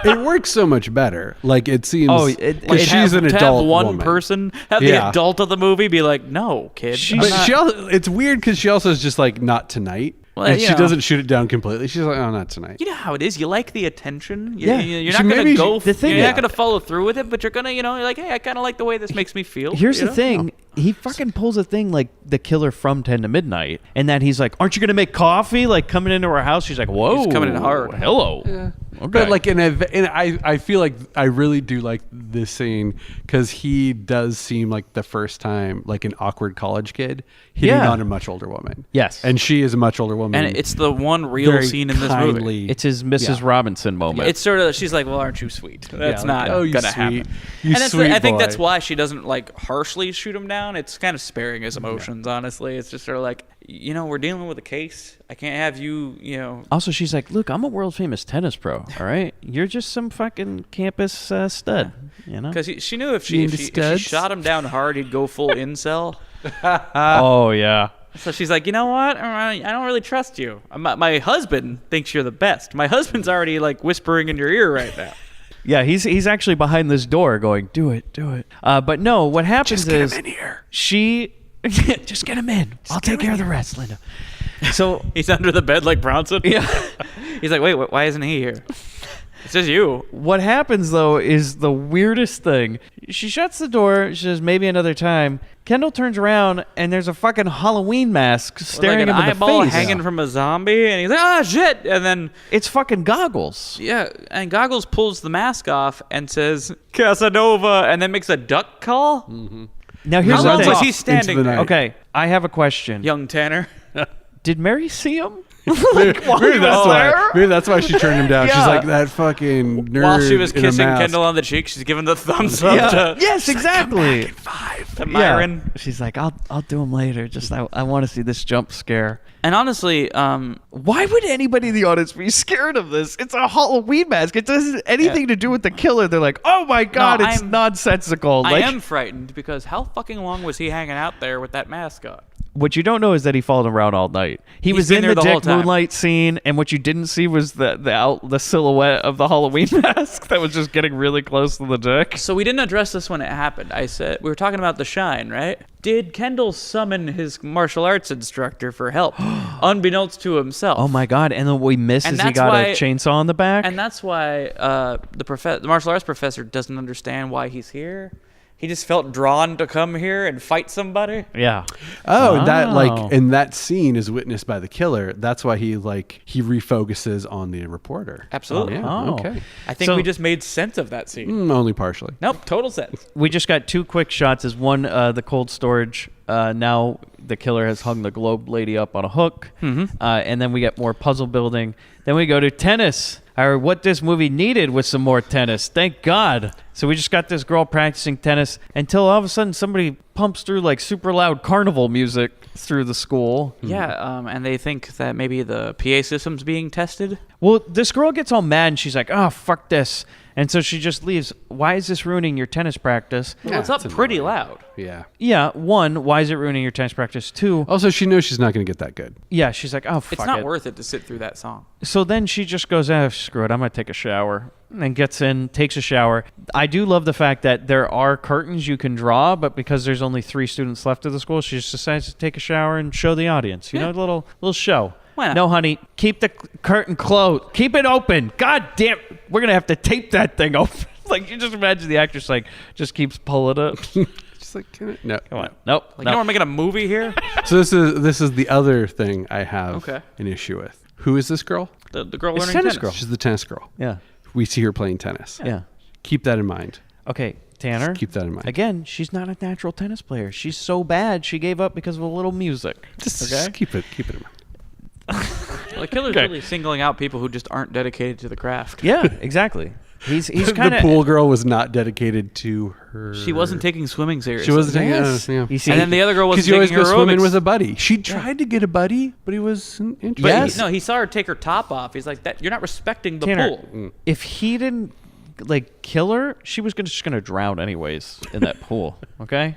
It works so much better. Like it seems. Oh, because she's an to adult have one woman. person, have Yeah. the adult of the movie be like, no, kid. I'm But not- it's weird because she also is just like not tonight, Well, and you she know. doesn't shoot it down completely. She's like, oh, not tonight. You know how it is. You like the attention. Yeah. You're She not going maybe- to go. the thing You're is- not going to follow through with it, but you're going to, you're like, hey, I kind of like the way this makes me feel. Here's you the know? thing. He fucking pulls a thing like the killer from 10 to Midnight. And that he's like, aren't you going to make coffee? Like coming into her house. She's like, whoa. He's coming in hard. Hello. Yeah. Okay. But like I feel like I really do like this scene because he does seem like the first time like an awkward college kid hitting Yeah. on a much older woman. Yes. And she is a much older woman. And it's the one real Very scene in this kindly. movie. It's his Mrs. Yeah. Robinson moment. It's sort of, she's like, well, aren't you sweet? That's like, not oh, you going to sweet. happen. You And that's sweet I think boy. that's why she doesn't like harshly shoot him down. It's kind of sparing his emotions, honestly. It's just sort of like, we're dealing with a case. I can't have you. Also, she's like, look, I'm a world famous tennis pro. All right. You're just some fucking campus stud. Because she knew if she shot him down hard, he'd go full incel. Oh, yeah. So she's like, you know what? I don't really trust you. My husband thinks you're the best. My husband's already like whispering in your ear right now. Yeah, he's actually behind this door going, do it. But no, what happens is him in here. she just get him in. I'll take care of the rest, Linda. So He's under the bed like Bronson. yeah. He's like, wait, why isn't he here? It's just you. What happens though is the weirdest thing. She shuts the door. She says maybe another time. Kendall turns around and there's a fucking Halloween mask staring like an him in the eyeball face. hanging from a zombie, and he's like, ah, shit. And then It's fucking Goggles. yeah, and Goggles pulls the mask off and says Casanova, and then makes a duck call. Now here's How the long thing. was he Into standing the there? night. Okay, I have a question. Young Tanner. Did Mary see him? Maybe that's why she turned him down. She's Yeah. like that fucking nerd. While she was in a kissing mask. Kendall on the cheek, she's giving the thumbs up to, Yes, exactly. to Myron. Yeah. She's like, I'll do him later. Just I want to see this jump scare. And honestly, Why would anybody in the audience be scared of this? It's a Halloween mask. It doesn't anything to do with the killer. They're like, oh my god, it's nonsensical. I Like, am frightened because how fucking long was he hanging out there with that mask on? what you don't know is that he followed around all night. He He's was been in there the the whole Dick time. Moonlight scene, and what you didn't see was the silhouette of the Halloween mask that was just getting really close to the dick. So we didn't address this when it happened. I said we were talking about The Shine, right? Did Kendall summon his martial arts instructor for help, unbeknownst to himself? Oh my god! And then what we miss And is he that's got why- a chainsaw on the back. And that's why the martial arts professor doesn't understand why he's here. He just felt drawn to come here and fight somebody. Yeah. Oh, and that Wow. like, and that scene is witnessed by the killer. That's why he refocuses on the reporter. Absolutely. Yeah. Oh. Okay. I think So- we just made sense of that scene. Only partially. Nope, total sense. We just got two quick shots. Is one the cold storage. Now the killer has hung the globe lady up on a hook, and then we get more puzzle building. Then we go to tennis. Or what this movie needed was some more tennis. Thank God. So we just got this girl practicing tennis until all of a sudden somebody pumps through like super loud carnival music through the school. Yeah, and they think that maybe the PA system's being tested. Well, this girl gets all mad and she's like, "Oh, fuck this." And so she just leaves. Why is this ruining your tennis practice? Well, it's up pretty loud. Yeah. Yeah, one, why is it ruining your tennis practice? Two, Also, she knows she's not going to get that good. yeah, she's like, oh, fuck It's not it. worth it to sit through that song. So then she just goes, screw it, I'm going to take a shower. And gets in, takes a shower. I do love the fact that there are curtains you can draw, but because there's only 3 students left of the school, she just decides to take a shower and show the audience. You know, a little show. Why not? No, honey, keep the curtain closed. Keep it open. God damn, we're going to have to tape that thing open. Like, you just imagine the actress, like, just keeps pulling it. Just like, no. Come on. Nope. Like, you know, we're making a movie here? So this is the other thing I have an issue with. Who is this girl? The girl It's learning tennis tennis. girl. She's the tennis girl. Yeah. We see her playing tennis. Yeah. Keep that in mind. Okay, Tanner. Just keep that in mind. Again, she's not a natural tennis player. She's so bad, she gave up because of a little music. Just keep it in mind. Well, the killer's really singling out people who just aren't dedicated to the craft. Yeah, exactly. He's kind The of pool girl was not dedicated to her. She wasn't taking swimming seriously. She wasn't taking Yes. yeah. You see, And then the other girl was Because you always taking go swimming aerobics. with a buddy. She tried to get a buddy, but he wasn't interested. But Yes. he saw her take her top off. He's like, "That you're not respecting the Tanner, pool." if he didn't kill her, she was just gonna drown anyways in that pool. Okay,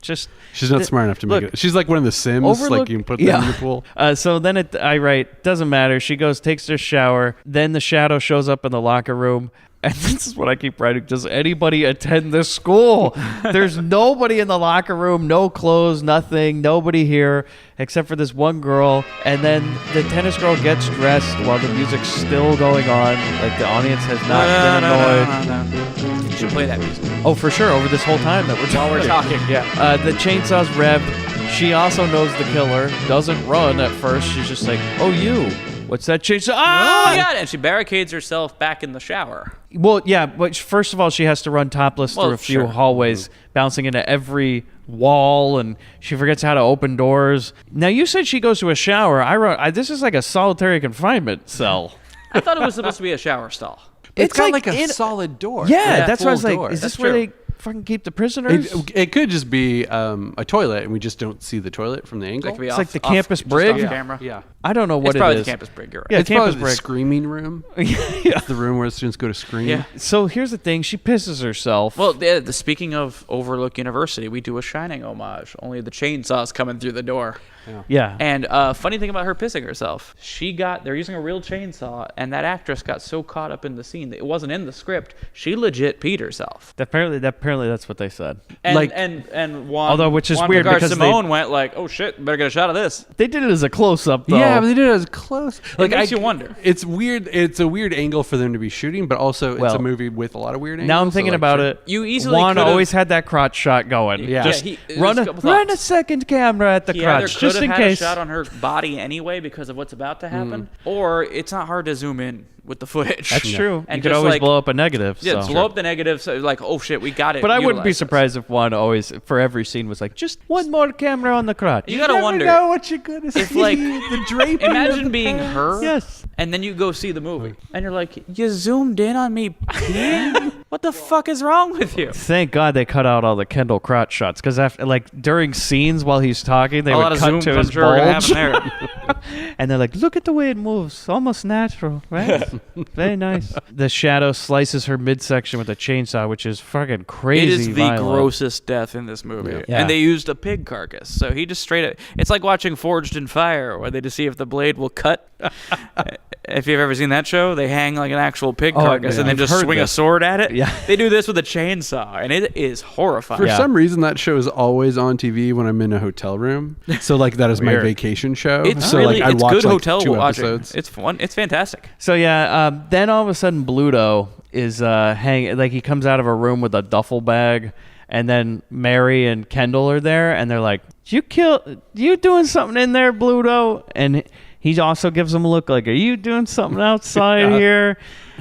just She's not smart enough to make look, it. She's like one of the Sims. Like you can put them in the pool. So then I write, doesn't matter. She goes, takes her shower. Then the shadow shows up in the locker room. And this is what I keep writing. Does anybody attend this school? There's nobody in the locker room. No clothes, nothing. Nobody here except for this one girl. And then the tennis girl gets dressed while the music's still going on. Like the audience has not been annoyed. You should play that music Oh, for sure. Over this whole time that we're talking. while we're talking. Yeah. The chainsaw's revved. She also knows the killer. Doesn't run at first. She's just like, oh, you. What's that chainsaw? Ah! Oh my God! And she barricades herself back in the shower. Well, yeah, but first of all, she has to run topless through a few hallways, bouncing into every wall, and she forgets how to open doors. Now, you said she goes to a shower. I wrote, this is like a solitary confinement cell. I thought it was supposed to be a shower stall. It's got like a solid door. Yeah, that's what I was like. door. Is this That's where true. they fucking keep the prisoners? It could just be a toilet, and we just don't see the toilet from the angle. That could be It's off, like the off- campus just brig? off camera. Yeah. I don't know what It's probably it is. the campus brig. You're right. Yeah, It's campus probably the break. screaming room. Yeah. It's the room where students go to scream. Yeah. So here's the thing. She pisses herself. Well, speaking of Overlook University, we do a Shining homage. Only the chainsaw's coming through the door. Yeah. And funny thing about her pissing herself, they're using a real chainsaw, and that actress got so caught up in the scene that it wasn't in the script. She legit peed herself. Apparently that's what they said. And and Juan, Although, which is Juan weird Vergara because Simone went like, "Oh shit, better get a shot of this." They did it as a close-up, though. Yeah, but they did it as close. Like makes you wonder. It's weird. It's a weird angle for them to be shooting, but also it's Well, a movie with a lot of weird angles. Now I'm thinking about it. You easily Juan could've- always had that crotch shot going. Yeah. Just Yeah, run there's a couple run a thoughts. second camera at the He either crotch, could just have in had case. a shot on her body anyway because of what's about to happen, or it's not hard to zoom in with the footage. That's true. And You could just, always like, blow up a negative. Yeah, so. blow up the negative. So like, oh shit, we got it. But I wouldn't be Utilize this. surprised if Juan always, for every scene, was like, just one more camera on the crotch. You gotta never wonder know what you're gonna see. if like the draping. imagine being her, Yes. and then you go see the movie, and you're like, you zoomed in on me peeing? What the fuck is wrong with you? Thank God they cut out all the Kendall crotch shots, because after, during scenes while he's talking, they A lot would of cut zooms, to I'm his sure, are gonna bulge, happen there. and they're like, "Look at the way it moves, almost natural, right? Very nice." The shadow slices her midsection with a chainsaw, which is fucking crazy. It is the violent. grossest death in this movie. Yeah. And they used a pig carcass. So he just straight up. It's like watching Forged in Fire, where they just see if the blade will cut. If you've ever seen that show, they hang like an actual pig carcass yeah. and then I've just heard swing a this. sword at it. Yeah. They do this with a chainsaw, and it is horrifying. For Yeah. some reason, that show is always on TV when I'm in a hotel room. So like that is my Weird. vacation show. It's so really like I it's watch good like hotel 2 watching. episodes. It's fun. It's fantastic. So yeah, then all of a sudden Bluto is hanging, like he comes out of a room with a duffel bag, and then Mary and Kendall are there, and they're like, you doing something in there, Bluto? And he also gives them a look like, are you doing something outside here?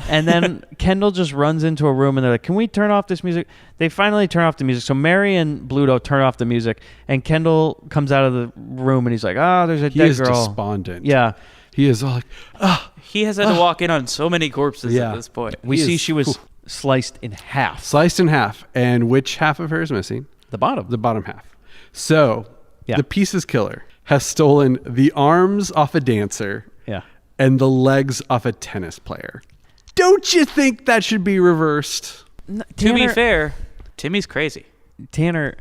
And then Kendall just runs into a room, and they're like, can we turn off this music? They finally turn off the music. So Mary and Bluto turn off the music, and Kendall comes out of the room, and he's like, there's a He dead is girl. despondent. Yeah. He is all like, He has had to walk in on so many corpses Yeah. at this point. We He see is- she was sliced in half. sliced in half. And which half of her is missing? The bottom. The bottom half. So Yeah. the Pieces killer has stolen the arms off a dancer Yeah. and the legs off a tennis player. Don't you think that should be reversed? To be fair, Timmy's crazy. Tanner,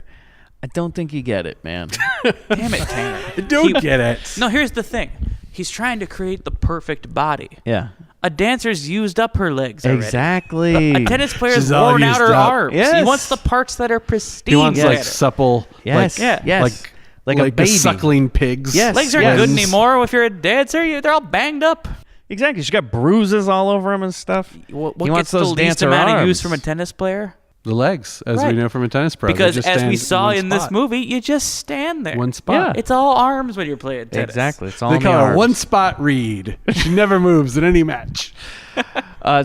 I don't think you get it, man. Damn it, Tanner. I don't get it. No, here's the thing. He's trying to create the perfect body. Yeah. A dancer's used up her legs already. Exactly. A tennis player's She's all worn out used her up. arms. Yes. He wants the parts that are pristine. He wants like Tanner. supple, Yes. like, Yes. Like a the baby. suckling pigs. Yes. Legs aren't good anymore. If you're a dancer, they're all banged up. Exactly. She's got bruises all over him and stuff. What he wants gets the those least dancer amount of arms. use from a tennis player? The legs, as we Right. know from a tennis pro. They Because just as we stand saw one in this spot. movie, you just stand there. One spot. It's all arms when you're playing tennis. Exactly. It's all They in the call her arms. one spot Reed. She never moves in any match.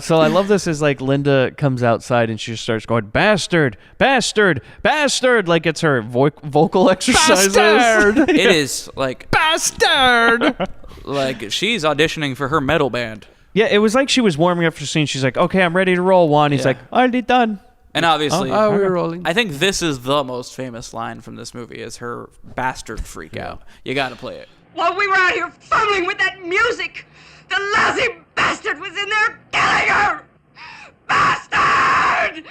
So I love this is like Linda comes outside and she starts going, bastard, bastard, bastard, like it's her vocal exercises. Bastard! It is like Bastard! like she's auditioning for her metal band. Yeah, it was like she was warming up for the scene. She's like, okay, I'm ready to roll one. He's Yeah. like, already done. And obviously, Oh, we're rolling. I think this is the most famous line from this movie is her bastard freak out. You got to play it. While we were out here fumbling with that music, the lousy bastard was in there killing her! Bastard!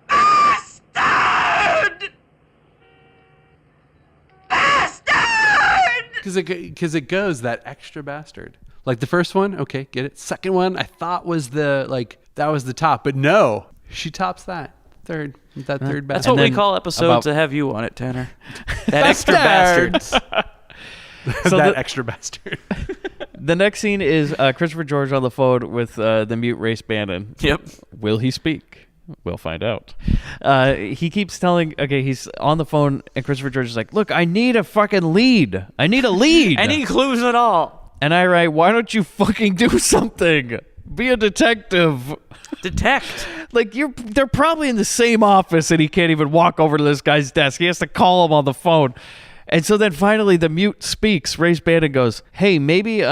Bastard! Bastard! Because it goes that extra bastard. Like the first one, okay, get it. Second one, I thought was that was the top, but no, she tops that third bastard. That's what we call episodes that have you on it, Tanner. That extra bastard. So that extra bastard. The next scene is Christopher George on the phone with the mute Race Bannon. Yep. Will he speak? We'll find out. He keeps telling, he's on the phone, and Christopher George is like, look, I need a fucking lead. I need a lead. Any clues at all? And I write, why don't you fucking do something? Be a detective. Detect. Like, they're probably in the same office, and he can't even walk over to this guy's desk. He has to call him on the phone. And so then finally the mute speaks. Race Bannon goes, hey, maybe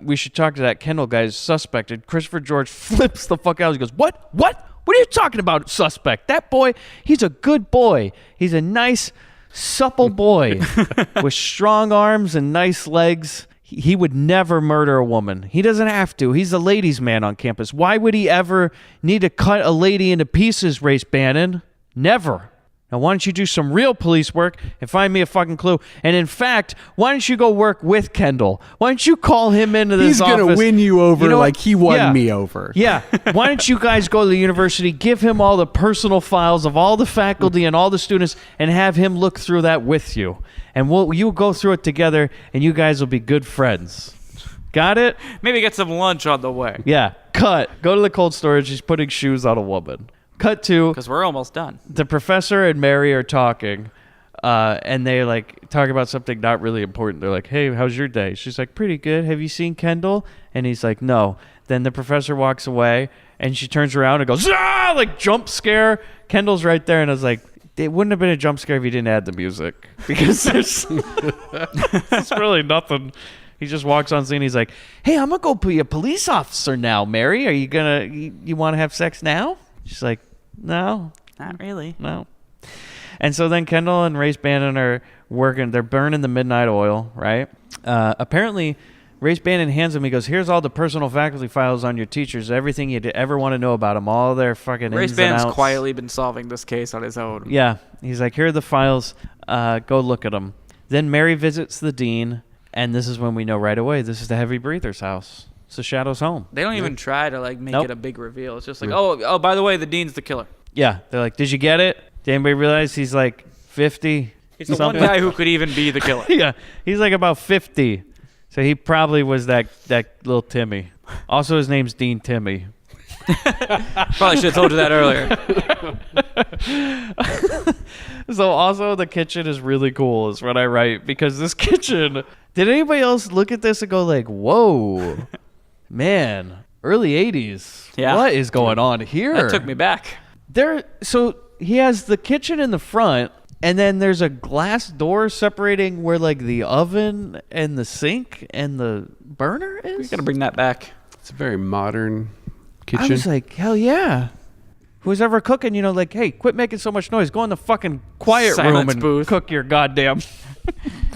we should talk to that Kendall guy's suspect. And Christopher George flips the fuck out. He goes, what? What are you talking about, suspect? That boy, he's a good boy. He's a nice, supple boy with strong arms and nice legs. He would never murder a woman. He doesn't have to. He's a ladies' man on campus. Why would he ever need to cut a lady into pieces, Race Bannon? Never. Now, why don't you do some real police work and find me a fucking clue? And in fact, why don't you go work with Kendall? Why don't you call him into this office? He's going to win you over know like what? he won Yeah. me over. Yeah. Why don't you guys go to the university, give him all the personal files of all the faculty and all the students, and have him look through that with you. And you go through it together, and you guys will be good friends. Got it? Maybe get some lunch on the way. Yeah. Cut. Go to the cold storage. He's putting shoes on a woman. Cut to Because we're almost done. the professor and Mary are talking, and they like talk about something not really important. They're like, hey, how's your day? She's like, pretty good. Have you seen Kendall? And he's like, no. Then the professor walks away, and she turns around and goes, ah, like jump scare. Kendall's right there, and I was like, it wouldn't have been a jump scare if you didn't add the music, because there's really nothing. He just walks on scene. He's like, hey, I'm going to go be a police officer now, Mary. Are you going to, you want to have sex now? She's like, no. Not really. No. And so then Kendall and Race Bannon are working. They're burning the midnight oil, right? Apparently, Race Bannon hands him. He goes, here's all the personal faculty files on your teachers. Everything you'd ever want to know about them. All their fucking Race ins and Bannon's outs. quietly been solving this case on his own. Yeah. He's like, here are the files. Go look at them. Then Mary visits the dean. And this is when we know right away, this is the Heavy Breather's house. It's the Shadow's home. They don't even try to like make Nope. it a big reveal. It's just like, oh, by the way, the dean's the killer. Yeah. They're like, did you get it? Did anybody realize he's like 50? He's the one guy who could even be the killer. Yeah. He's like about 50. So he probably was that little Timmy. Also, his name's Dean Timmy. Probably should have told you that earlier. So also the kitchen is really cool is what I write, because this kitchen, did anybody else look at this and go like, whoa, man, early 80s. Yeah. What is going on here? That took me back. So he has the kitchen in the front, and then there's a glass door separating where like the oven and the sink and the burner is. We gotta bring that back. It's a very modern I kitchen. was like, hell yeah. Who's ever cooking, like, hey, quit making so much noise. Go in the fucking quiet room Silence and booth. cook your goddamn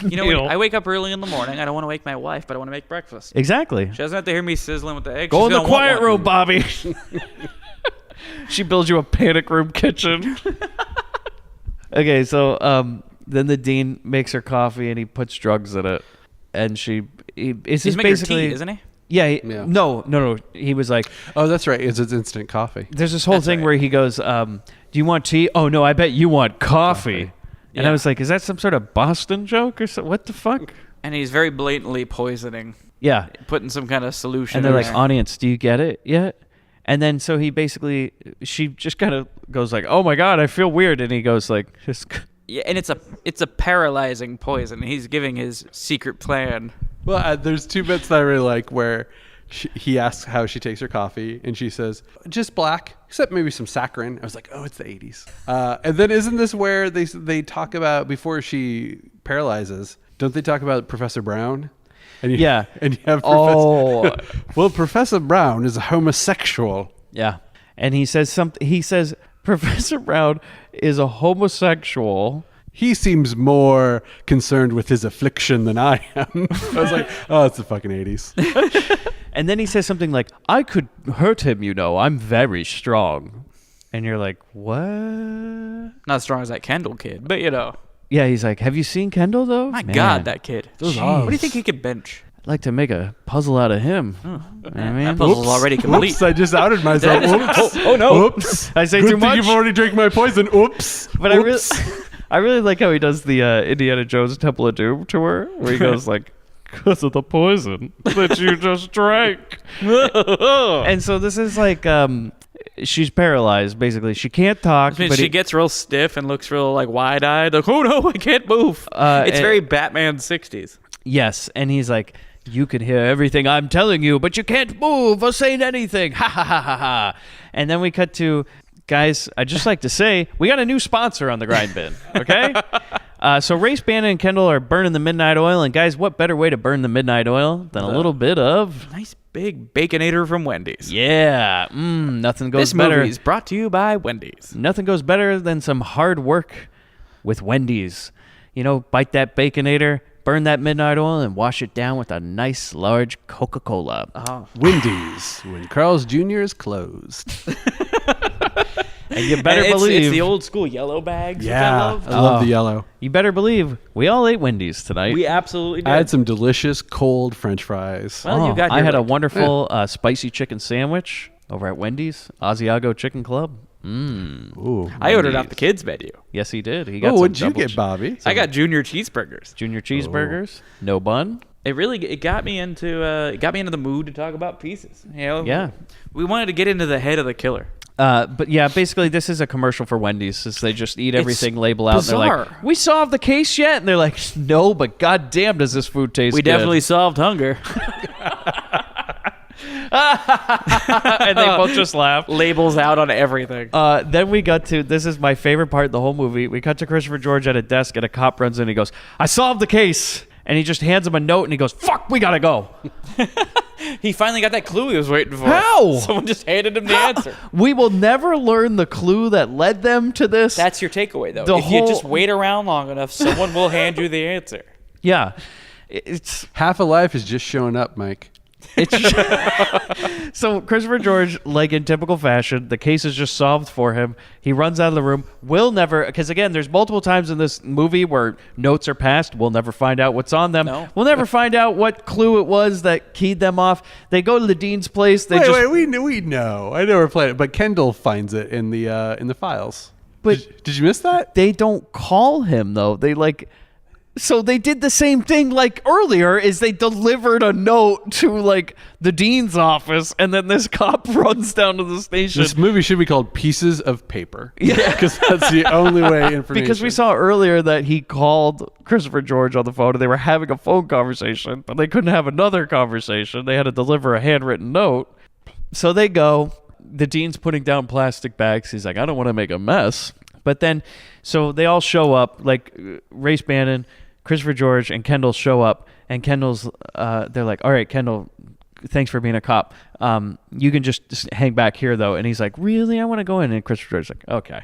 You know, I wake up early in the morning. I don't want to wake my wife, but I want to make breakfast. Exactly. She doesn't have to hear me sizzling with the eggs. Go in She's the gonna want quiet one. room, Bobby. She builds you a panic room kitchen. Okay, so then the dean makes her coffee and he puts drugs in it, and he's making her basically tea, isn't he? Yeah, no. He was like, oh, that's right. It's instant coffee. There's this whole thing where he goes, do you want tea? Oh no, I bet you want coffee. And I was like, is that some sort of Boston joke or something? What the fuck? And he's very blatantly poisoning. Yeah. Putting some kind of solution. And they're in like, there. audience, do you get it yet? And then so she just kind of goes like, oh my God, I feel weird. And he goes like, just. Yeah, and it's a paralyzing poison. He's giving his secret plan. Well, there's two bits that I really like where he asks how she takes her coffee, and she says, just black, except maybe some saccharin. I was like, oh, it's the 80s. And then isn't this where they talk about, before she paralyzes, don't they talk about Professor Brown? And you have well, Professor Brown is a homosexual. Yeah. And he says Professor Brown is a homosexual. He seems more concerned with his affliction than I am. I was like, oh, it's the fucking 80s. And then he says something like, I could hurt him, I'm very strong. And you're like, what? Not as strong as that Kendall kid, but Yeah, he's like, have you seen Kendall, though? My God, that kid. What do you think he could bench? I'd like to make a puzzle out of him. Oh, You know what I mean? that puzzle's already complete. Oops, I just outed myself. Oops. Oh, no. Oops. I say Good too thing much? You've already drank my poison. Oops. But Oops. I really like how he does the Indiana Jones Temple of Doom tour, where he goes like, because of the poison that you just drank. And so this is like, she's paralyzed, basically. She can't talk. I mean, but she gets real stiff and looks real like wide-eyed. Like, oh no, I can't move. It's very Batman 60s. Yes, and he's like, you can hear everything I'm telling you, but you can't move or say anything. Ha ha ha ha ha. And then we cut to, guys, I'd just like to say, we got a new sponsor on the Grindbin, okay? So Race Bannon and Kendall are burning the midnight oil, and guys, what better way to burn the midnight oil than a little bit of nice big Baconator from Wendy's. Yeah, nothing goes This better. movie is brought to you by Wendy's. Nothing goes better than some hard work with Wendy's. Bite that Baconator, burn that midnight oil, and wash it down with a nice large Coca-Cola. Oh. Wendy's, when Carl's Jr. is closed. And you better believe it's the old school yellow bags. Yeah, which I love. I love the yellow. You better believe we all ate Wendy's tonight. We absolutely did. I had some delicious cold French fries. Well, you got I your, had a like- wonderful spicy chicken sandwich over at Wendy's, Asiago Chicken Club. Ooh, I ordered off the kids' menu. Yes, he did. He got Oh, some what'd you double get, Bobby? I got junior cheeseburgers. Junior cheeseburgers, no bun. It got me into the mood to talk about pieces. Yeah. We wanted to get into the head of the killer. But yeah, basically this is a commercial for Wendy's, since they just eat everything label out. And they're like, bizarre. we solved the case yet? And they're like, no, but goddamn, does this food taste We good? definitely solved hunger. And they both just laugh. Labels out on everything. Then we got to, this is my favorite part of the whole movie. We cut to Christopher George at a desk, and a cop runs in and he goes, I solved the case. And he just hands him a note and he goes, fuck, we gotta go. He finally got that clue he was waiting for. How? Someone just handed him the answer. We will never learn the clue that led them to this. That's your takeaway, though. The If you whole- just wait around long enough, someone will hand you the answer. Yeah. It's Half of life is just showing up, Mike. So Christopher George, like in typical fashion, the case is just solved for him. He runs out of the room. We'll never, because again, there's multiple times in this movie where notes are passed. We'll never find out what's on them. No. We'll never find out what clue it was that keyed them off. They go to the dean's place. Wait, we know. I know we're playing it, but Kendall finds it in the files. But did you miss that? They don't call him though. So they did the same thing like earlier, is they delivered a note to like the dean's office, and then this cop runs down to the station. This movie should be called Pieces of Paper. Yeah, because that's the only way information. Because we saw earlier that he called Christopher George on the phone, and they were having a phone conversation, but they couldn't have another conversation. They had to deliver a handwritten note. So they go. The dean's putting down plastic bags. He's like, I don't want to make a mess. But then, so they all show up, like Race Bannon, Christopher George, and Kendall show up, and Kendall's, they're like, all right, Kendall, thanks for being a cop. You can just hang back here, though. And he's like, really? I want to go in. And Christopher George's like, okay.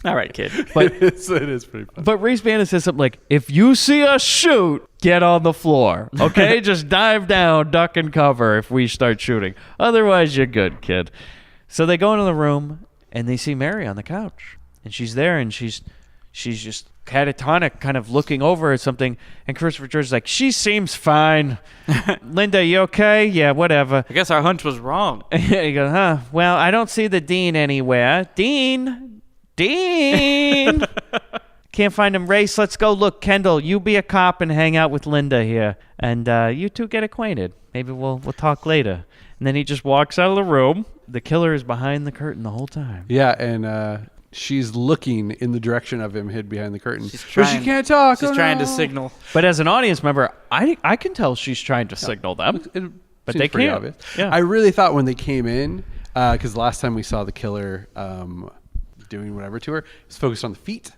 All right, kid. But it is pretty fun. But Race Bandit says something like, if you see us shoot, get on the floor. Okay? Just dive down, duck and cover if we start shooting. Otherwise, you're good, kid. So they go into the room, and they see Mary on the couch. And she's there, and she's just catatonic, kind of looking over at something. And Christopher George is like, she seems fine. Linda, you okay? Yeah, whatever. I guess our hunch was wrong. He goes, huh? Well, I don't see the Dean anywhere. Dean! Can't find him. Race, let's go. Look, Kendall, you be a cop and hang out with Linda here. And you two get acquainted. Maybe we'll talk later. And then he just walks out of the room. The killer is behind the curtain the whole time. Yeah, and she's looking in the direction of him, hid behind the curtain. She's But she can't talk. She's trying to signal. But as an audience member, I can tell she's trying to signal them. But they pretty can't. obvious. Yeah. I really thought when they came in, because last time we saw the killer doing whatever to her, it was focused on the feet.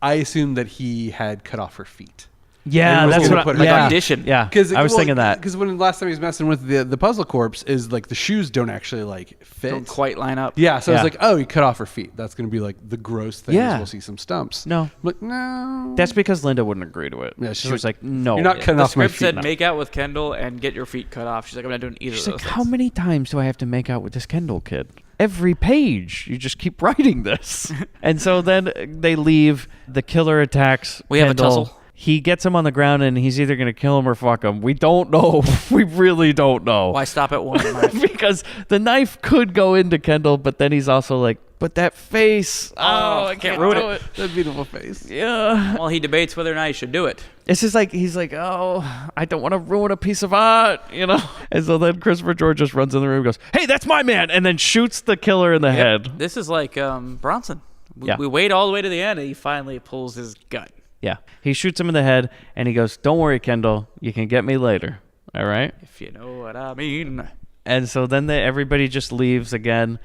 I assumed that he had cut off her feet. Yeah, And he was that's gonna what put I, her yeah. down. Condition. Yeah, I was thinking that. Because when last time he was messing with the puzzle corpse, is like the shoes don't actually like fit. Don't quite line up. Yeah, so I Yeah. was like, oh, he cut off her feet. That's going to be like the gross thing. Yeah. We'll see some stumps. No. But no. That's because Linda wouldn't agree to it. Yeah, she was like, no. You're not cutting The off my script feet. said make out with Kendall and get your feet cut off. She's like, I'm not doing either She's of like, those how things. many times do I have to make out with this Kendall kid? Every page. You just keep writing this. And so then they leave. The killer attacks We have a Kendall. tussle. He gets him on the ground, and he's either going to kill him or fuck him. We don't know. We really don't know. Why stop at one knife? Because the knife could go into Kendall, but then he's also like, but that face. Oh, I can't ruin do it. That beautiful face. Yeah. Well, he debates whether or not he should do it. It's just like, he's like, oh, I don't want to ruin a piece of art, you know? And so then Christopher George just runs in the room and goes, hey, that's my man, and then shoots the killer in the head. This is like Bronson. Yeah. We wait all the way to the end, and he finally pulls his gun. Yeah. He shoots him in the head, and he goes, don't worry, Kendall. You can get me later. All right? If you know what I mean. And so then everybody just leaves again,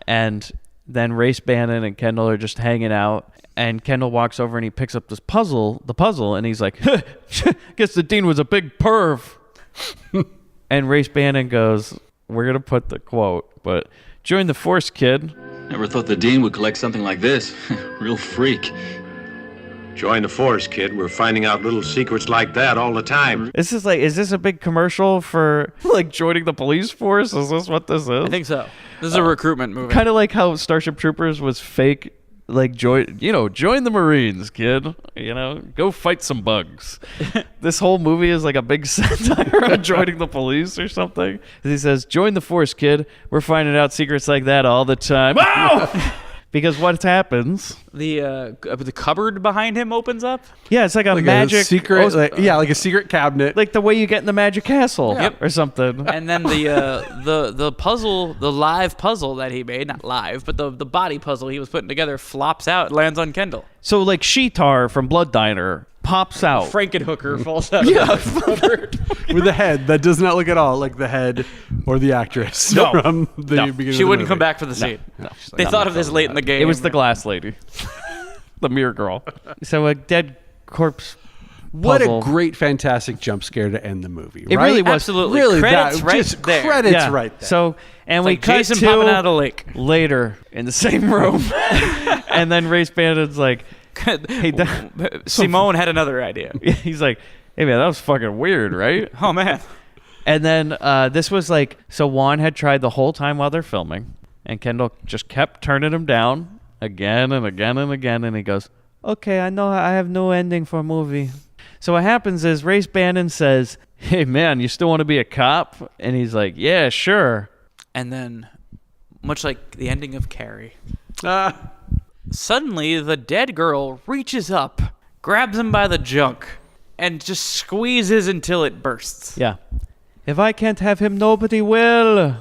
and then Race Bannon and Kendall are just hanging out, and Kendall walks over and he picks up the puzzle, and he's like, guess the Dean was a big perv. And Race Bannon goes, we're going to put the quote, but join the force, kid. Never thought the Dean would collect something like this. Real freak. Join the force, kid. We're finding out little secrets like that all the time. This is like, is this a big commercial for like joining the police force? Is this what this is? I think so. This is a recruitment movie. Kind of like how Starship Troopers was fake, like join the Marines, kid. Go fight some bugs. This whole movie is like a big satire on joining the police or something. He says, join the force, kid. We're finding out secrets like that all the time. Ow! Because what happens? The cupboard behind him opens up. Yeah, it's like a Like magic a secret, like a secret cabinet, like the way you get in the Magic Castle, or something. And then the puzzle, the live puzzle that he made, not live, but the body puzzle he was putting together flops out and lands on Kendall. So like Sheetar from Blood Diner pops out. Frankenhooker falls out of the cupboard. with a head that does not look at all like the head or the actress No. from the No. beginning. She of the wouldn't movie. come back for the scene. No. They thought of this late in the game. It was the glass lady, the mirror girl. So a dead corpse. What puzzle. a great, fantastic jump scare to end the movie. It right? really was. Absolutely. Really, Credits that, right just there. credits Yeah. right there. So and we like cut Jason to popping out of the lake. later in the same room, and then Race Bandit's like, "Hey, Simone had another idea. he's like, hey man, that was fucking weird, right?" Oh man. And then this was like, so Juan had tried the whole time while they're filming, and Kendall just kept turning him down again and again and again, and he goes, okay, I know I have no ending for a movie. So what happens is Race Bannon says, hey man, you still want to be a cop? And he's like, yeah, sure. And then, much like the ending of Carrie, suddenly the dead girl reaches up, grabs him by the junk, and just squeezes until it bursts. Yeah. If I can't have him, nobody will.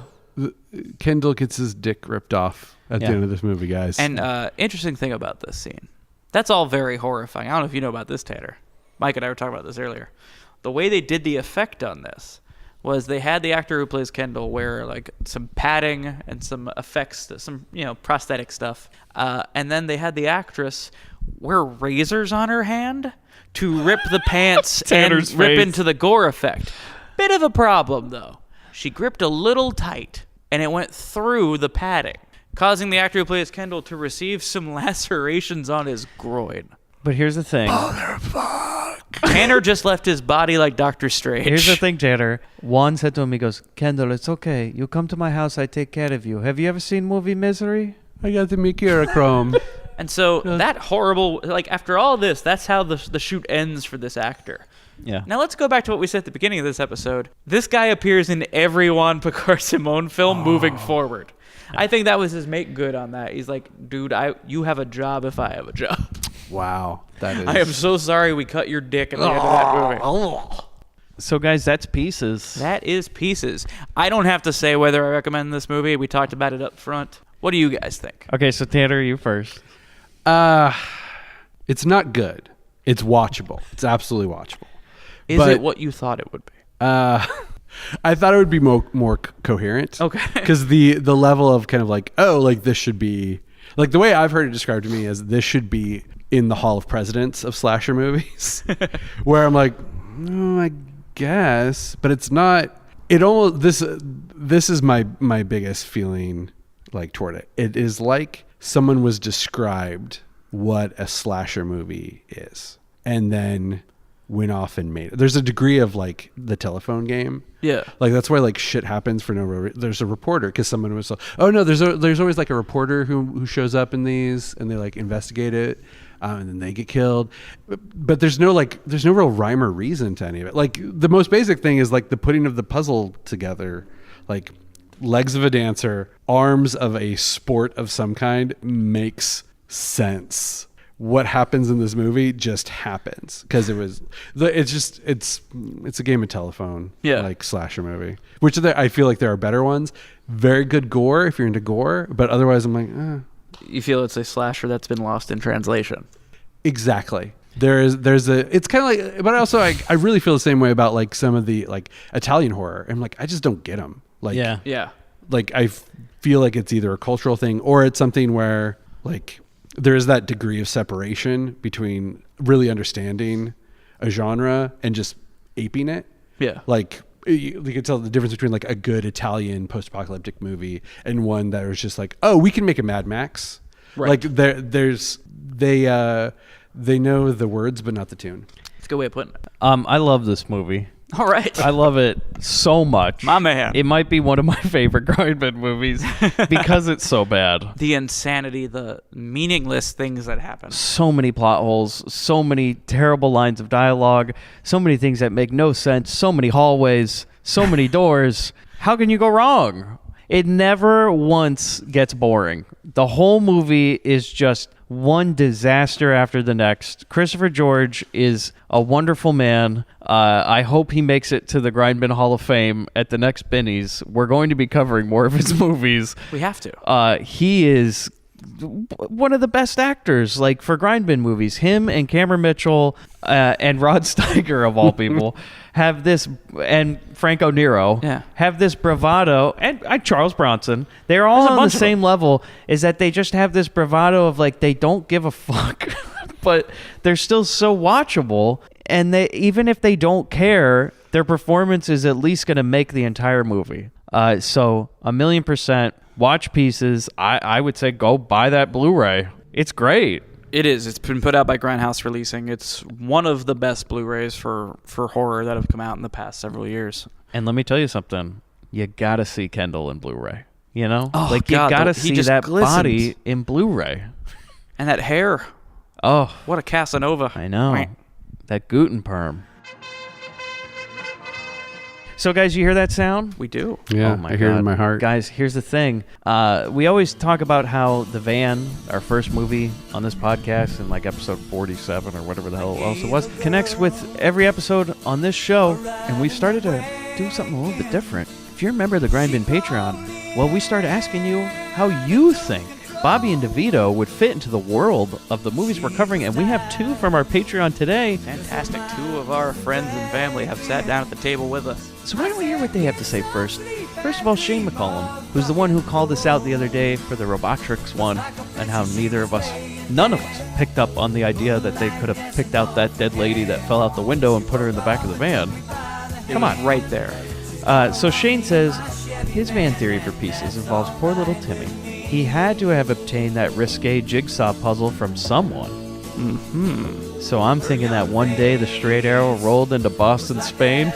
Kendall gets his dick ripped off at the Yeah. end of this movie, guys. And interesting thing about this scene, that's all very horrifying. I don't know if you know about this, Tanner. Mike and I were talking about this earlier. The way they did the effect on this was they had the actor who plays Kendall wear like some padding and some effects, some prosthetic stuff, and then they had the actress wear razors on her hand to rip the pants and Tanner's rip face. into the gore effect. Bit of a problem though. She gripped a little tight, and it went through the padding. causing the actor who plays Kendall to receive some lacerations on his groin. But here's the thing. Tanner just left his body like Doctor Strange. Here's the thing, Tanner. Juan said to him, he goes, Kendall, it's okay. You come to my house, I take care of you. Have you ever seen movie Misery? I got the mercurochrome. And so that horrible, like after all this, that's how the shoot ends for this actor. Yeah. Now let's go back to what we said at the beginning of this episode. This guy appears in every Juan Picard Simone film moving forward. I think that was his make good on that. He's like, dude, you have a job if I have a job. Wow. That is... I am so sorry we cut your dick at the end of that movie. So, guys, that's Pieces. That is Pieces. I don't have to say whether I recommend this movie. We talked about it up front. What do you guys think? Okay, so Tanner, you first. It's not good. It's watchable. It's absolutely watchable. Is it what you thought it would be? I thought it would be more coherent. Okay. Because the level of kind of like, oh, like this should be... Like the way I've heard it described to me is this should be in the Hall of Presidents of slasher movies. Where I'm like, I guess. But it's not... It almost... This is my biggest feeling like toward it. It is like someone was described what a slasher movie is. And then... went off and made it. There's a degree of like the telephone game. Yeah. Like that's where like shit happens for no reason. There's a reporter because someone was like, oh no, there's always like a reporter who shows up in these and they like investigate it and then they get killed. But there's no real rhyme or reason to any of it. Like the most basic thing is like the putting of the puzzle together, like legs of a dancer, arms of a sport of some kind makes sense. What happens in this movie just happens because it's a game of telephone, like slasher movie, which I feel like there are better ones. Very good gore if you're into gore, but otherwise I'm like, You feel it's a slasher that's been lost in translation. Exactly. It's kind of like, but also I really feel the same way about like some of the like Italian horror. I'm like, I just don't get them. Like, yeah. Like I feel like it's either a cultural thing or it's something where like, there is that degree of separation between really understanding a genre and just aping it. Yeah. Like you can tell the difference between like a good Italian post-apocalyptic movie and one that was just like, oh, we can make a Mad Max. Right. Like they know the words but not the tune. It's a good way of putting it. I love this movie. All right. I love it so much. My man. It might be one of my favorite Grindbin movies because it's so bad. The insanity, the meaningless things that happen. So many plot holes, so many terrible lines of dialogue, so many things that make no sense, so many hallways, so many doors. How can you go wrong? It never once gets boring. The whole movie is just one disaster after the next. Christopher George is a wonderful man. I hope he makes it to the Grindbin Hall of Fame at the next Bennies. We're going to be covering more of his movies. We have to. He is one of the best actors, like for Grindbin movies. Him and Cameron Mitchell and Rod Steiger, of all people, have this, and Franco Nero, have this bravado, and Charles Bronson. They're all on the same level, is that they just have this bravado of like, they don't give a fuck, but they're still so watchable. And they, even if they don't care, their performance is at least going to make the entire movie. So 1,000,000% watch Pieces. I would say go buy that Blu-ray. It's great. It is. It's been put out by Grindhouse Releasing. It's one of the best Blu-rays for horror that have come out in the past several years. And let me tell you something. You got to see Kendall in Blu-ray. You know? Oh, like, God, you got to see that glistens. body in Blu-ray. And that hair. Oh. What a Casanova. I know. That Guten perm. So, guys, you hear that sound? We do. Yeah, oh my I hear God. it in my heart. Guys, here's the thing. We always talk about how The Van, our first movie on this podcast, in like episode 47 or whatever the hell else it was, connects with every episode on this show, and we started to do something a little bit different. If you remember the Grindbin Patreon, well, we started asking you how you think Bobby and DeVito would fit into the world of the movies we're covering, and we have two from our Patreon today. Fantastic. Two of our friends and family have sat down at the table with us. So why don't we hear what they have to say first? First of all, Shane McCollum, who's the one who called us out the other day for the Robotrix one, and how none of us picked up on the idea that they could have picked out that dead lady that fell out the window and put her in the back of the van. Come on. Right there. So Shane says, His fan theory for Pieces involves poor little Timmy. He had to have obtained that risque jigsaw puzzle from someone. So I'm thinking that one day the straight arrow rolled into Boston, Spain,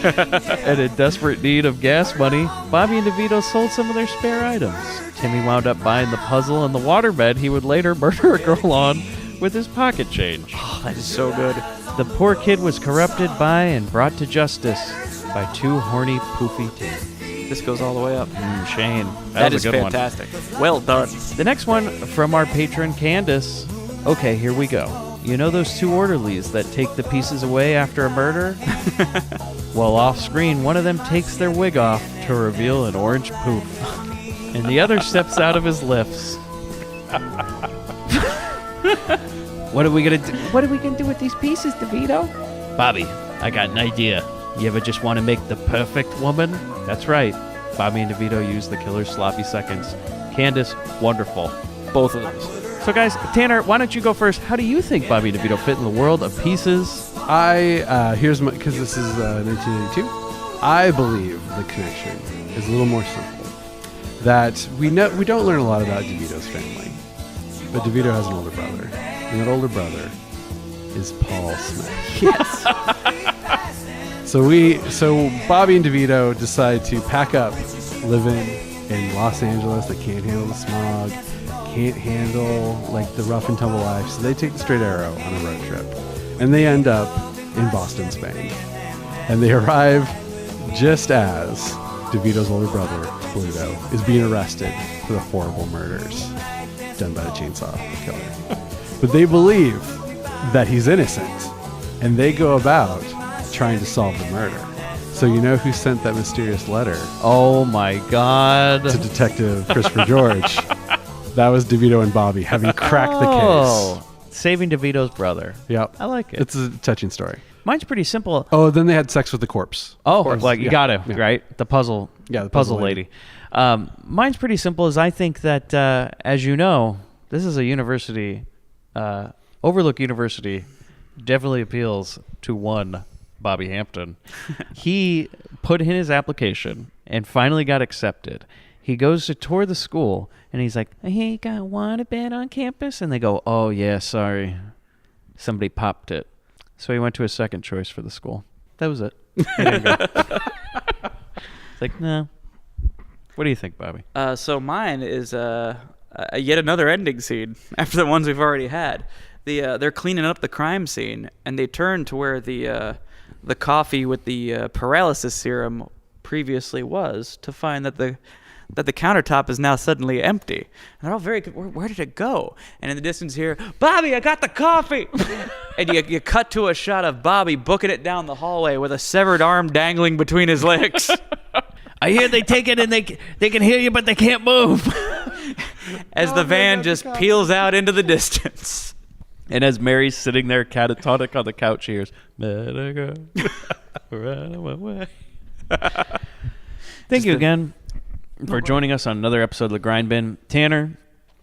and in desperate need of gas money, Bobby and DeVito sold some of their spare items. Timmy wound up buying the puzzle and the waterbed he would later murder a girl on with his pocket change. Oh, that is so good. The poor kid was corrupted by and brought to justice by two horny, poofy teens. This goes all the way up. Shane. That was is a good fantastic. Well done. The next one from our patron Candace. Okay, here we go. You know those two orderlies that take the pieces away after a murder? Well, off screen, one of them takes their wig off to reveal an orange poof. And the other steps out of his lifts. What are we gonna do? What are we gonna do with these pieces, DeVito? Bobby, I got an idea. You ever just want to make the perfect woman? That's right. Bobby and DeVito use the killer's sloppy seconds. Candace, wonderful. Both of those. So guys, Tanner, why don't you go first? How do you think Bobby and DeVito fit in the world of Pieces? Here's my, because this is 1982. I believe the connection is a little more simple. That we don't learn a lot about DeVito's family, but DeVito has an older brother, and that older brother is Paul Smith. Yes. So Bobby and DeVito decide to pack up, living in Los Angeles. They can't handle the smog, can't handle like the rough and tumble life. So they take the straight arrow on a road trip, and they end up in Boston, Spain. And they arrive just as DeVito's older brother, Pluto, is being arrested for the horrible murders done by the chainsaw killer. But they believe that he's innocent, and they go about trying to solve the murder. So you know who sent that mysterious letter? Oh my God. To Detective Christopher George. That was DeVito and Bobby having cracked the case. Saving DeVito's brother. Yep. I like it. It's a touching story. Mine's pretty simple. Oh, then they had sex with the corpse. Oh, like you gotta, right? The puzzle. Yeah, the puzzle lady. Mine's pretty simple. Is I think that, as you know, this is a university. Overlook University definitely appeals to one Bobby Hampton. He put in his application and finally got accepted. He goes to tour the school and he's like, "Hey, got want a bed on campus?" And they go, "Oh yeah, sorry, somebody popped it." So he went to his second choice for the school. That was it. He didn't go. It's like, no. What do you think, Bobby? So mine is yet another ending scene after the ones we've already had. They're cleaning up the crime scene, and they turn to where the coffee with the paralysis serum previously was to find that the countertop is now suddenly empty. And they're all very, where did it go? And in the distance here, "Bobby, I got the coffee!" And you cut to a shot of Bobby booking it down the hallway with a severed arm dangling between his legs. I hear they take it and they can hear you, but they can't move. As the van just peels out into the distance. And as Mary's sitting there catatonic on the couch, she hears, "Better go, run away." Thank you again for joining us on another episode of the Grindbin. Tanner,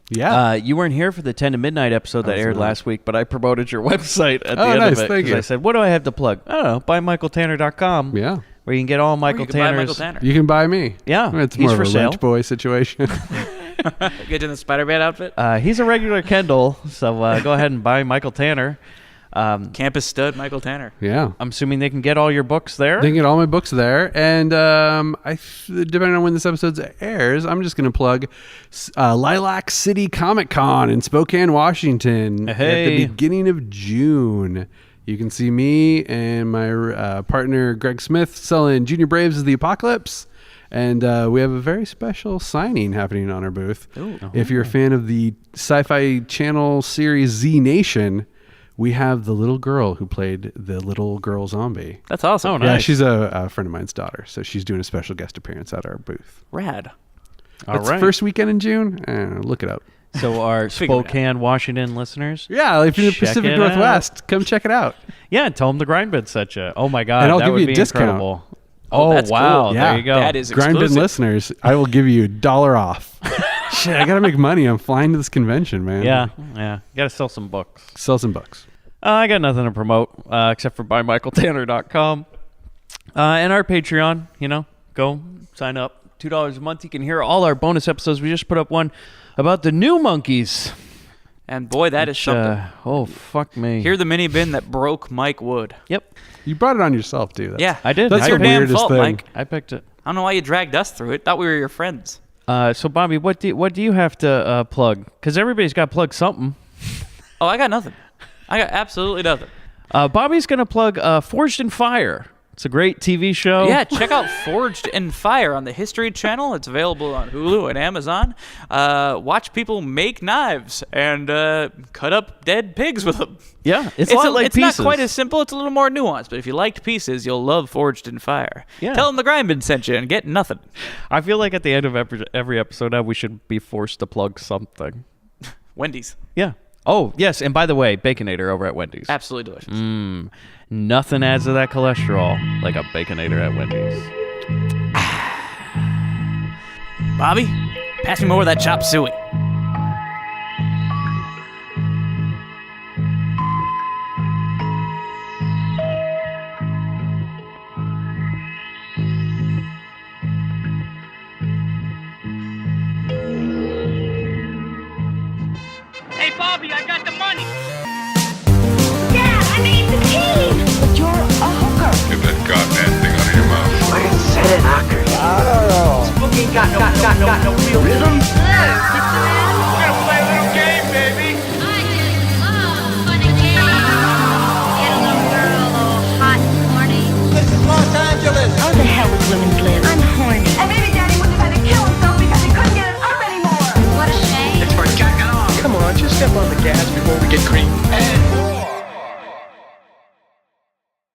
you weren't here for the 10 to midnight episode that aired last week, but I promoted your website at the end of it. Thank you. I said, what do I have to plug? I don't know, buymichaeltanner.com. Yeah. Where you can get all Michael Tanner's. You can buy me. Yeah. It's he's more of for a sale. Wrench Boy situation. Get in the Spider-Man outfit? He's a regular Kendall, so go ahead and buy Michael Tanner. Campus stud Michael Tanner. Yeah. I'm assuming they can get all your books there. They can get all my books there. And depending on when this episode airs, I'm just going to plug Lilac City Comic Con in Spokane, Washington at the beginning of June. You can see me and my partner, Greg Smith, selling Junior Braves of the Apocalypse. And we have a very special signing happening on our booth. If you're a fan of the Sci-Fi Channel series Z Nation, we have the little girl who played the little girl zombie. That's awesome. Oh, nice. Yeah, she's a friend of mine's daughter, so she's doing a special guest appearance at our booth. Rad. It's first weekend in June. Look it up. So our Spokane, Washington listeners. Yeah, if you're in the Pacific Northwest, come check it out. Yeah, tell them the Grindbin sent you. Oh my God, and I'll that give would you a be discount. Incredible. Oh that's wow, cool. there you go. That is exclusive. Grindbin listeners, I will give you $1 off. Shit, I gotta make money. I'm flying to this convention, man. Yeah. Gotta sell some books. Sell some books. I got nothing to promote except for buymichaeltanner.com and our Patreon. Go Go sign up. $2 a month. You can hear all our bonus episodes. We just put up one about the new monkeys. And boy, that is something. Oh, fuck me. Hear the mini bin that broke Mike Wood. Yep. You brought it on yourself, too. Yeah, I did. That's It's the your damn weirdest fault, thing. Mike. I picked it. I don't know why you dragged us through it. Thought we were your friends. So, Bobby, what do you have to plug? Because everybody's got to plug something. Oh, I got nothing. I got absolutely nothing. Bobby's going to plug Forged in Fire. It's a great TV show. Yeah, check out Forged in Fire on the History Channel. It's available on Hulu and Amazon. Watch people make knives and cut up dead pigs with them. Yeah, it's a lot like Pieces. It's not quite as simple. It's a little more nuanced. But if you liked Pieces, you'll love Forged in Fire. Yeah. Tell them the Grindbin sent you and get nothing. I feel like at the end of every episode now, we should be forced to plug something. Wendy's. Yeah. Oh, yes. And by the way, Baconator over at Wendy's. Absolutely delicious. Nothing adds to that cholesterol like a Baconator at Wendy's. Bobby, pass me more of that chop suey. Hey, Bobby, I got